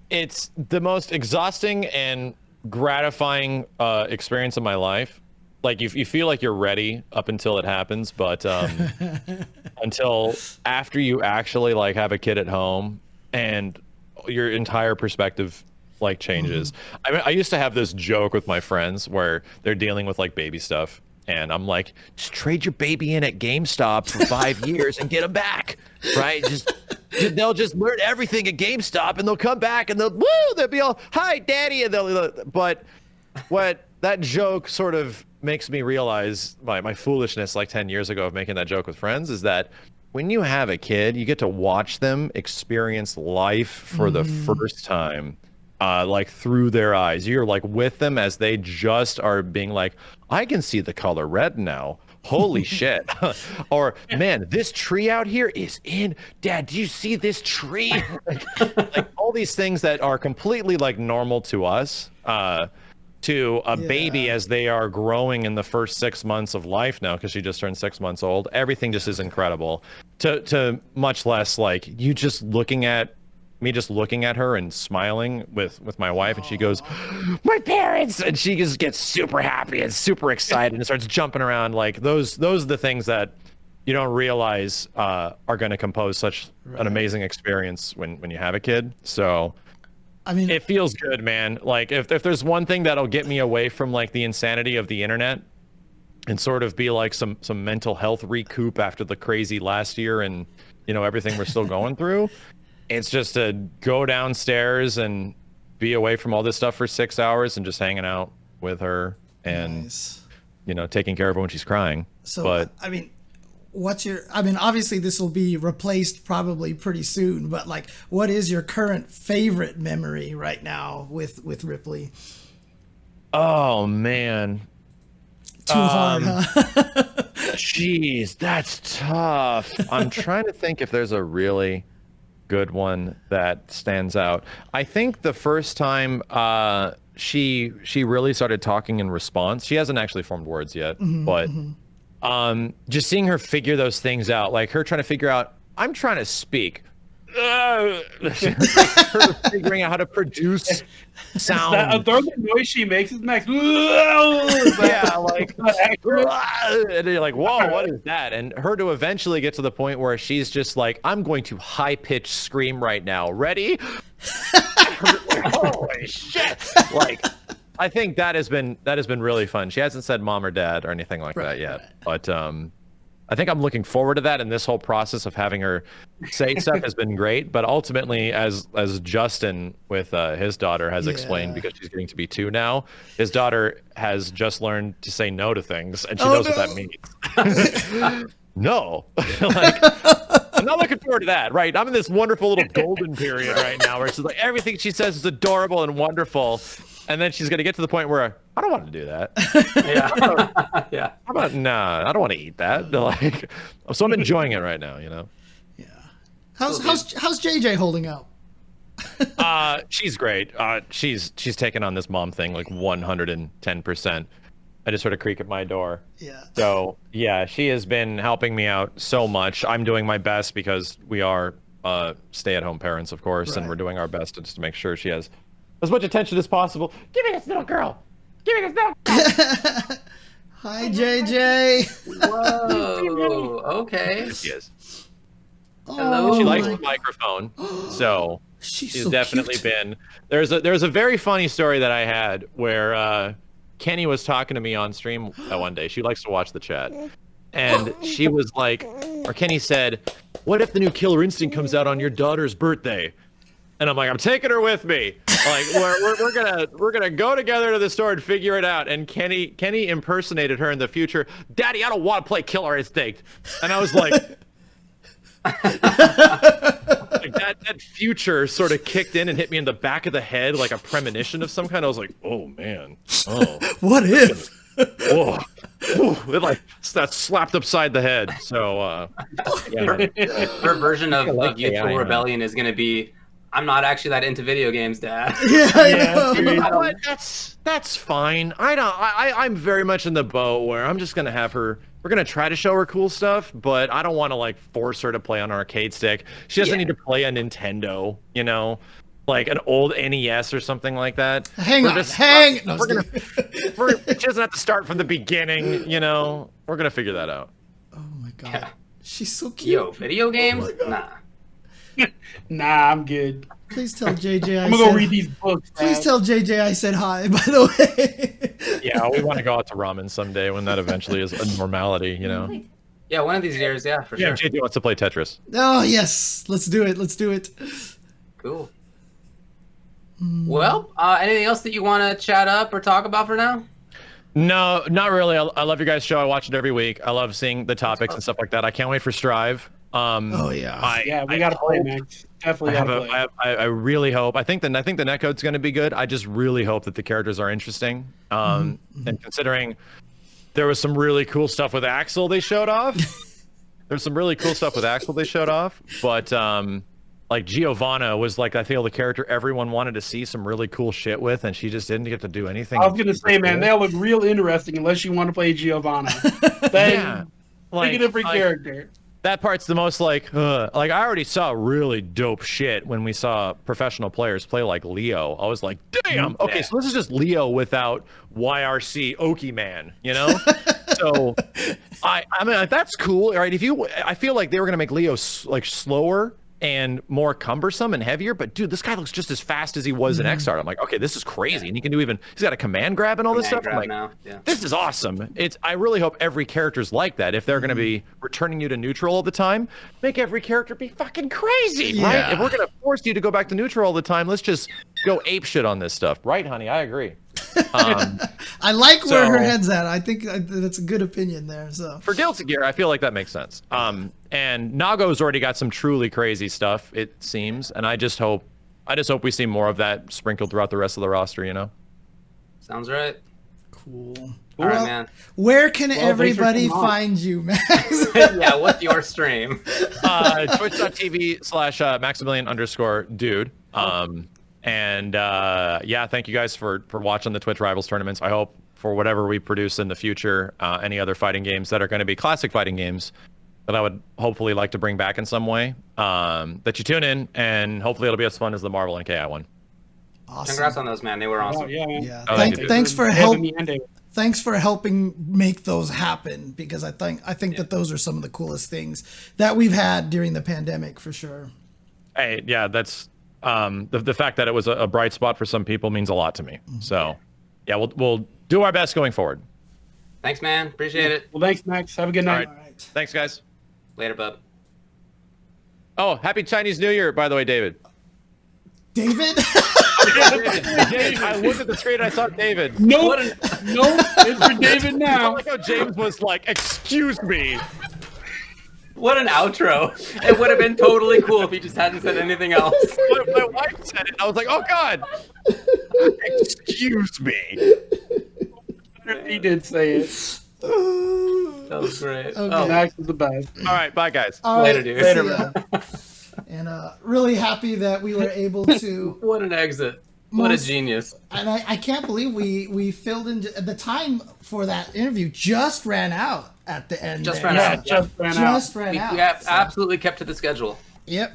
It's the most exhausting and gratifying experience of my life. Like you feel like you're ready up until it happens, but until after you actually like have a kid at home and your entire perspective like changes. I used to have this joke with my friends where they're dealing with like baby stuff, and I'm like, just trade your baby in at GameStop for 5 years and get him back, right? Just they'll just learn everything at GameStop, and they'll come back and they'll be all, "Hi, Daddy," and but what that joke sort of makes me realize my foolishness like 10 years ago of making that joke with friends is that when you have a kid, you get to watch them experience life for the first time, like through their eyes. You're like with them as they just are being like, I can see the color red now. Holy shit. Or, man, this tree out here is in. Dad, do you see this tree? Like all these things that are completely like normal to us, to a baby as they are growing in the first 6 months of life now, because she just turned 6 months old. Everything just is incredible. To much less like you just looking at me, just looking at her and smiling with my wife, and she goes, "My parents," and she just gets super happy and super excited and starts jumping around. Like those are the things that you don't realize are going to compose such an amazing experience when you have a kid. So I mean, it feels good, man. Like if there's one thing that'll get me away from like the insanity of the internet and sort of be like some mental health recoup after the crazy last year and, you know, everything we're still going through, it's just to go downstairs and be away from all this stuff for 6 hours and just hanging out with her and, you know, taking care of her when she's crying. So, but I mean, obviously this will be replaced probably pretty soon, but like, what is your current favorite memory right now with Ripley? Oh man. Too hard, huh? Jeez, that's tough. I'm trying to think if there's a really good one that stands out. I think the first time she really started talking in response, she hasn't actually formed words yet, but just seeing her figure those things out, like her trying to figure out, I'm trying to speak. Her figuring out how to produce sound. The noise she makes is Max. Yeah, like, and you're like, whoa, what is that? And her to eventually get to the point where she's just like, I'm going to high-pitched scream right now. Ready? Holy shit! Like, I think that has been really fun. She hasn't said mom or dad or anything like that yet, but I think I'm looking forward to that, and this whole process of having her say stuff has been great. But ultimately, as Justin with his daughter has explained, because she's getting to be 2 now, his daughter has just learned to say no to things, and she knows what that means. No, like, I'm not looking forward to that. Right, I'm in this wonderful little golden period right now where she's like, everything she says is adorable and wonderful. And then she's going to get to the point where I don't want to do that. Yeah. How about, nah, I don't want to eat that. Like, so I'm enjoying it right now, you know? Yeah. How's JJ holding out? She's great. She's taken on this mom thing like 110%. I just sort of creak at my door. Yeah. So yeah, she has been helping me out so much. I'm doing my best because we are stay-at-home parents, of course, and we're doing our best just to make sure she has as much attention as possible. Give me this little girl. Give me this little girl. Hi, JJ. Whoa. Okay. She is. Hello. She likes the microphone, so she's so definitely been. There's a very funny story that I had where Kenny was talking to me on stream one day. She likes to watch the chat, and she was like, or Kenny said, "What if the new Killer Instinct comes out on your daughter's birthday?" And I'm like, I'm taking her with me. Like we're gonna go together to the store and figure it out. And Kenny impersonated her in the future. Daddy, I don't want to play Killer Instinct. And I was like, like that future sort of kicked in and hit me in the back of the head like a premonition of some kind. I was like, oh man, oh, what if? Oh, it like that slapped upside the head. So yeah. Her version of Youthful Rebellion is gonna be, I'm not actually that into video games, Dad. Yeah, you know what? That's fine. I'm very much in the boat where I'm just gonna have her. We're gonna try to show her cool stuff, but I don't want to like force her to play on an arcade stick. She doesn't need to play a Nintendo, you know, like an old NES or something like that. She doesn't have to start from the beginning, you know. We're gonna figure that out. Oh my god, yeah. She's so cute. Yo, video games? Nah. Nah, I'm good. Please tell JJ I'm gonna go read these books. Please tell JJ I said hi, by the way. Yeah, we want to go out to ramen someday when that eventually is a normality, you know. Yeah, one of these years, yeah, for sure. JT wants to play Tetris. Oh yes, let's do it. Let's do it. Cool. Well, anything else that you want to chat up or talk about for now? No, not really. I love your guys' show. I watch it every week. I love seeing the topics and stuff like that. I can't wait for StrIVe. Oh yeah. We gotta play, Max. Definitely gotta play. I really hope. I think the netcode's going to be good. I just really hope that the characters are interesting. And considering there was some really cool stuff with Axel they showed off. There's some really cool stuff with Axel they showed off, but like Giovanna was like, I feel the character everyone wanted to see some really cool shit with, and she just didn't get to do anything. I was gonna say, man, they'll look real interesting unless you want to play Giovanna. Then pick a different character. That part's the most like I already saw really dope shit when we saw professional players play like Leo. I was like, damn. Okay, so this is just Leo without YRC Oki Man, you know? So I mean, like, that's cool, right? I feel like they were gonna make Leo like slower and more cumbersome and heavier, but dude, this guy looks just as fast as he was in Xrd. I'm like, okay, this is crazy, and he can do he's got a command grab and all this stuff. I'm like, this is awesome. I really hope every character's like that. If they're going to be returning you to neutral all the time, make every character be fucking crazy, right? If we're going to force you to go back to neutral all the time, let's just go ape shit on this stuff, right, honey? I agree. I like where her head's at. I think that's a good opinion there. So for Guilty Gear, I feel like that makes sense. And Nago's already got some truly crazy stuff, it seems, and I just hope we see more of that sprinkled throughout the rest of the roster. You know. Sounds right. Cool. All right, man. Where can everybody find you, Max? Yeah, what's your stream? Twitch.tv/Maximilian_dude. And yeah, thank you guys for watching the Twitch Rivals tournaments. I hope for whatever we produce in the future, any other fighting games that are going to be classic fighting games that I would hopefully like to bring back in some way, that you tune in, and hopefully it'll be as fun as the Marvel and KI one. Awesome. Congrats on those, man. They were awesome. Yeah. Thanks for helping make those happen, because I think that those are some of the coolest things that we've had during the pandemic, for sure. Hey, yeah, that's the fact that it was a bright spot for some people means a lot to me. So yeah, we'll do our best going forward. Thanks, man. Appreciate it. Well, thanks, Max. Have a good night. All right. Thanks, guys. Later, bub. Oh, happy Chinese New Year, by the way, David. David? I looked at the screen and I saw David. Nope. It's for David now. I like how James was like, excuse me. What an outro. It would have been totally cool if he just hadn't said anything else. My wife said it. I was like, oh, God. Excuse me. He did say it. That was great. Okay. Oh, Max is the best. All right, bye, guys. All Later, right, dude. Later, man. And really happy that we were able to. What an exit. What a genius. And I can't believe we filled in. The time for that interview just ran out at the end. Just there. ran out. Just ran out. We have absolutely kept to the schedule. Yep.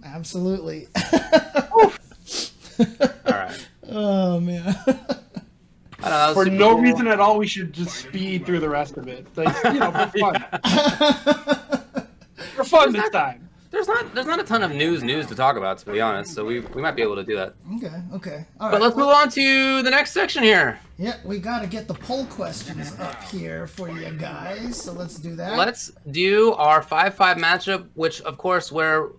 Absolutely. All right. Oh, man. For no reason at all, we should just speed through the rest of it. Like, for fun. For fun this time. There's not a ton of news to talk about, to be honest. So we might be able to do that. Okay. All right. But let's move on to the next section here. Yeah, we got to get the poll questions up here for you guys. So let's do that. Let's do our 5-5 matchup, which, of course, where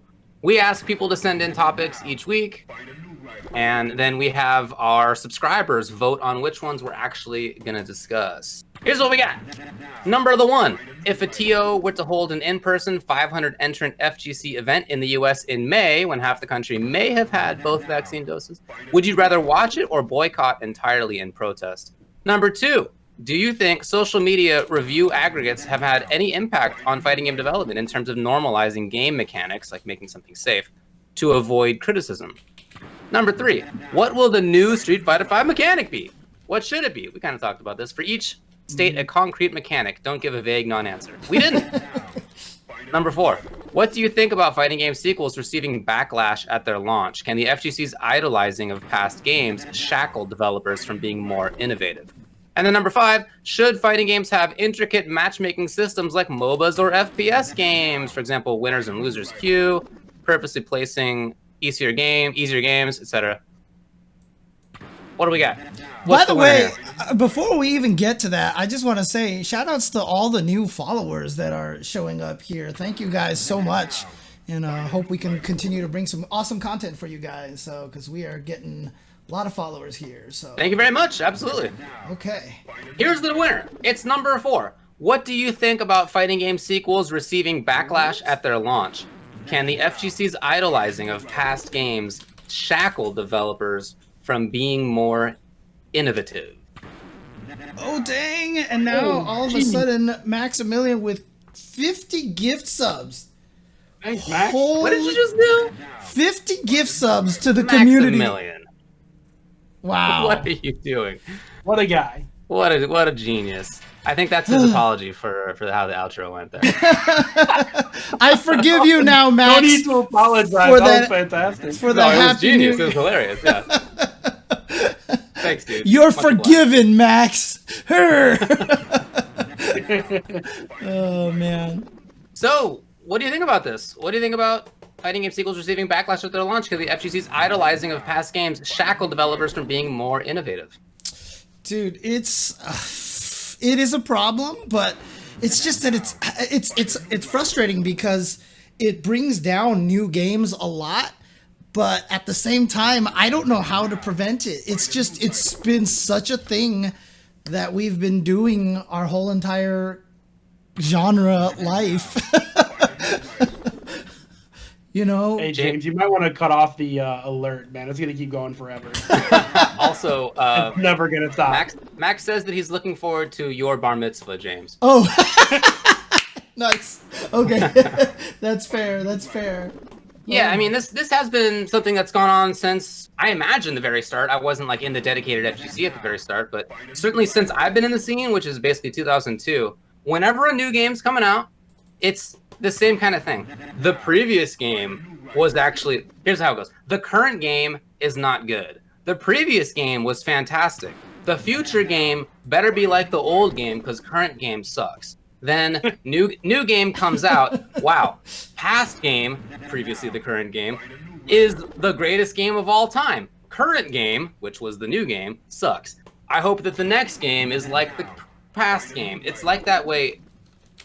we ask people to send in topics each week. And then we have our subscribers vote on which ones we're actually going to discuss. Here's what we got. Number 1. If a TO were to hold an in-person 500 entrant FGC event in the US in May, when half the country may have had both vaccine doses, would you rather watch it or boycott entirely in protest? Number 2. Do you think social media review aggregates have had any impact on fighting game development in terms of normalizing game mechanics, like making something safe, to avoid criticism? Number 3, what will the new Street Fighter V mechanic be? What should it be? We kind of talked about this. For each, state a concrete mechanic. Don't give a vague non-answer. We didn't. Number 4, what do you think about fighting game sequels receiving backlash at their launch? Can the FGC's idolizing of past games shackle developers from being more innovative? And then number 5, should fighting games have intricate matchmaking systems like MOBAs or FPS games? For example, winners and losers queue, purposely placing easier games, etc. What do we got? By the way, winner? before we even get to that, I just want to say shout outs to all the new followers that are showing up here. Thank you guys so much. And hope we can continue to bring some awesome content for you guys. So, because we are getting a lot of followers here. So Thank you very much. Absolutely. Okay. Here's the winner. It's number 4. What do you think about fighting game sequels receiving backlash at their launch? Can the FGC's idolizing of past games shackle developers from being more innovative? Oh dang! And now all of a sudden, Maximilian with 50 gift subs. Thanks, Max. What did you just do? 50 gift subs to the community. Maximilian. Wow. What are you doing? What a guy. What a genius. I think that's his apology for how the outro went there. I forgive you now, Max. No need to apologize. For That that- was fantastic. For the No, it was happy genius. new- It was hilarious. Yeah. Thanks, dude. You're Much obliged. forgiven, Max. Her. Oh man. So, what do you think about this? What do you think about fighting game sequels receiving backlash at their launch because the FGC's idolizing of past games shackle developers from being more innovative? Dude, it is a problem, but it's just that it's frustrating because it brings down new games a lot, but at the same time, I don't know how to prevent it. It's been such a thing that we've been doing our whole entire genre life. You know? Hey, James, you might want to cut off the alert, man. It's going to keep going forever. Also, It's never going to stop. Max says that he's looking forward to your bar mitzvah, James. Oh, nice. Okay, that's fair. That's fair. Yeah, I mean, this has been something that's gone on since, I imagine, the very start. I wasn't, like, in the dedicated FGC at the very start, but certainly since I've been in the scene, which is basically 2002, whenever a new game's coming out, it's the same kind of thing. The previous game was actually, here's how it goes. The current game is not good. The previous game was fantastic. The future game better be like the old game because current game sucks. Then new game comes out. Wow. Past game, previously the current game, is the greatest game of all time. Current game, which was the new game, sucks. I hope that the next game is like the past game. It's like that way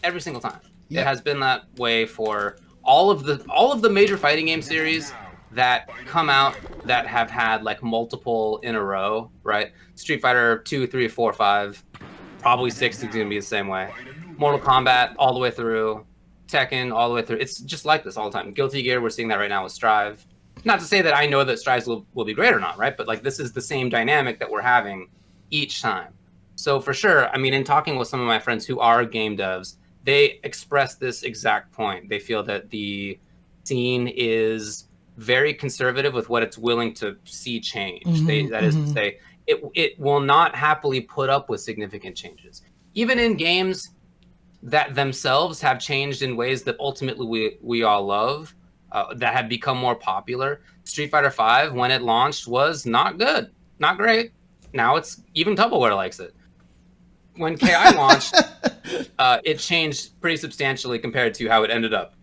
every single time. Yeah. It has been that way for all of the major fighting game series that come out that have had like multiple in a row, right? Street Fighter 2, 3, 4, 5, probably 6 is going to be the same way. Mortal Kombat all the way through, Tekken all the way through. It's just like this all the time. Guilty Gear, we're seeing that right now with StrIVe. Not to say that I know that StrIVes will be great or not, right? But like this is the same dynamic that we're having each time. So for sure, I mean, in talking with some of my friends who are game devs, they express this exact point. They feel that the scene is very conservative with what it's willing to see change. That is to say, it will not happily put up with significant changes. Even in games that themselves have changed in ways that ultimately we all love, that have become more popular. Street Fighter 5, when it launched, was not good, not great. Now it's even Tupperware likes it. When KI launched, it changed pretty substantially compared to how it ended up.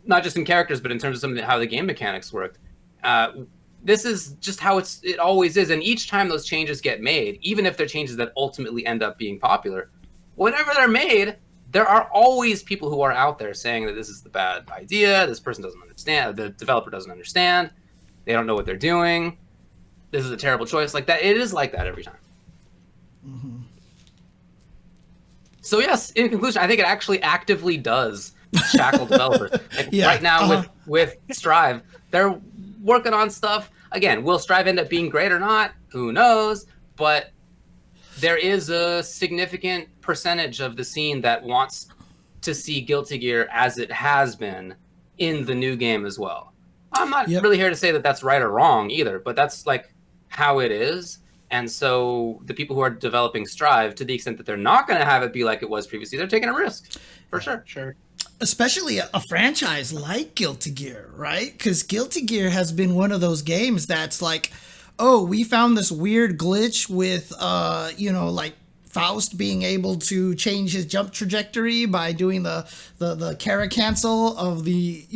Not just in characters, but in terms of how the game mechanics worked. This is just how it always is. And each time those changes get made, even if they're changes that ultimately end up being popular, whenever they're made, there are always people who are out there saying that this is the bad idea, this person doesn't understand, the developer doesn't understand, they don't know what they're doing, this is a terrible choice. Like that, it is like that every time. So yes, in conclusion, I think it actually actively does shackle developers. Like right now with StrIVe, they're working on stuff. Again, will StrIVe end up being great or not? Who knows? But there is a significant percentage of the scene that wants to see Guilty Gear as it has been in the new game as well. I'm not really here to say that that's right or wrong either, but that's like how it is. And so the people who are developing StrIVe, to the extent that they're not going to have it be like it was previously, they're taking a risk, for sure. Sure. Especially a franchise like Guilty Gear, right? Because Guilty Gear has been one of those games that's like, oh, we found this weird glitch with, like Faust being able to change his jump trajectory by doing the Kara cancel of the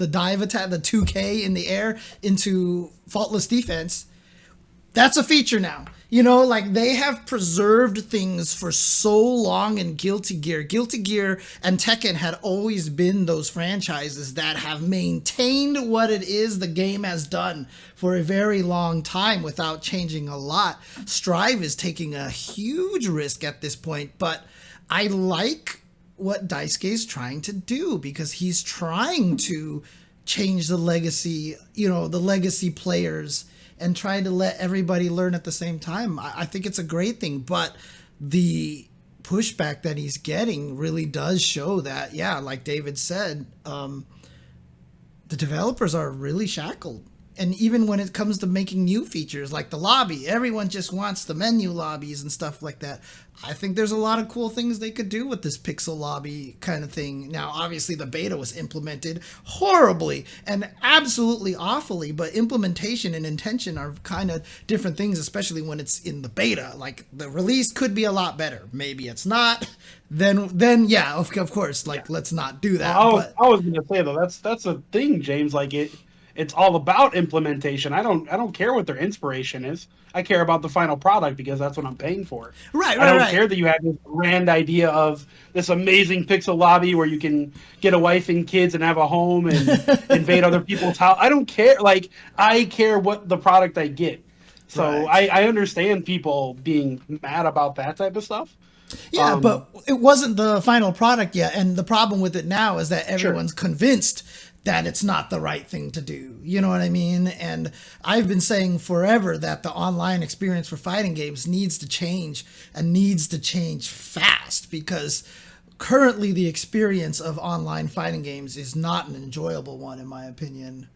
dive attack, the 2K in the air into faultless defense. That's a feature now. You know, like they have preserved things for so long in Guilty Gear. Guilty Gear and Tekken had always been those franchises that have maintained what it is the game has done for a very long time without changing a lot. StrIVe is taking a huge risk at this point, but I like what Daisuke is trying to do because he's trying to change the legacy, you know, the legacy players and trying to let everybody learn at the same time. I think it's a great thing, but the pushback that he's getting really does show that, yeah, like David said, the developers are really shackled. And even when it comes to making new features like the lobby, everyone just wants the menu lobbies and stuff like that. I think there's a lot of cool things they could do with this pixel lobby kind of thing. Now, obviously, the beta was implemented horribly and absolutely awfully, but implementation and intention are kind of different things, especially when it's in the beta. Like, the release could be a lot better. Maybe it's not. Then yeah, of course, like, let's not do that. I was going to say, though, that's a thing, James. Like, it's all about implementation. I don't care what their inspiration is. I care about the final product because that's what I'm paying for. Right. I don't care that you have this grand idea of this amazing pixel lobby where you can get a wife and kids and have a home and invade other people's house. I don't care. Like, I care what the product I get. So Right. I understand people being mad about that type of stuff. Yeah, but it wasn't the final product yet. And the problem with it now is that everyone's convinced that it's not the right thing to do. You know what I mean? And I've been saying forever that the online experience for fighting games needs to change and needs to change fast because currently the experience of online fighting games is not an enjoyable one, in my opinion.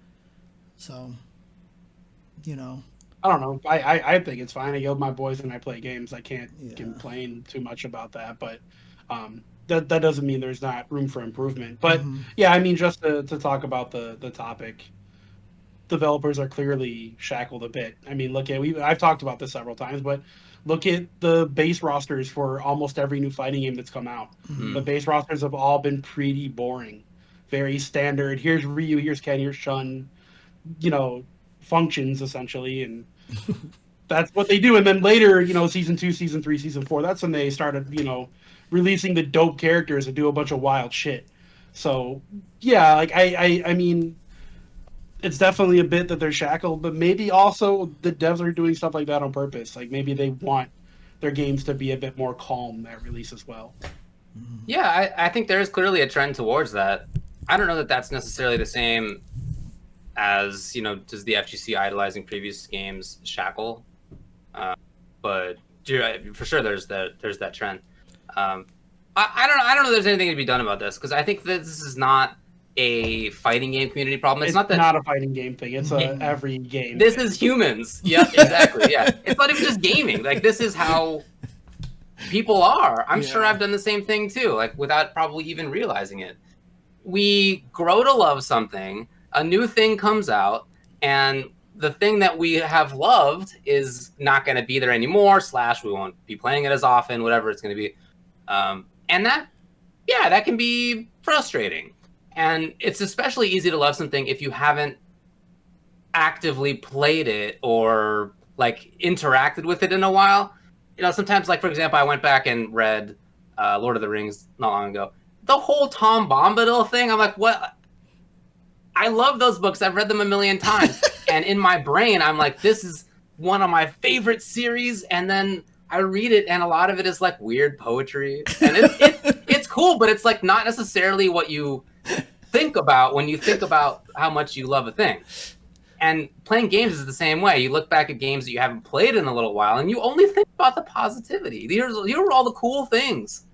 So, you know. I don't know. I think it's fine. I go with my boys and I play games. I can't complain too much about that. But that doesn't mean there's not room for improvement. But yeah, I mean, just to talk about the topic, developers are clearly shackled a bit. I mean, I've talked about this several times, but look at the base rosters for almost every new fighting game that's come out. The base rosters have all been pretty boring, very standard. Here's Ryu, here's Ken, here's Shun, you know, functions essentially, and that's what they do. And then later, you know, season 2, season 3, season 4, that's when they started, you know, releasing the dope characters and do a bunch of wild shit. So yeah, like I mean, it's definitely a bit that they're shackled, but maybe also the devs are doing stuff like that on purpose. Like maybe they want their games to be a bit more calm at release as well. Yeah, I think there is clearly a trend towards that. I don't know that that's necessarily the same as, you know, does the FGC idolizing previous games shackle? But for sure, there's that trend. I don't know. If there's anything to be done about this because I think that this is not a fighting game community problem. It's not a fighting game thing. It's every game. This is humans. Yeah, exactly. Yeah, it's not even just gaming. Like this is how people are. I'm sure I've done the same thing too. Like without probably even realizing it. We grow to love something. A new thing comes out, and the thing that we have loved is not going to be there anymore. / we won't be playing it as often. Whatever it's going to be. And that can be frustrating. And it's especially easy to love something if you haven't actively played it or like interacted with it in a while. You know, sometimes, like, for example, I went back and read Lord of the Rings not long ago. The whole Tom Bombadil thing, I'm like, what? I love those books. I've read them a million times. And in my brain, I'm like, this is one of my favorite series. And then I read it, and a lot of it is like weird poetry. And it's cool, but it's like not necessarily what you think about when you think about how much you love a thing. And playing games is the same way. You look back at games that you haven't played in a little while, and you only think about the positivity. These are all the cool things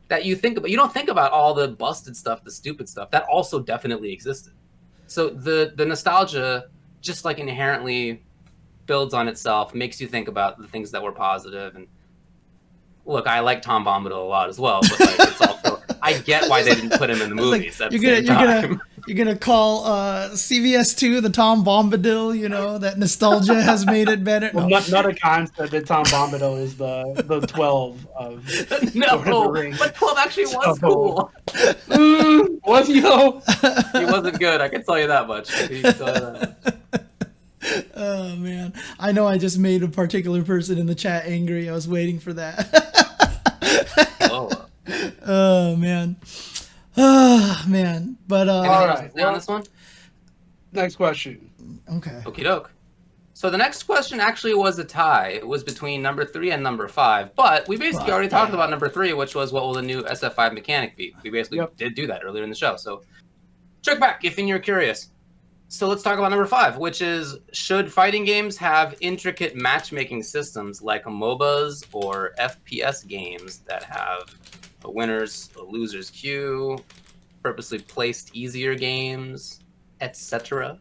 that you think about. You don't think about all the busted stuff, the stupid stuff. That also definitely existed. So the nostalgia just like inherently builds on itself, makes you think about the things that were positive. And look, I like Tom Bombadil a lot as well, but like it's also I get why they didn't put him in the movies. Like, you're gonna call CVS 2 the Tom Bombadil, you know, that nostalgia has made it better. Well, not a concept that Tom Bombadil is the 12 of no, but 12 actually was cool. Was he though? He wasn't good. I can tell you that much. Oh man, I know I just made a particular person in the chat angry. I was waiting for that. Oh. Oh man. Oh man. But Anything All else right, to say on well- this one? Next question. okay. Okie doke. So the next question actually was a tie. It was between number 3 and number 5. But we basically already talked about number 3, which was what will the new SF5 mechanic be. We basically did do that earlier in the show. So check back if you're curious. So let's talk about number 5, which is, should fighting games have intricate matchmaking systems like MOBAs or FPS games that have a winners, a losers queue, purposely placed easier games, etc.?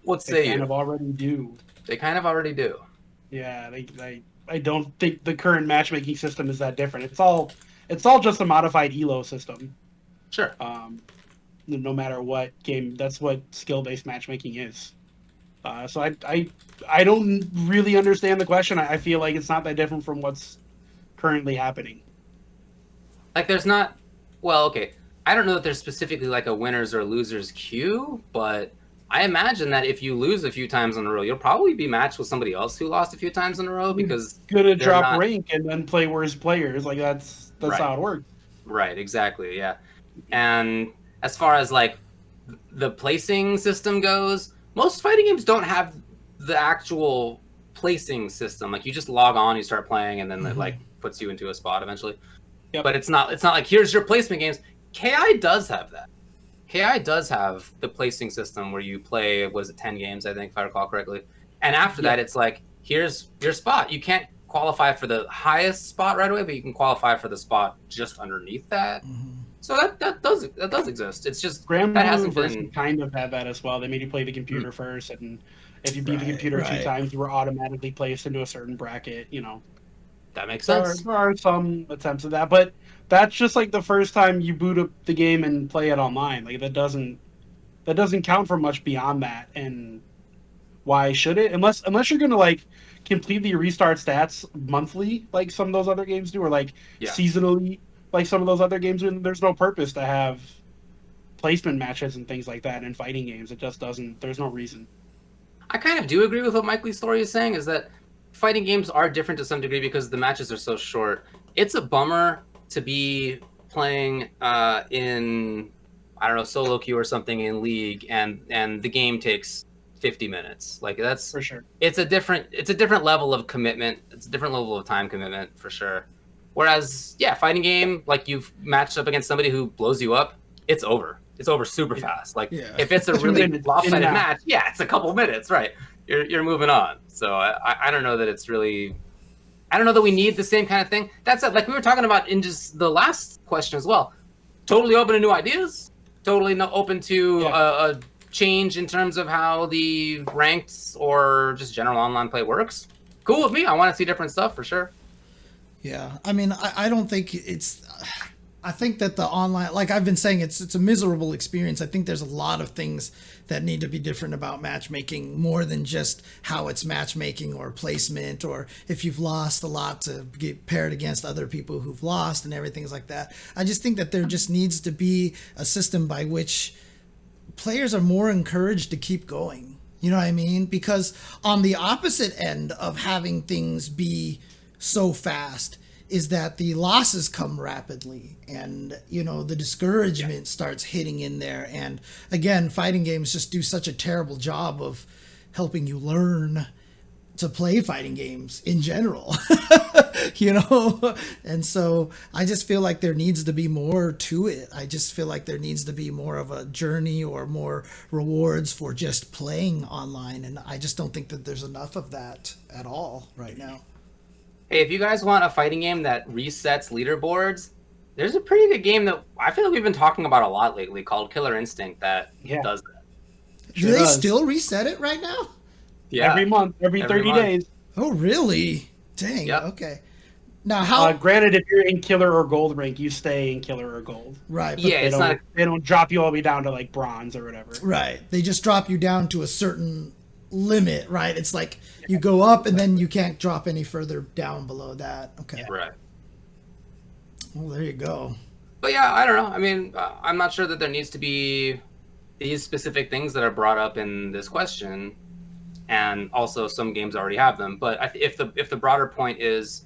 What say They kind you? of already do. They kind of already do. Yeah, I don't think the current matchmaking system is that different. It's all just a modified elo system. Sure. No matter what game, that's what skill-based matchmaking is. So I don't really understand the question. I feel like it's not that different from what's currently happening. Like there's not, well, okay. I don't know that there's specifically like a winners or losers queue, but I imagine that if you lose a few times in a row, you'll probably be matched with somebody else who lost a few times in a row because Gonna they're drop not- rank and then play worse players. Like that's Right. how it works. Right, exactly, yeah. And as far as like the placing system goes, most fighting games don't have the actual placing system. Like you just log on, you start playing, and then it like puts you into a spot eventually. Yep. But it's not like here's your placement games. KI does have that. KI does have the placing system where you play, was it 10 games, I think, if I recall correctly. And after that, it's like, here's your spot. You can't qualify for the highest spot right away, but you can qualify for the spot just underneath that. So that does exist. It's just Grand that Blue hasn't versus been kind of had that as well. They made you play the computer first, and if you beat the Right, computer 2 right. times, you were automatically placed into a certain bracket. that makes There sense. are some attempts at that, but that's just like the first time you boot up the game and play it online. Like that doesn't count for much beyond that. And why should it? Unless you're gonna like completely restart stats monthly, like some of those other games do, or like seasonally, like some of those other games do. There's no purpose to have placement matches and things like that in fighting games. It just doesn't. There's no reason. I kind of do agree with what Mike Lee's story is saying, is that fighting games are different to some degree because the matches are so short. It's a bummer to be playing in, I don't know, solo queue or something in League, and the game takes 50 minutes. Like that's For sure. It's a different level of commitment. It's a different level of time commitment for sure. Whereas, yeah, fighting game, like you've matched up against somebody who blows you up, it's over. It's over super fast. Like if it's a 2 really minutes, lopsided in and out. match, yeah, it's a couple minutes, right? You're moving on. So I don't know that it's really. I don't know that we need the same kind of thing. That's it. Like we were talking about in just the last question as well. Totally open to new ideas. Totally open to a change in terms of how the ranked or just general online play works. Cool with me. I want to see different stuff for sure. Yeah, I mean, I don't think it's. I think that the online, like I've been saying, it's a miserable experience. I think there's a lot of things that need to be different about matchmaking, more than just how it's matchmaking or placement, or if you've lost a lot to get paired against other people who've lost and everything like that. I just think that there just needs to be a system by which players are more encouraged to keep going. You know what I mean? Because on the opposite end of having things be so fast is that the losses come rapidly, and the discouragement starts hitting in there. And again, fighting games just do such a terrible job of helping you learn to play fighting games in general. And so I just feel like there needs to be more to it. I just feel like there needs to be more of a journey or more rewards for just playing online, and I just don't think that there's enough of that at all right now. Hey, if you guys want a fighting game that resets leaderboards, there's a pretty good game that I feel like we've been talking about a lot lately called Killer Instinct that does that. Do they still reset it right now? Yeah. Every month, every 30 month. days. Oh, really? Dang. Yep. Okay. Now, how? Granted, if you're in killer or gold rank, you stay in killer or gold. Right. But Yeah, They don't drop you all the way down to like bronze or whatever. Right. They just drop you down to a certain limit, right? It's like you go up and then you can't drop any further down below that. Okay. Right. Well, there you go. But yeah, I don't know. I mean, I'm not sure that there needs to be these specific things that are brought up in this question. and also some games already have them. But if the broader point is,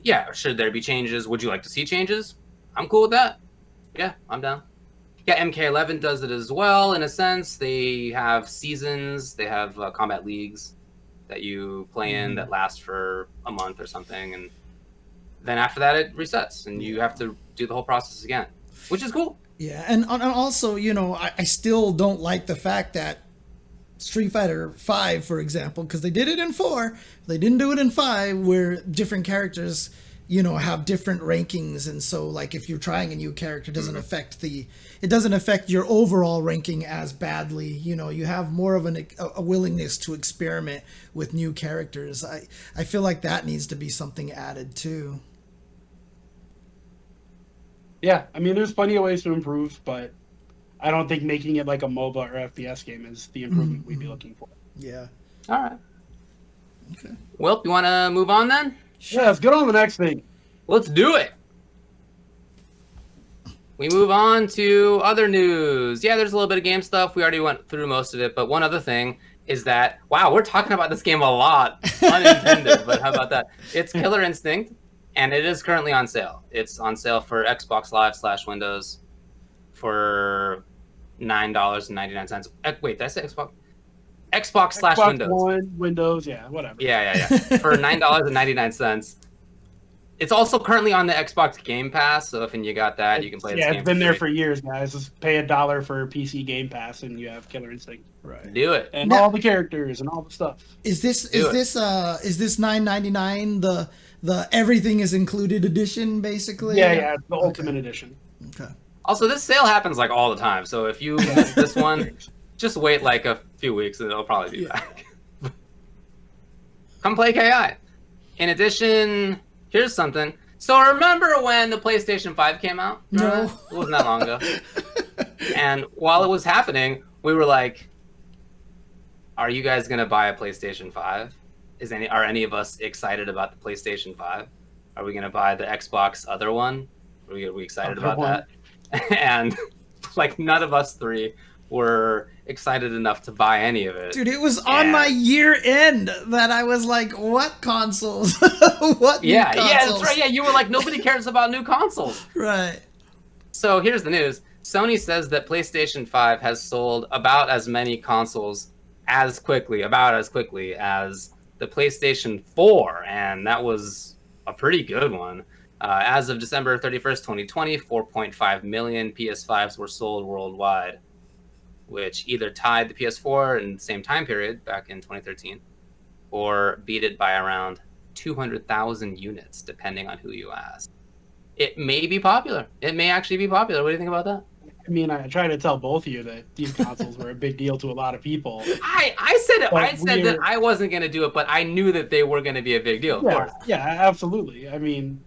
yeah, should there be changes? Would you like to see changes? I'm cool with that. Yeah, I'm down. Yeah, MK11 does it as well in a sense. They have seasons. They have combat leagues that you play in that last for a month or something, and then after that it resets, and you have to do the whole process again, which is cool. Yeah, and also, you know, I still don't like the fact that Street Fighter 5, for example, because they did it in 4, they didn't do it in 5, where different characters, you know, have different rankings, and so like if you're trying a new character, it doesn't affect your overall ranking as badly. You know, you have more of a willingness to experiment with new characters. I feel like that needs to be something added too. Yeah, I mean, there's plenty of ways to improve, but I don't think making it like a MOBA or FPS game is the improvement we'd be looking for. Yeah. All right. Okay. Well, you want to move on then? Yeah, let's get on to the next thing. Let's do it. We move on to other news. Yeah, there's a little bit of game stuff. We already went through most of it, but one other thing is that, wow, we're talking about this game a lot, unintended, but how about that? It's Killer Instinct, and it is currently on sale. It's on sale for Xbox Live / Windows for $9.99. Wait, did I say Xbox? Xbox / Windows. One, Windows, yeah, whatever. Yeah. For $9.99. It's also currently on the Xbox Game Pass, so if you got that, you can play this game. Yeah, it's been there for years, guys. Just pay $1 for PC Game Pass, and you have Killer Instinct. Right. Do it. And all the characters and all the stuff. Is this $9.99 the everything is included edition, basically? Yeah, it's the Ultimate Edition. Okay. Also, this sale happens like all the time, so if you miss this one, just wait like a few weeks and it'll probably be back. Come play KI. In addition, here's something. So remember when the PlayStation 5 came out? No. It wasn't that long ago. And while it was happening, we were like, are you guys going to buy a PlayStation 5? Are any of us excited about the PlayStation 5? Are we going to buy the Xbox other one? Are we excited about that? And like none of us three were excited enough to buy any of it. Dude, it was on my year end that I was like, what consoles? What new consoles? Yeah, that's right. Yeah, you were like, nobody cares about new consoles. Right. So here's the news. Sony says that PlayStation 5 has sold about as many consoles as quickly as the PlayStation 4, and that was a pretty good one. As of December 31st, 2020, 4.5 million PS5s were sold worldwide, which either tied the PS4 in the same time period back in 2013 or beat it by around 200,000 units, depending on who you ask. It may be popular. It may actually be popular. What do you think about that? I mean, I tried to tell both of you that these consoles were a big deal to a lot of people. I said it. I said that I wasn't going to do it, but I knew that they were going to be a big deal, of course. Yeah, absolutely. I mean,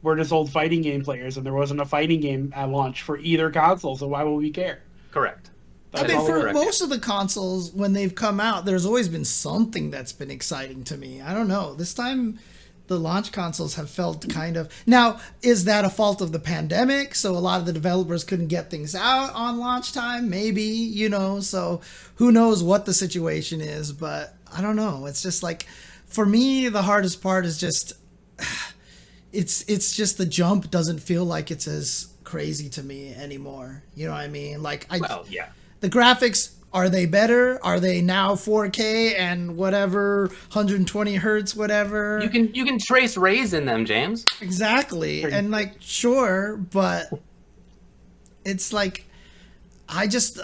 we're just old fighting game players, and there wasn't a fighting game at launch for either console, so why would we care? Correct. I mean, for most of the consoles, when they've come out, there's always been something that's been exciting to me. I don't know. This time, the launch consoles have felt kind of... Now, is that a fault of the pandemic? So a lot of the developers couldn't get things out on launch time? Maybe, you know, so who knows what the situation is, but I don't know. It's just like, for me, the hardest part is just... It's just the jump doesn't feel like it's as crazy to me anymore. You know what I mean? Like, yeah. The graphics, are they better? Are they now 4K and whatever, 120 hertz, whatever? You can trace rays in them, James. Exactly. And like, sure, but it's like, I just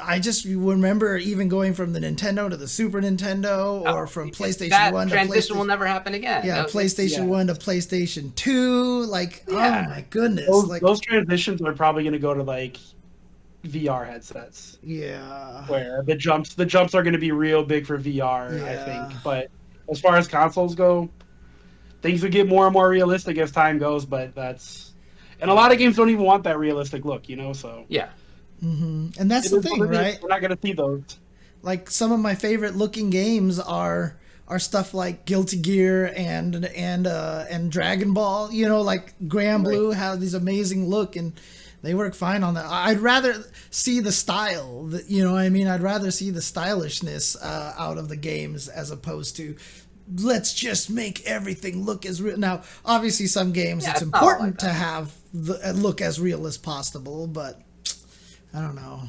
remember even going from the Nintendo to the Super Nintendo, or from PlayStation 1 to PlayStation... That transition will never happen again. Yeah, PlayStation 1 to PlayStation 2. Like, oh my goodness. Those transitions are probably going to go to like VR headsets. Yeah. Where the jumps are going to be real big for VR, I think. But as far as consoles go, things will get more and more realistic as time goes, but that's... And a lot of games don't even want that realistic look, you know, so... Yeah. Mm-hmm. And that's the thing, right? We're not going to see those. Like, some of my favorite looking games are stuff like Guilty Gear and Dragon Ball. You know, like Grand Blue have these amazing look, and They work fine on that. I'd rather see the style, you know what I mean? I'd rather see the stylishness out of the games as opposed to let's just make everything look as real. Now, obviously, some games it's important to have look as real as possible, but I don't know.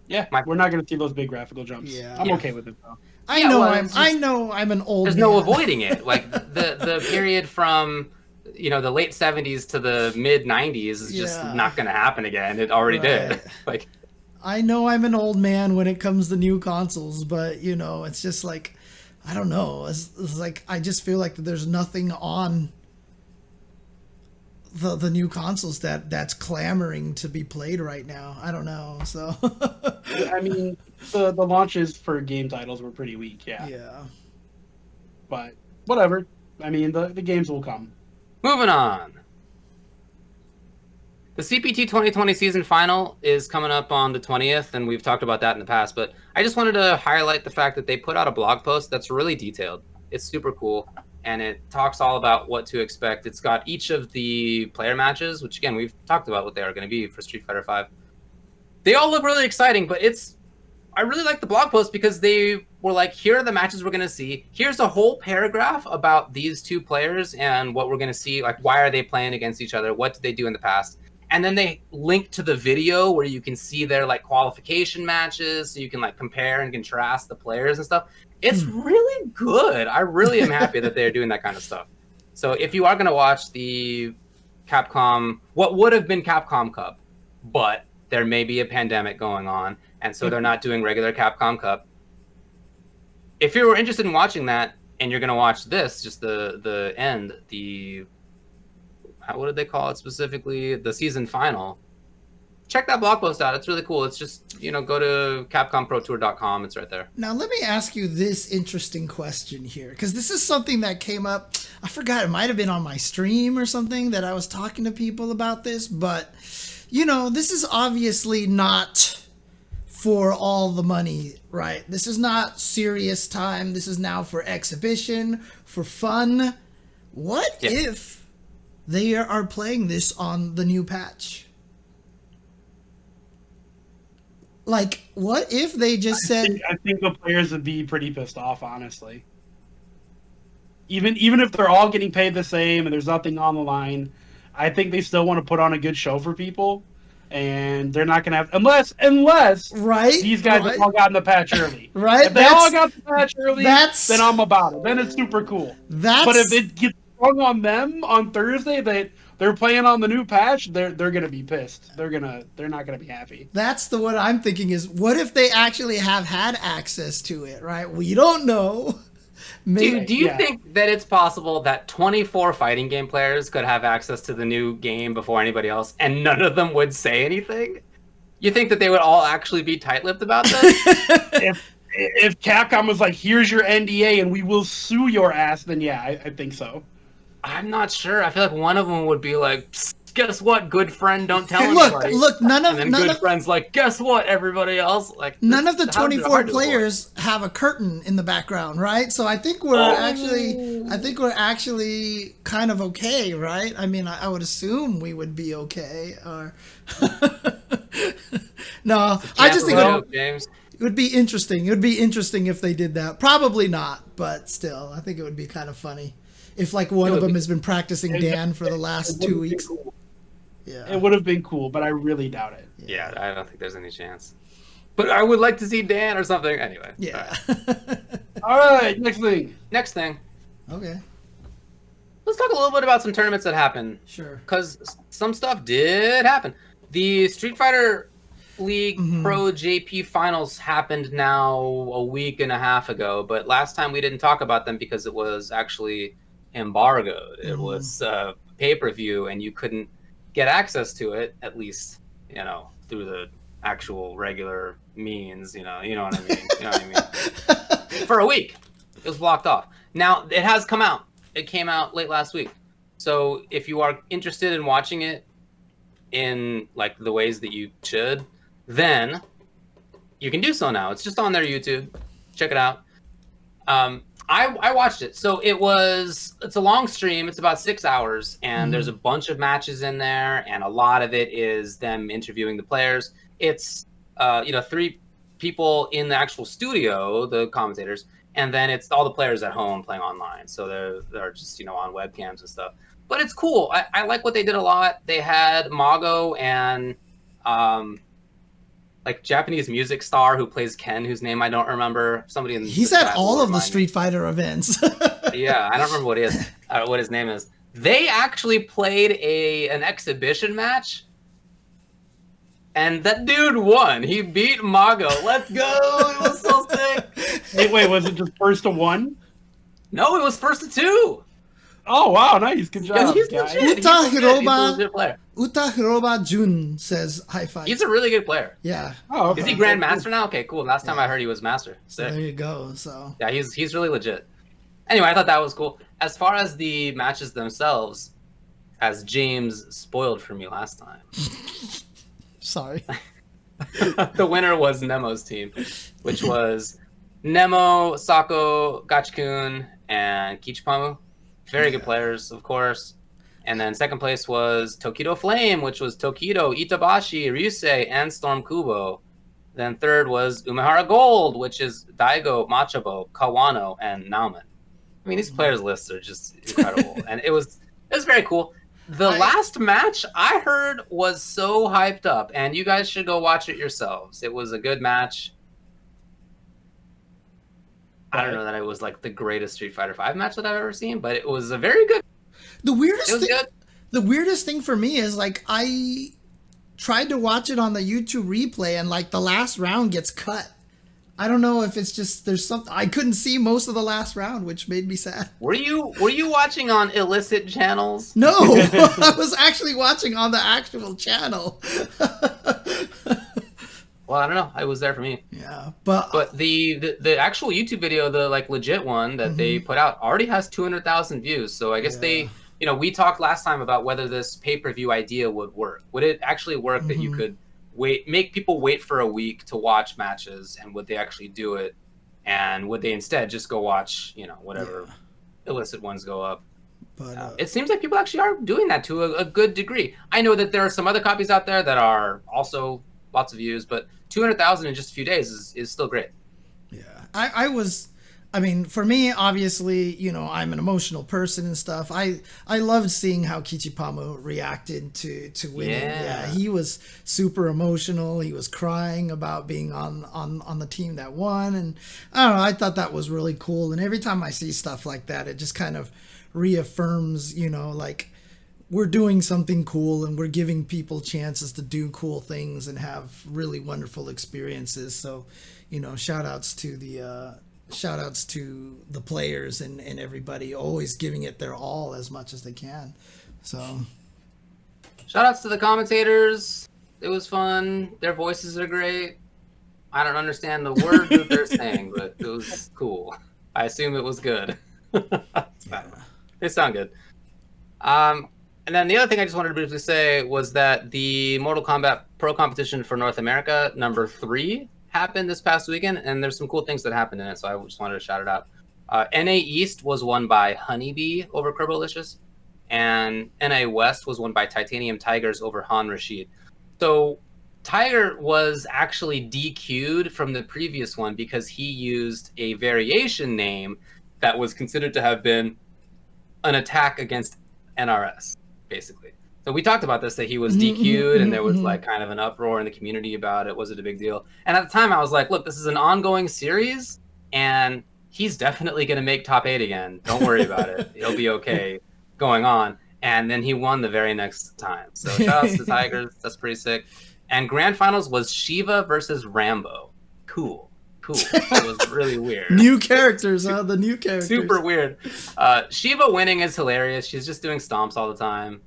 Yeah, we're not going to see those big graphical jumps. Yeah. I'm okay with it though. I know I'm an old There's man. no avoiding it. Like the period from the late 70s to the mid 90s is just not going to happen again. It already did. Like, I know I'm an old man when it comes to new consoles, but it's just like, I don't know. It's like I just feel like there's nothing on the new consoles that's clamoring to be played right now. I don't know. So I mean, the launches for game titles were pretty weak. Yeah. But whatever. I mean, the games will come. Moving on. The CPT 2020 season final is coming up on the 20th, and we've talked about that in the past, but I just wanted to highlight the fact that they put out a blog post that's really detailed. It's super cool, and it talks all about what to expect. It's got each of the player matches, which, again, we've talked about what they are going to be for Street Fighter V. They all look really exciting, but I really like the blog post because they were like, here are the matches we're going to see. Here's a whole paragraph about these two players and what we're going to see. Like, why are they playing against each other? What did they do in the past? And then they link to the video where you can see their like qualification matches, so you can like compare and contrast the players and stuff. It's really good. I really am happy that they're doing that kind of stuff. So if you are going to watch the Capcom, what would have been Capcom Cup, but there may be a pandemic going on, and so they're not doing regular Capcom Cup. If you're interested in watching that, and you're going to watch this, just the end, what did they call it specifically? The season final. Check that blog post out. It's really cool. It's just, go to CapcomProTour.com. It's right there. Now, let me ask you this interesting question here, because this is something that came up. I forgot. It might have been on my stream or something that I was talking to people about this, but, this is obviously not for all the money, right? This is not serious time. This is now for exhibition, for fun. What if they are playing this on the new patch? Like, what if they just said... I think the players would be pretty pissed off, honestly. Even if they're all getting paid the same and there's nothing on the line, I think they still want to put on a good show for people. And they're not going to have... Unless these guys have all gotten the patch early. Right? If they all got the patch early, then I'm about it. Then it's super cool. But if it gets sprung on them on Thursday that they're playing on the new patch, they're gonna be pissed. They're not gonna be happy. That's what I'm thinking is, what if they actually have had access to it, right? We don't know. Maybe, do you think that it's possible that 24 fighting game players could have access to the new game before anybody else, and none of them would say anything? You think that they would all actually be tight-lipped about this? If Capcom was like, here's your NDA and we will sue your ass, then yeah, I think so. I'm not sure. I feel like one of them would be like, guess what, good friend, don't tell anybody. Look, none of good friend's like, guess what, everybody else? Like, none of the 24 players have a curtain in the background, right? So I think we're actually kind of okay, right? I mean, I would assume we would be okay. Or no, I just think it would be interesting. It would be interesting if they did that. Probably not, but still, I think it would be kind of funny. If like one of them has been practicing Dan for the last 2 weeks. Cool. Yeah. It would have been cool, but I really doubt it. Yeah, I don't think there's any chance. But I would like to see Dan or something. Anyway. Yeah. All right, next thing. Okay. Let's talk a little bit about some tournaments that happened. Sure. Because some stuff did happen. The Street Fighter League Pro JP Finals happened now a week and a half ago, but last time we didn't talk about them because it was actually embargoed. It was pay-per-view, and you couldn't get access to it, at least, through the actual regular means, you know what I mean? For a week. It was blocked off. Now, it has come out. It came out late last week. So if you are interested in watching it in like the ways that you should, then you can do so now. It's just on their YouTube. Check it out. I watched it. So it's a long stream. It's about 6 hours, and there's a bunch of matches in there, and a lot of it is them interviewing the players. It's 3 people in the actual studio, the commentators, and then it's all the players at home playing online. So they're just on webcams and stuff. But it's cool. I like what they did a lot. They had Mago and like Japanese music star who plays Ken, whose name I don't remember. Somebody in he's at all of the Street Fighter events. Yeah, I don't remember what his name is. They actually played an exhibition match, and that dude won. He beat Mago. Let's go! It was so sick. Wait, was it just first to 1? No, it was first to 2. Oh wow, nice, good job, Yeah, he's guys. legit. He's a legit player. Uta Hiroba Jun says high five. He's a really good player. Yeah. Oh, okay. Is he Grandmaster now? Okay, cool. Last time I heard he was Master. So there you go. So yeah, he's really legit. Anyway, I thought that was cool. As far as the matches themselves, as James spoiled for me last time. Sorry. The winner was Nemo's team, which was Nemo, Sako, Gachikun, and Kichipamu. Very good players, of course. And then second place was Tokido Flame, which was Tokido, Itabashi, Ryusei, and Storm Kubo. Then third was Umehara Gold, which is Daigo, Machabo, Kawano, and Nauman. I mean, these players' lists are just incredible. And it was very cool. The last match I heard was so hyped up, and you guys should go watch it yourselves. It was a good match. I don't know that it was like the greatest Street Fighter V match that I've ever seen, but it was a very good. The weirdest thing for me is like I tried to watch it on the YouTube replay, and like the last round gets cut. I don't know if it's just there's something I couldn't see most of the last round, which made me sad. Were you watching on illicit channels? No, I was actually watching on the actual channel. Well, I don't know. It was there for me. Yeah, but the actual YouTube video, the like legit one that they put out, already has 200,000 views. So I guess they, we talked last time about whether this pay-per-view idea would work. Would it actually work that you could make people wait for a week to watch matches, and would they actually do it? And would they instead just go watch, whatever illicit ones go up? But it seems like people actually are doing that to a good degree. I know that there are some other copies out there that are also lots of views, but 200,000 in just a few days is still great. Yeah, I mean, for me, obviously, I'm an emotional person and stuff. I loved seeing how Kichipamu reacted to winning. Yeah, he was super emotional. He was crying about being on the team that won, and I don't know. I thought that was really cool. And every time I see stuff like that, it just kind of reaffirms, like we're doing something cool and we're giving people chances to do cool things and have really wonderful experiences. So, shout outs to the players and everybody always giving it their all as much as they can. So shout outs to the commentators. It was fun. Their voices are great. I don't understand the words that they're saying, but it was cool. I assume it was good. They sound good. And then the other thing I just wanted to briefly say was that the Mortal Kombat Pro Competition for North America number 3 happened this past weekend, and there's some cool things that happened in it, so I just wanted to shout it out. NA East was won by Honeybee over Kerbalicious, and NA West was won by Titanium Tigers over Han Rashid. So Tiger was actually DQ'd from the previous one because he used a variation name that was considered to have been an attack against NRS, basically. So we talked about this, that he was DQ'd, and there was like kind of an uproar in the community about it. Was it a big deal? And at the time I was like, look, this is an ongoing series, and he's definitely going to make top 8 again. Don't worry about it. He'll be okay going on. And then he won the very next time. So shout outs to Tigers. That's pretty sick. And grand finals was Shiva versus Rambo. Cool. It was really weird. New characters, huh? The new characters. Super weird. Shiva winning is hilarious. She's just doing stomps all the time.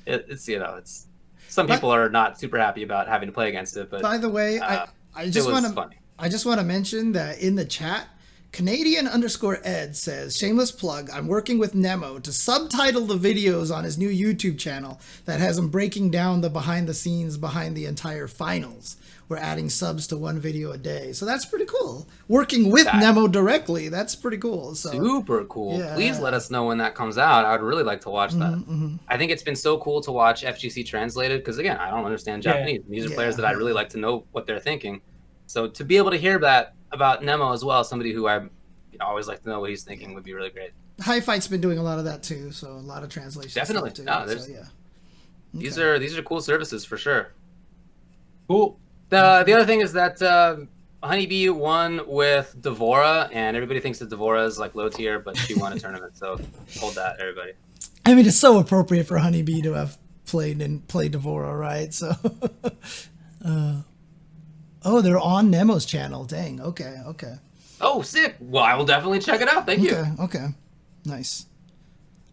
It's some people are not super happy about having to play against it. But by the way, I just want to mention that in the chat, Canadian_Ed says, shameless plug, I'm working with Nemo to subtitle the videos on his new YouTube channel that has him breaking down the behind the scenes behind the entire finals. We're adding subs to one video a day. So that's pretty cool. Working with Nemo directly, that's pretty cool. So, super cool. yeah. Please let us know when that comes out. I would really like to watch that. I think it's been so cool to watch FGC translated because, again, I don't understand Japanese. These are players that I really like to know what they're thinking. So to be able to hear that about Nemo as well, somebody who I always like to know what he's thinking would be really great. High Fight's been doing a lot of that too, so a lot of translation. Definitely. Too, No, so, yeah. Okay. These are cool services for sure. Cool. The other thing is that Honeybee won with Devora, and everybody thinks that Devora is like low tier, but she won a tournament, so hold that, everybody. I mean, it's so appropriate for Honeybee to have played Devora, right? So, oh, they're on Nemo's channel. Dang. Okay. Oh, sick. Well, I will definitely check it out. Thank you. Okay. Nice.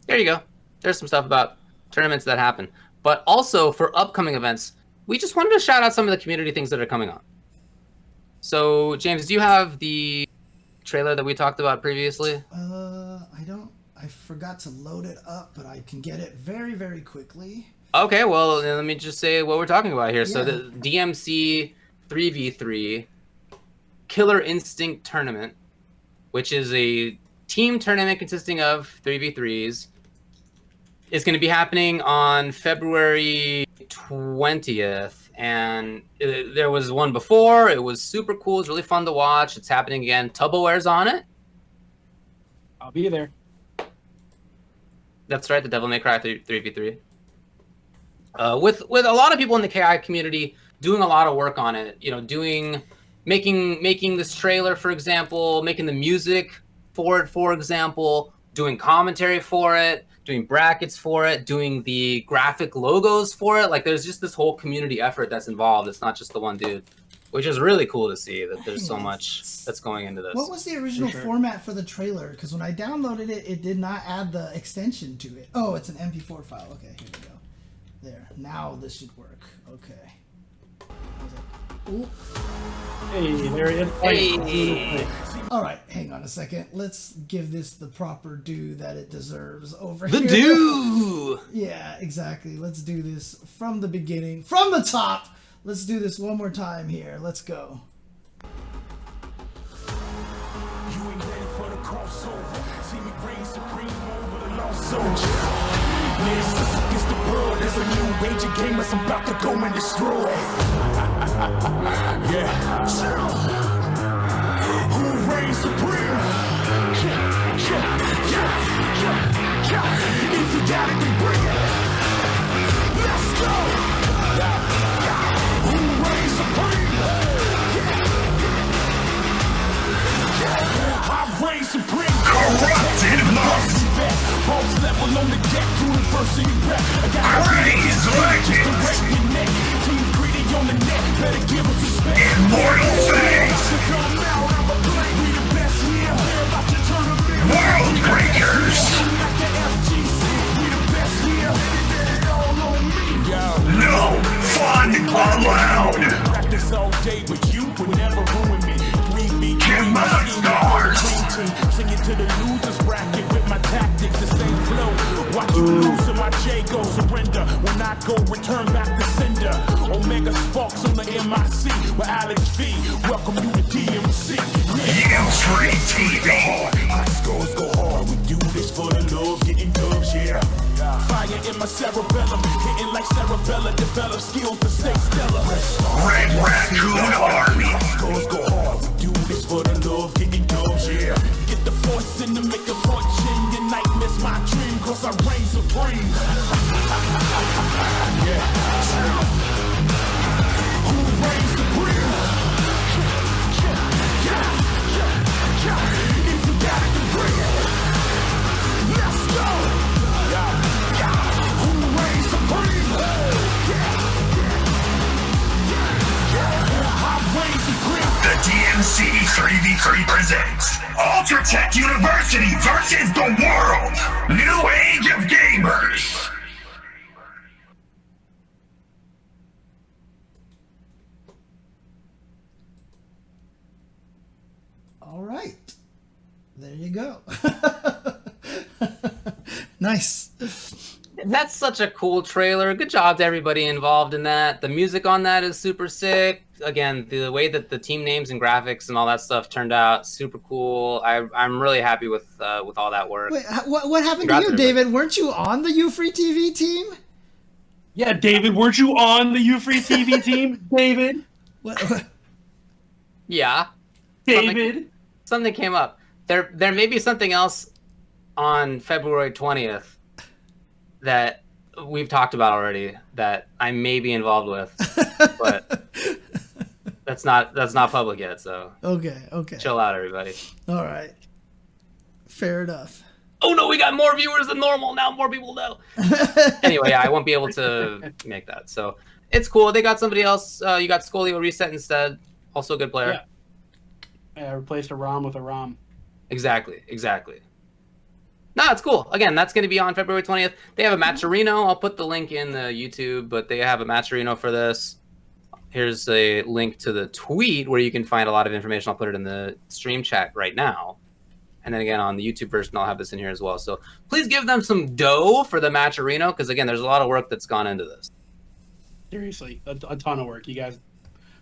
There you go. There's some stuff about tournaments that happen, but also for upcoming events. We just wanted to shout out some of the community things that are coming on. So, James, do you have the trailer that we talked about previously? I don't. I forgot to load it up, but I can get it very, very quickly. Okay, well, let me just say what we're talking about here. Yeah. So, the DMC 3v3 Killer Instinct Tournament, which is a team tournament consisting of 3v3s, is going to be happening on February 20th, and there was one before. It was super cool. It's really fun to watch. It's happening again. Tupperware's on it. I'll be there. That's right, the Devil May Cry 3v3. With a lot of people in the KI community doing a lot of work on it. You know, making this trailer, for example, making the music for it, for example, doing commentary for it, doing brackets for it, doing the graphic logos for it. Like, there's just this whole community effort that's involved. It's not just the one dude, which is really cool to see that there's so much that's going into this. What was the original format for the trailer? Because when I downloaded it, it did not add the extension to it. Oh, it's an MP4 file. Okay, here we go. There. Now this should work. Okay. I was like, ooh. Hey, there it is. Hey. All right, hang on a second. Let's give this the proper due that it deserves over The here. due! Yeah, exactly. Let's do this from the beginning, from the top. Let's do this one more time here. Let's go. You ain't ready for the crossover. See me reign supreme over the lost soldier. This against the world. There's a new age of gamers I'm about to go and destroy. Yeah. Who reigns supreme? If you got it, then bring it. Let's go. Who reigns supreme? I reign supreme. Corrupted monk. Pulse level on the deck, university rep. I got Praise legends. Team greedy on the net, better give us respect. Immortal face. Come out, I'm a blade, we the best here. Hear about your tournament. World breakers. Like the FGC, we the best here. It all on me. Yo. No fun allowed. Practice all day, but you would never ruin me. 3v3, Come on, stars. sing it to the losers bracket with my tactics, the same flow. Watch you lose and my J go surrender. When I go, return back to sender. Omega Sparks on the MIC with Alex V. Welcome you to DMC. You treat TV. High scores go hard. We do this for the love, getting dubs, yeah. Fire in my cerebellum, hitting like cerebella. Develop skills to stay stellar. Red Raccoon Army. High scores go hard. We do this for the love, getting dubs, yeah. Get the force in to make a fortune. Your nightmare's my dream, cause I reign supreme. Yeah. Who reigns supreme? If you got it, then bring it. Let's go. Who reigns supreme? I reign supreme. The DMC 3v3 presents Ultra Tech University versus the world. New age of gamers. All right. There you go. Nice. That's such a cool trailer. Good job to everybody involved in that. The music on that is super sick. Again, the way that the team names and graphics and all that stuff turned out, super cool. I'm really happy with all that work. Wait, what happened Congrats, to you, everybody. David? Weren't you on the UFreeTV team? Yeah, David, weren't you on the UFreeTV team, David? What? Yeah. David? Something came up. There may be something else on February 20th that we've talked about already that I may be involved with, but that's not public yet. So Okay. chill out, everybody. All right. Fair enough. Oh no, we got more viewers than normal now. More people know. Anyway, yeah, I won't be able to make that. So it's cool. They got somebody else. You got Scolio Reset instead. Also a good player. Yeah, I replaced a ROM with a ROM. Exactly. No, it's cool. Again, that's going to be on February 20th. They have a Matcherino. I'll put the link in the YouTube, but they have a Matcherino for this. Here's a link to the tweet where you can find a lot of information. I'll put it in the stream chat right now. And then again, on the YouTube version, I'll have this in here as well. So please give them some dough for the Matcherino, because again, there's a lot of work that's gone into this. Seriously, a ton of work. You guys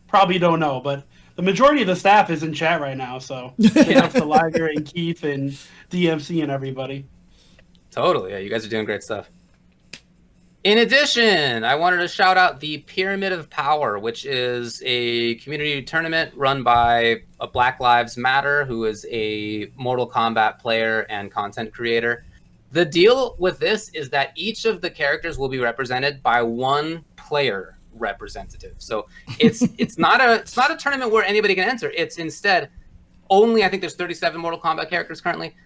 probably don't know, but the majority of the staff is in chat right now, so big ups to Liger and Keith and DMC and everybody. Totally. Yeah, you guys are doing great stuff. In addition, I wanted to shout out the Pyramid of Power, which is a community tournament run by a Black Lives Matter, who is a Mortal Kombat player and content creator. The deal with this is that each of the characters will be represented by one player representative. So it's not a tournament where anybody can enter. It's instead only, I think there's 37 Mortal Kombat characters currently.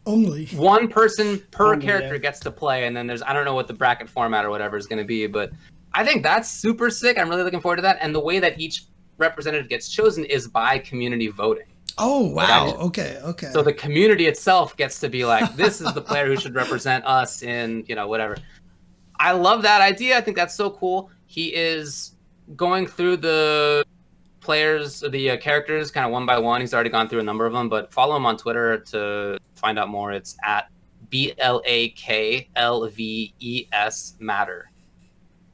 Only One person per Only, character yeah. gets to play, and then there's, I don't know what the bracket format or whatever is going to be, but I think that's super sick. I'm really looking forward to that. And the way that each representative gets chosen is by community voting. Oh wow. Right. Okay. So the community itself gets to be like, this is the player who should represent us in, whatever. I love that idea. I think that's so cool. He is going through the characters kind of one by one. He's already gone through a number of them, but follow him on Twitter to find out more. It's at BLAKLVES Matter.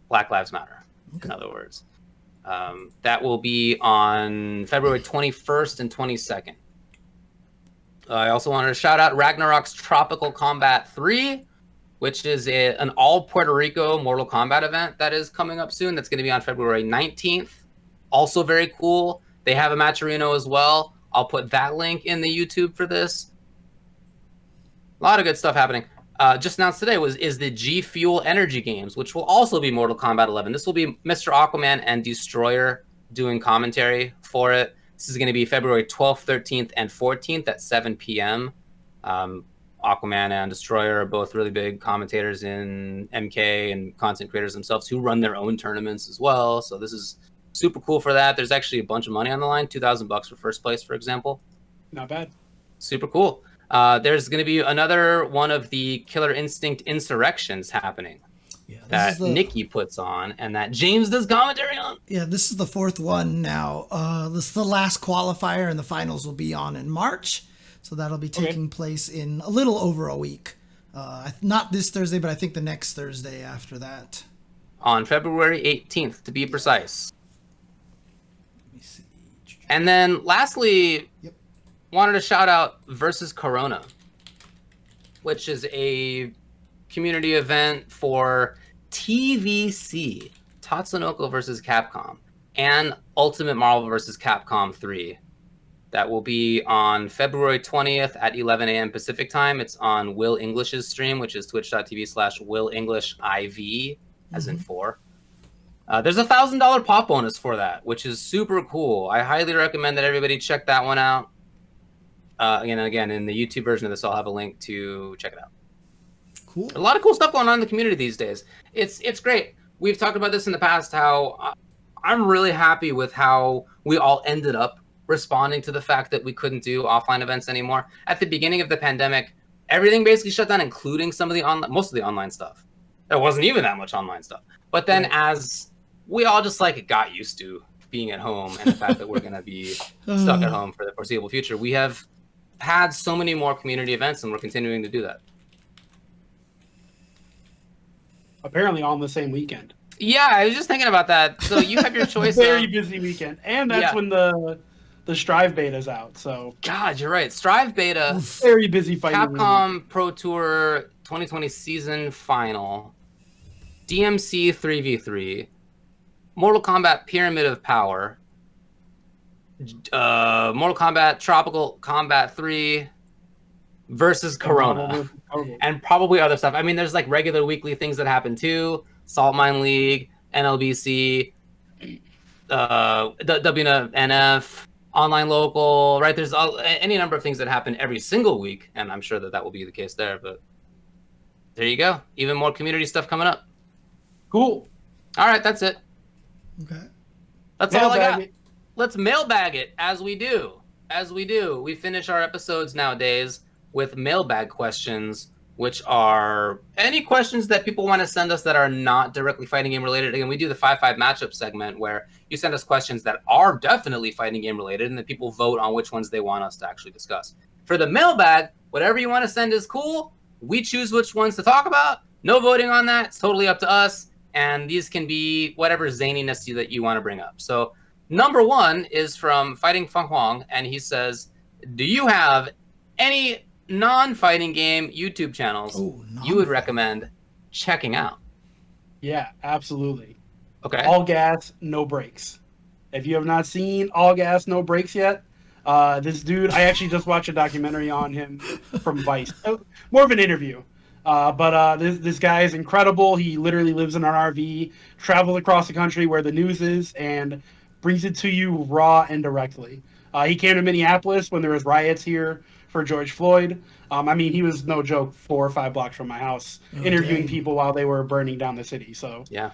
Black Lives Matter, in other words. That will be on February 21st and 22nd. I also wanted to shout out Ragnarok's Tropical Combat 3, which is an all Puerto Rico Mortal Kombat event that is coming up soon. That's going to be on February 19th. Also very cool. They have a Matcherino as well. I'll put that link in the YouTube for this. A lot of good stuff happening. Just announced today is the GFuel Energy Games, which will also be Mortal Kombat 11. This will be Mr. Aquaman and Destroyer doing commentary for it. This is going to be February 12th, 13th, and 14th at 7 p.m. Aquaman and Destroyer are both really big commentators in MK and content creators themselves who run their own tournaments as well. So this is super cool for that. There's actually a bunch of money on the line, $2,000 for first place, for example. Not bad. Super cool. There's going to be another one of the Killer Instinct Insurrections happening that Nikki puts on and that James does commentary on. Yeah, this is the fourth one now. This is the last qualifier, and the finals will be on in March. So that'll be taking place in a little over a week. Not this Thursday, but I think the next Thursday after that. On February 18th, to be precise. And then lastly, wanted to shout out Versus Corona, which is a community event for TVC, Tatsunoko versus Capcom, and Ultimate Marvel versus Capcom 3. That will be on February 20th at 11 a.m. Pacific time. It's on Will English's stream, which is twitch.tv/WillEnglishIV, as in 4. There's a $1,000 pop bonus for that, which is super cool. I highly recommend that everybody check that one out. Again, in the YouTube version of this, I'll have a link to check it out. Cool. A lot of cool stuff going on in the community these days. It's great. We've talked about this in the past, how I'm really happy with how we all ended up responding to the fact that we couldn't do offline events anymore. At the beginning of the pandemic, everything basically shut down, including most of the online stuff. There wasn't even that much online stuff. But then as we all just got used to being at home and the fact that we're going to be stuck at home for the foreseeable future, we have had so many more community events, and we're continuing to do that. Apparently on the same weekend. Yeah, I was just thinking about that. So you have your choice. Very busy weekend, and that's Yeah. when the StrIVe beta's out. So God, you're right. StrIVe beta, very busy fighting. Capcom Pro Tour 2020 season final, DMC 3v3, Mortal Kombat Pyramid of Power, Mortal Kombat Tropical Combat 3 versus Corona, and probably other stuff. I mean, there's like regular weekly things that happen too. Salt Mine League, NLBC, WNF, online local, right? There's any number of things that happen every single week, and I'm sure that will be the case there. But there you go. Even more community stuff coming up. Cool. All right, that's it. Okay. That's all I got. Mailbag it. Let's mailbag it as we do. We finish our episodes nowadays with mailbag questions, which are any questions that people want to send us that are not directly fighting game related. Again, we do the 5-5 matchup segment where you send us questions that are definitely fighting game related, and then people vote on which ones they want us to actually discuss. For the mailbag, whatever you want to send is cool. We choose which ones to talk about. No voting on that. It's totally up to us. And these can be whatever zaniness that you want to bring up. So number one is from Fighting Feng Huang, and he says, do you have any non-fighting game YouTube channels you would recommend checking out? Yeah, absolutely. Okay. All gas, no brakes. If you have not seen All Gas, No Brakes yet, this dude, I actually just watched a documentary on him from Vice. More of an interview. But this guy is incredible. He literally lives in an RV, travels across the country where the news is, and brings it to you raw and directly. He came to Minneapolis when there was riots here for George Floyd. I mean, he was no joke 4 or 5 blocks from my house, interviewing people while they were burning down the city. So yeah,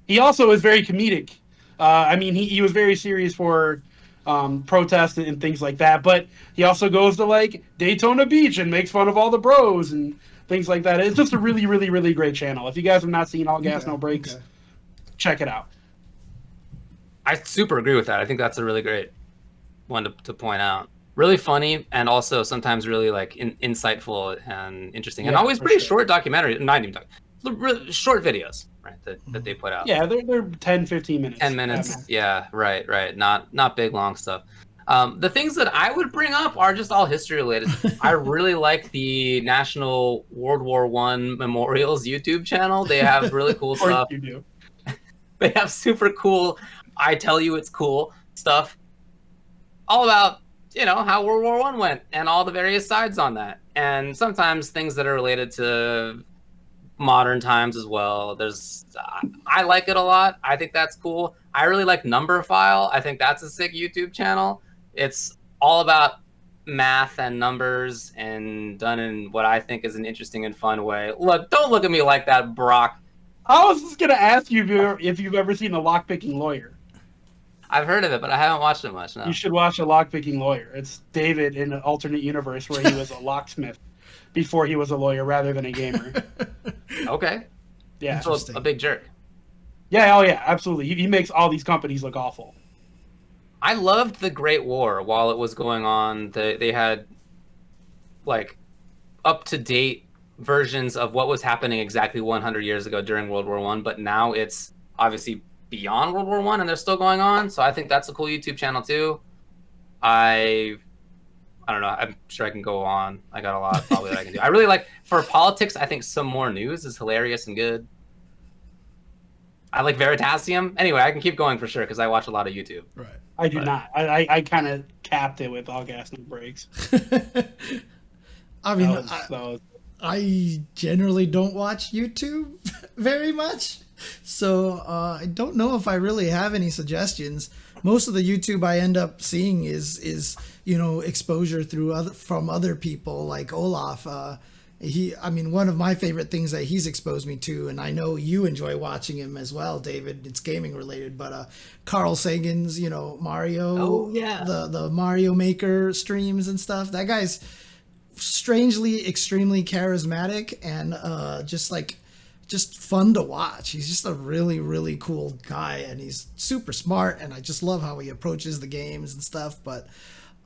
he also is very comedic. I mean, he was very serious for protests and things like that, but he also goes to like Daytona Beach and makes fun of all the bros and things like that. It's just a really, really, really great channel. If you guys have not seen All Gas, No Brakes, check it out. I super agree with that. I think that's a really great one to point out. Really funny, and also sometimes really like insightful and interesting, and always pretty short documentaries. Not even short videos, right? That they put out. Yeah, they're 10, 15 minutes. 10 minutes. Yeah, right. Not big long stuff. The things that I would bring up are just all history related. I really like the National World War I Memorials YouTube channel. They have really cool stuff. You do. They have super cool, I tell you it's cool stuff, all about, how World War I went and all the various sides on that. And sometimes things that are related to modern times as well. I like it a lot. I think that's cool. I really like Number File. I think that's a sick YouTube channel. It's all about math and numbers and done in what I think is an interesting and fun way. Look, don't look at me like that, Brock. I was just gonna ask you if you've ever seen The Lockpicking Lawyer. I've heard of it, but I haven't watched it much. No. You should watch The Lockpicking Lawyer. It's David in an alternate universe where he was a locksmith before he was a lawyer rather than a gamer. Okay. Yeah. So a big jerk. Yeah, absolutely. He makes all these companies look awful. I loved the Great War while it was going on. They had like up-to-date versions of what was happening exactly 100 years ago during World War I, but now it's obviously beyond World War I and they're still going on. So I think that's a cool YouTube channel too. I don't know. I'm sure I can go on. I got a lot probably that I can do. I really like, for politics, I think Some More News is hilarious and good. I like Veritasium. Anyway, I can keep going for sure because I watch a lot of YouTube. Right. I do not. I kind of capped it with All Gas, No Brakes. I mean, I generally don't watch YouTube very much, so I don't know if I really have any suggestions. Most of the YouTube I end up seeing is exposure from other people like Olaf. One of my favorite things that he's exposed me to, and I know you enjoy watching him as well, David. It's gaming related, but Carl Sagan's Mario. Oh yeah. The Mario Maker streams and stuff. That guy's strangely extremely charismatic and just fun to watch. He's just a really, really cool guy, and he's super smart, and I just love how he approaches the games and stuff. But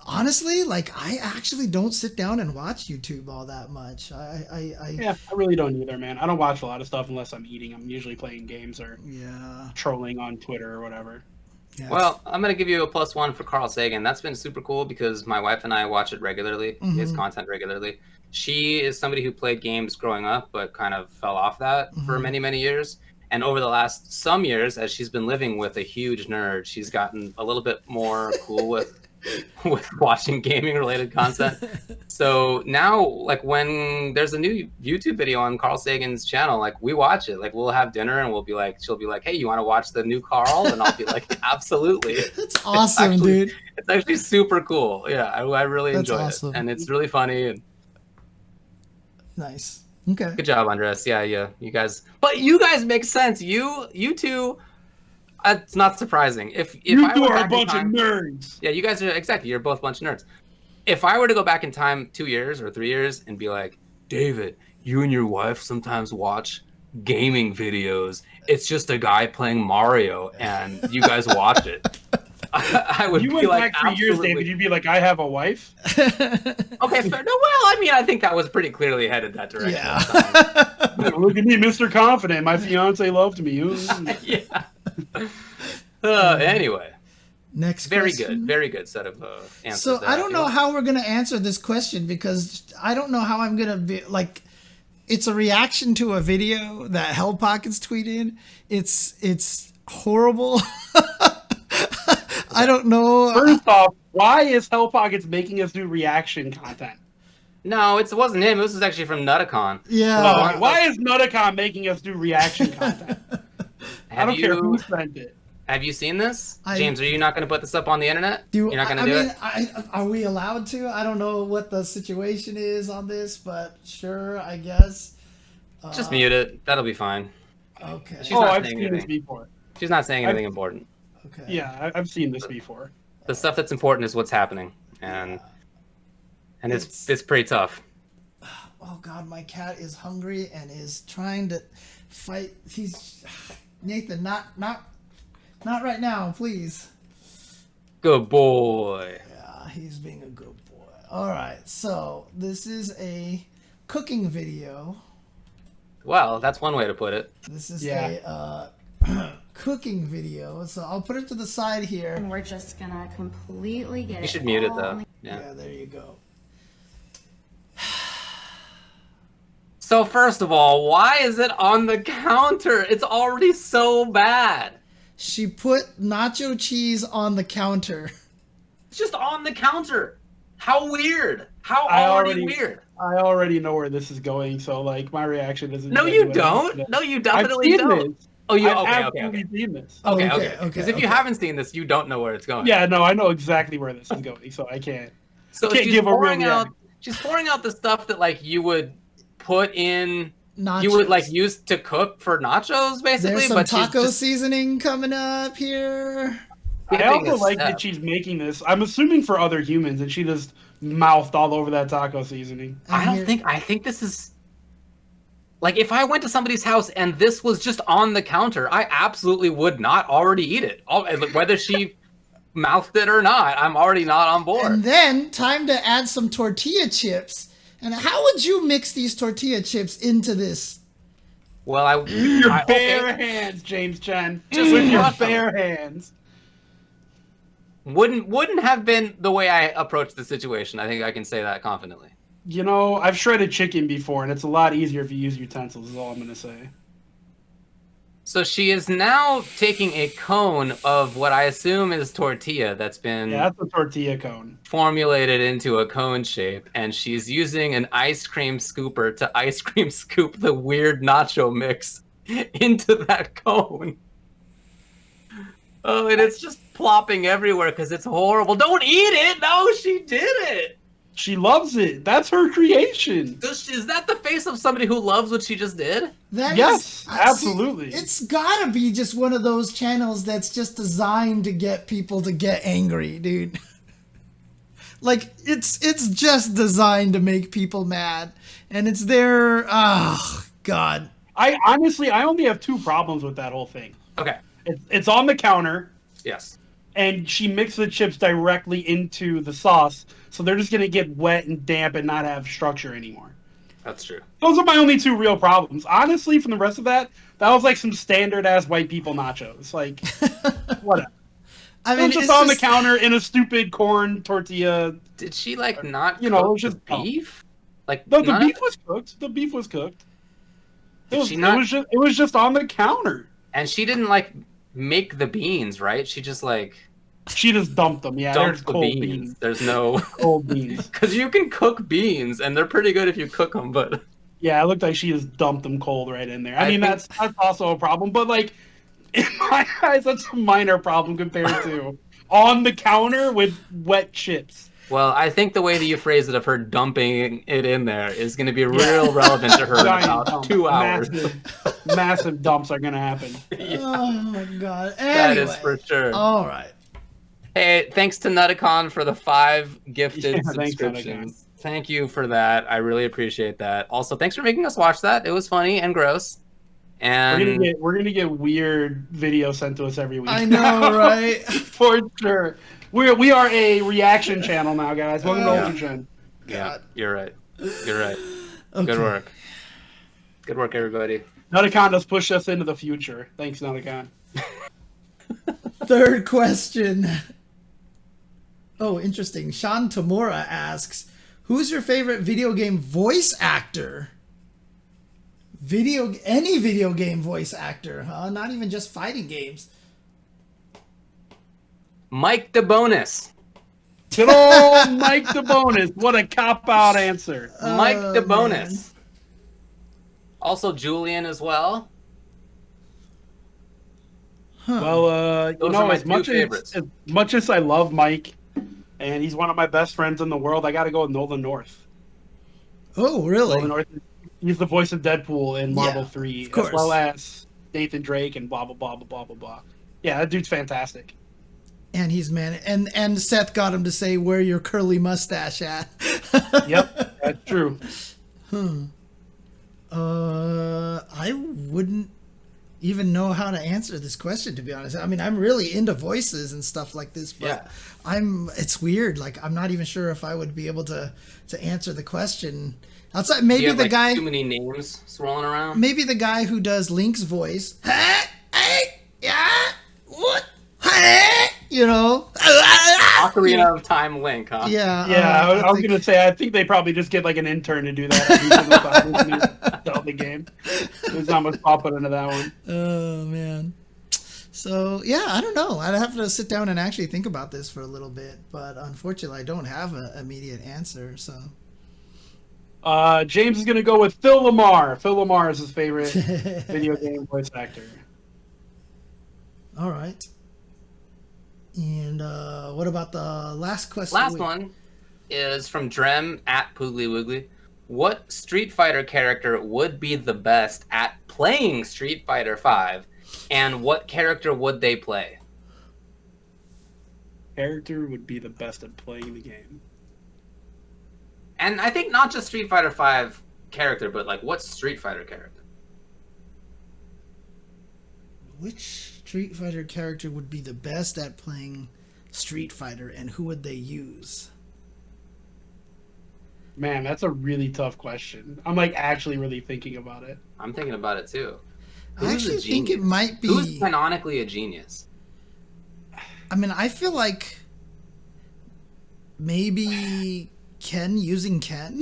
honestly, like, I actually don't sit down and watch YouTube all that much. Yeah, I really don't either, man. I don't watch a lot of stuff unless I'm eating. I'm usually playing games or trolling on Twitter or whatever. Yeah, Well, I'm going to give you a +1 for Carl Sagan. That's been super cool because my wife and I watch it regularly, his content regularly. She is somebody who played games growing up, but kind of fell off that for many, many years. And over the last some years, as she's been living with a huge nerd, she's gotten a little bit more cool with watching gaming-related content. So now, like, when there's a new YouTube video on Carl Sagan's channel, like, we watch it. Like, we'll have dinner and she'll be like, hey, you want to watch the new Carl? And I'll be like, absolutely. That's awesome, dude. It's actually super cool. Yeah, I really That's enjoy awesome. it. And it's really funny. And Nice. Okay. good job, Andres. Yeah, you guys. But you guys make sense. You two. It's not surprising. If You I two went are a back in bunch of time- nerds. Yeah, you guys are exactly. You're both a bunch of nerds. If I were to go back in time 2 years or 3 years and be like, David, you and your wife sometimes watch gaming videos. It's just a guy playing Mario, and you guys watch it. I would You be went like, back 3 years, absolutely. David. You'd be like, I have a wife. Okay, fair. No, well, I mean, I think that was pretty clearly headed that direction. Yeah. Look at me, Mr. Confident. My fiance loved me. Yeah. Anyway, Next very question. good. Very good set of answers. So there, I don't feel. know how we're gonna answer this question because I don't know how I'm gonna be like. It's a reaction to a video that Hell Pockets tweeted. It's horrible. I don't know. First off, why is Hell Pockets making us do reaction content? No, it wasn't him. This was actually from Nutacon. Yeah. Why is Nutacon making us do reaction content? I don't care who sent it. Have you seen this? James, are you not going to put this up on the internet? You're not going to do it? Are we allowed to? I don't know what the situation is on this, but sure, I guess. Just mute it. That'll be fine. Okay. She's not I've saying seen this anything. before. She's not saying anything important. Okay. Yeah, I've seen this before. The stuff that's important is what's happening, and it's pretty tough. Oh God, my cat is hungry and is trying to fight. He's Nathan, not right now, please. Good boy. Yeah, he's being a good boy. All right, so this is a cooking video. Well, that's one way to put it. This is a cooking video. So I'll put it to the side here. And we're just gonna completely get it. You should mute it all though. in the- Yeah. There you go. So first of all, why is it on the counter? It's already so bad. She put nacho cheese on the counter. It's just on the counter. How weird. How I already weird. I already know where this is going, so like my reaction isn't. No, you don't. No, you definitely I've seen don't. This. Oh, you I've okay. absolutely seen this. Okay. Because if you haven't seen this, you don't know where it's going. Yeah, no, I know exactly where this is going, so I can't. So Can't she's give a real pouring out. reaction. She's pouring out the stuff that like you would put in. Nachos. You would like use to cook for nachos, basically. There's some but she's taco just season coming up here. I skipping also a like step. that she's making this. I'm assuming for other humans, and she just mouthed all over that taco seasoning. I think this is like if I went to somebody's house and this was just on the counter, I absolutely would not already eat it. Whether she mouthed it or not, I'm already not on board. And then time to add some tortilla chips. And how would you mix these tortilla chips into this? Well, Your I bare okay. hands, James Chen. Just with your crush 'em. bare hands. Wouldn't have been the way I approached the situation. I think I can say that confidently. You know, I've shredded chicken before, and it's a lot easier if you use utensils. Is all I'm gonna say. So she is now taking a cone of what I assume is tortilla that's been Yeah, that's a tortilla cone. formulated into a cone shape, and she's using an ice cream scooper to ice cream scoop the weird nacho mix into that cone. Oh, and it's just plopping everywhere because it's horrible. Don't eat it! No, she did it! She loves it. That's her creation. Is that the face of somebody who loves what she just did? That Yes, is- see, absolutely. it's gotta be just one of those channels that's just designed to get people to get angry, dude. Like it's just designed to make people mad, and it's there. Oh God. I honestly only have two problems with that whole thing. Okay. It's on the counter, Yes. and she mixed the chips directly into the sauce, so they're just gonna get wet and damp and not have structure anymore. That's true. Those are my only two real problems. Honestly, from the rest of that was like some standard ass white people nachos. Like, whatever. I It mean, was just it's on the counter in a stupid corn tortilla. Did she like not You know, cook it was just the beef? Like No, the none beef of- was cooked. The beef was cooked. Did she not- It was just on the counter. And she didn't like make the beans, right? She just like She just dumped them. Yeah, there's dumped the cold beans. beans. There's no Cold beans. because you can cook beans and they're pretty good if you cook them, but Yeah, it looked like she just dumped them cold right in there. I I mean, think- that's also a problem, but like in my eyes, that's a minor problem compared to on the counter with wet chips. well, I think the way that you phrase it of her dumping it in there is going to be real relevant to her in Giant about dump. 2 hours. Massive dumps are gonna happen. Oh my god. That Anyway. is for sure. All right. Hey, thanks to Nutacon for the 5 gifted Yeah, thanks, subscriptions. Thank you for that. I really appreciate that. Also, thanks for making us watch that. It was funny and gross. And We're gonna get weird videos sent to us every week. I know, right? For sure. We are a reaction channel now, guys. Welcome to Yeah. Ultra Gen. yeah, you're right. You're right. Okay. Good work. Good work, everybody. Nutacon has pushed us into the future. Thanks, Nutacon. Third question. Oh, interesting. Sean Tamura asks, who's your favorite video game voice actor? Any video game voice actor, huh? Not even just fighting games. Mike DeBonis. Good old Mike DeBonis. What a cop-out answer. Mike Oh, DeBonis. Also Julian as well. Well, you Those know, are my as two favorites. much as I love Mike, and he's one of my best friends in the world, I got to go with Nolan North. Oh, really? Nolan North, he's the voice of Deadpool in Marvel Yeah, 3, of course. as well as Nathan Drake and blah, blah, blah, blah, blah, blah, blah. Yeah, that dude's fantastic. And he's and Seth got him to say, where your curly mustache at? Yep, that's true. I wouldn't even know how to answer this question, to be honest. I mean, I'm really into voices and stuff like this, but Yeah. it's weird. Like, I'm not even sure if I would be able to answer the question. Outside, Do maybe you have, the like, guy, too many names swirling around. maybe the guy who does Link's voice. Hey, yeah, what? Hey, you know? Ocarina of Time Link, huh? Yeah. Yeah, I was think- going to say, I think they probably just get like an intern to do that every single time they sell the game. There's not much thought put into that one. Oh man. So yeah, I don't know. I'd have to sit down and actually think about this for a little bit, but unfortunately, I don't have an immediate answer. So James is going to go with Phil Lamar. Phil Lamar is his favorite video game voice actor. all right. And what about the last question? Last one is from Drem at Poogly Woogly. What Street Fighter character would be the best at playing Street Fighter V, and what character would they play? Character would be the best at playing the game. And I think not just Street Fighter V character, but like what Street Fighter character? Which Street Fighter character would be the best at playing Street Fighter, and who would they use? Man, that's a really tough question. I'm like actually really thinking about it. I'm thinking about it too. I Who's a actually think it genius? might be. Who's canonically a genius? I mean, I feel like maybe Ken using Ken.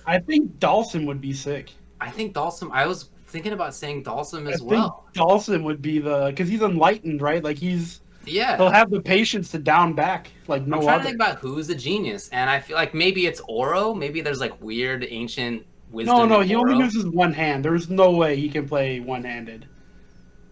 I think Dawson would be sick. I think Dalsum. I was thinking about saying Dalsum as I well. think Dawson would be because he's enlightened, right? Like Yeah. he'll have the patience to down back like no I'm trying other. to think about who's a genius, and I feel like maybe it's Oro. Maybe there's like weird ancient wisdom. No, in he Oro. only uses one hand. There's no way he can play one-handed.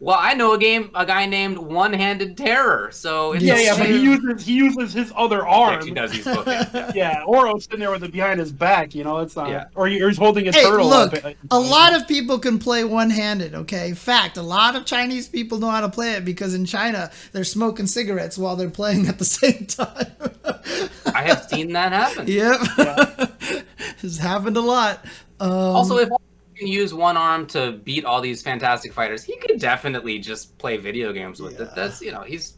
Well, I know a guy named One-Handed Terror. So it's Yeah, but true. he uses his other He arm. actually does use both hands. Yeah. Yeah, Oro's sitting there with it behind his back. You know, it's not. Yeah. Or he's holding his Hey, turtle. look, up. a lot of people can play one-handed, okay? Fact, a lot of Chinese people know how to play it because in China, they're smoking cigarettes while they're playing at the same time. I have seen that happen. Yep. It's happened a lot. Also, if all can use one arm to beat all these fantastic fighters, he could definitely just play video games with it. That's he's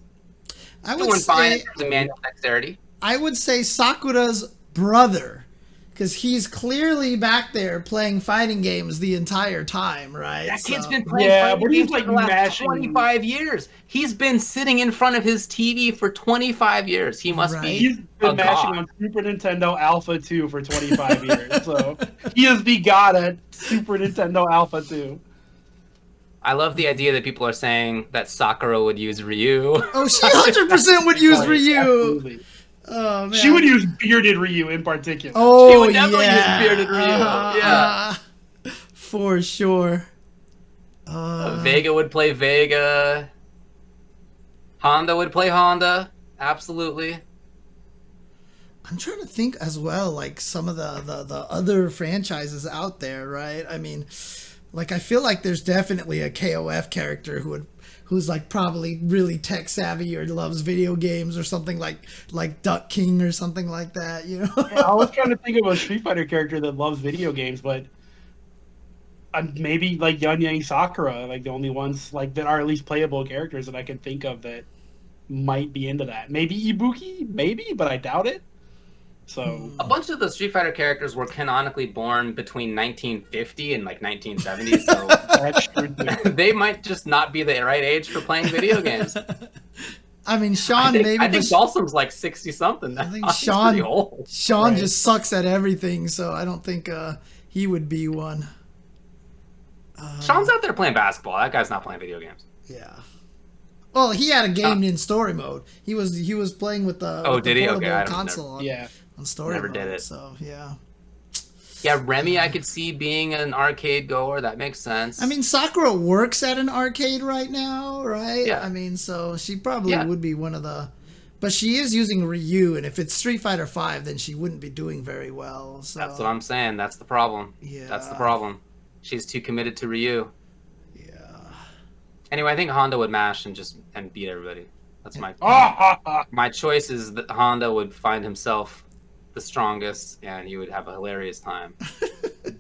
doing fine in terms of manual dexterity. I would say Sakura's brother. Because he's clearly back there playing fighting games the entire time, right? That kid's been playing fighting games for the last 25 years. He's been sitting in front of his TV for 25 years. He must be He's been mashing on Super Nintendo Alpha 2 for 25 years. So he is the god at Super Nintendo Alpha 2. I love the idea that people are saying that Sakura would use Ryu. Oh, she 100% would use Ryu. Absolutely. Oh, man. She would use bearded Ryu in particular. Oh, she would definitely use bearded Ryu. For sure. Vega would play Vega. Honda would play Honda. Absolutely. I'm trying to think as well, like some of the other franchises out there, right? I mean, like I feel like there's definitely a KOF character who's like probably really tech savvy or loves video games or something like Duck King or something like that, you know? Yeah, I was trying to think of a Street Fighter character that loves video games, but maybe like Yun Yang Sakura, like the only ones like that are at least playable characters that I can think of that might be into that. Maybe Ibuki, maybe, but I doubt it. So a bunch of the Street Fighter characters were canonically born between 1950 and like 1970, so that's true too. They might just not be the right age for playing video games. I mean, Sean I think Dalsum's like 60 something. I think He's pretty old. Sean just sucks at everything, so I don't think he would be one. Sean's out there playing basketball. That guy's not playing video games. Yeah. Well, he had a game in story mode. He was playing with the did he? portable Okay, console on story never mode. Did it. So yeah. Yeah, Remy, I could see being an arcade goer. That makes sense. I mean, Sakura works at an arcade right now, right? Yeah. I mean, so she probably would be one of the... But she is using Ryu, and if it's Street Fighter V, then she wouldn't be doing very well. So. That's what I'm saying. That's the problem. Yeah. That's the problem. She's too committed to Ryu. Yeah. Anyway, I think Honda would mash and beat everybody. That's my choice is that Honda would find himself the strongest, and he would have a hilarious time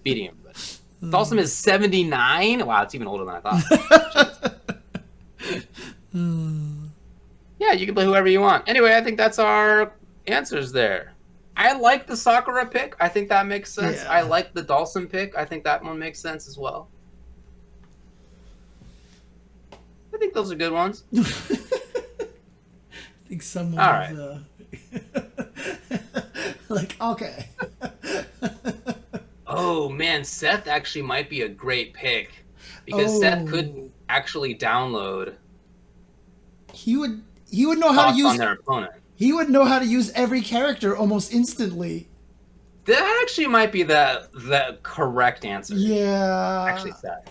beating everybody. Dalsum is 79. Wow, it's even older than I thought. Yeah, you can play whoever you want. Anyway, I think that's our answers there. I like the Sakura pick. I think that makes sense. Yeah. I like the Dalsum pick. I think that one makes sense as well. I think those are good ones. I think someone all right. like, okay. Oh, man, Seth actually might be a great pick. Because Seth could actually download... He would know how to use... on their opponent. He would know how to use every character almost instantly. That actually might be the correct answer. Yeah. Actually, Seth.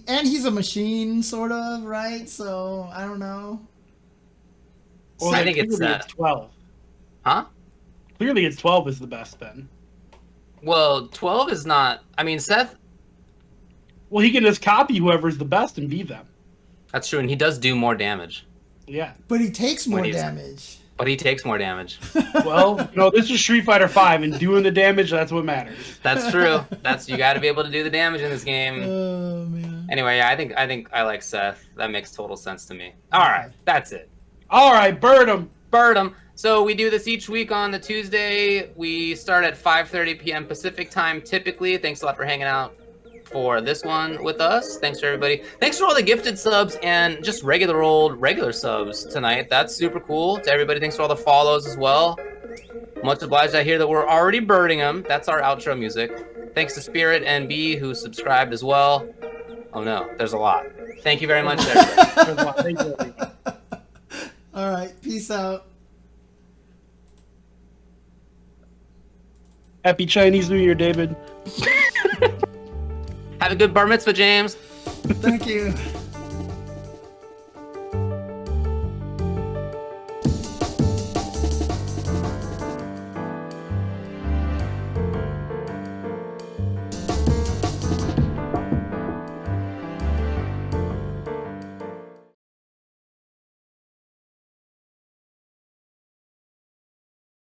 And he's a machine, sort of, right? So, I don't know. Well, I think it's 12. Huh? Clearly, it's 12 is the best then. Well, 12 is not... I mean, Seth... Well, he can just copy whoever's the best and beat them. That's true, and he does do more damage. Yeah. But he takes more damage. But he takes more damage. Well, no, this is Street Fighter V, and doing the damage, that's what matters. That's true. You got to be able to do the damage in this game. Oh, man. Anyway, yeah, I think I like Seth. That makes total sense to me. All right, that's it. All right, bird him. Bird 'em. So we do this each week on the Tuesday. We start at 5:30 p.m. Pacific time typically. Thanks a lot for hanging out for this one with us. Thanks to everybody. Thanks for all the gifted subs and just regular subs tonight. That's super cool. To everybody, thanks for all the follows as well. Much obliged. I hear that we're already birding them. That's our outro music. Thanks to Spirit and B who subscribed as well. Oh no, there's a lot. Thank you very much, everybody. Thank you, everybody. All right, peace out. Happy Chinese New Year, David. Have a good bar mitzvah, James. Thank you.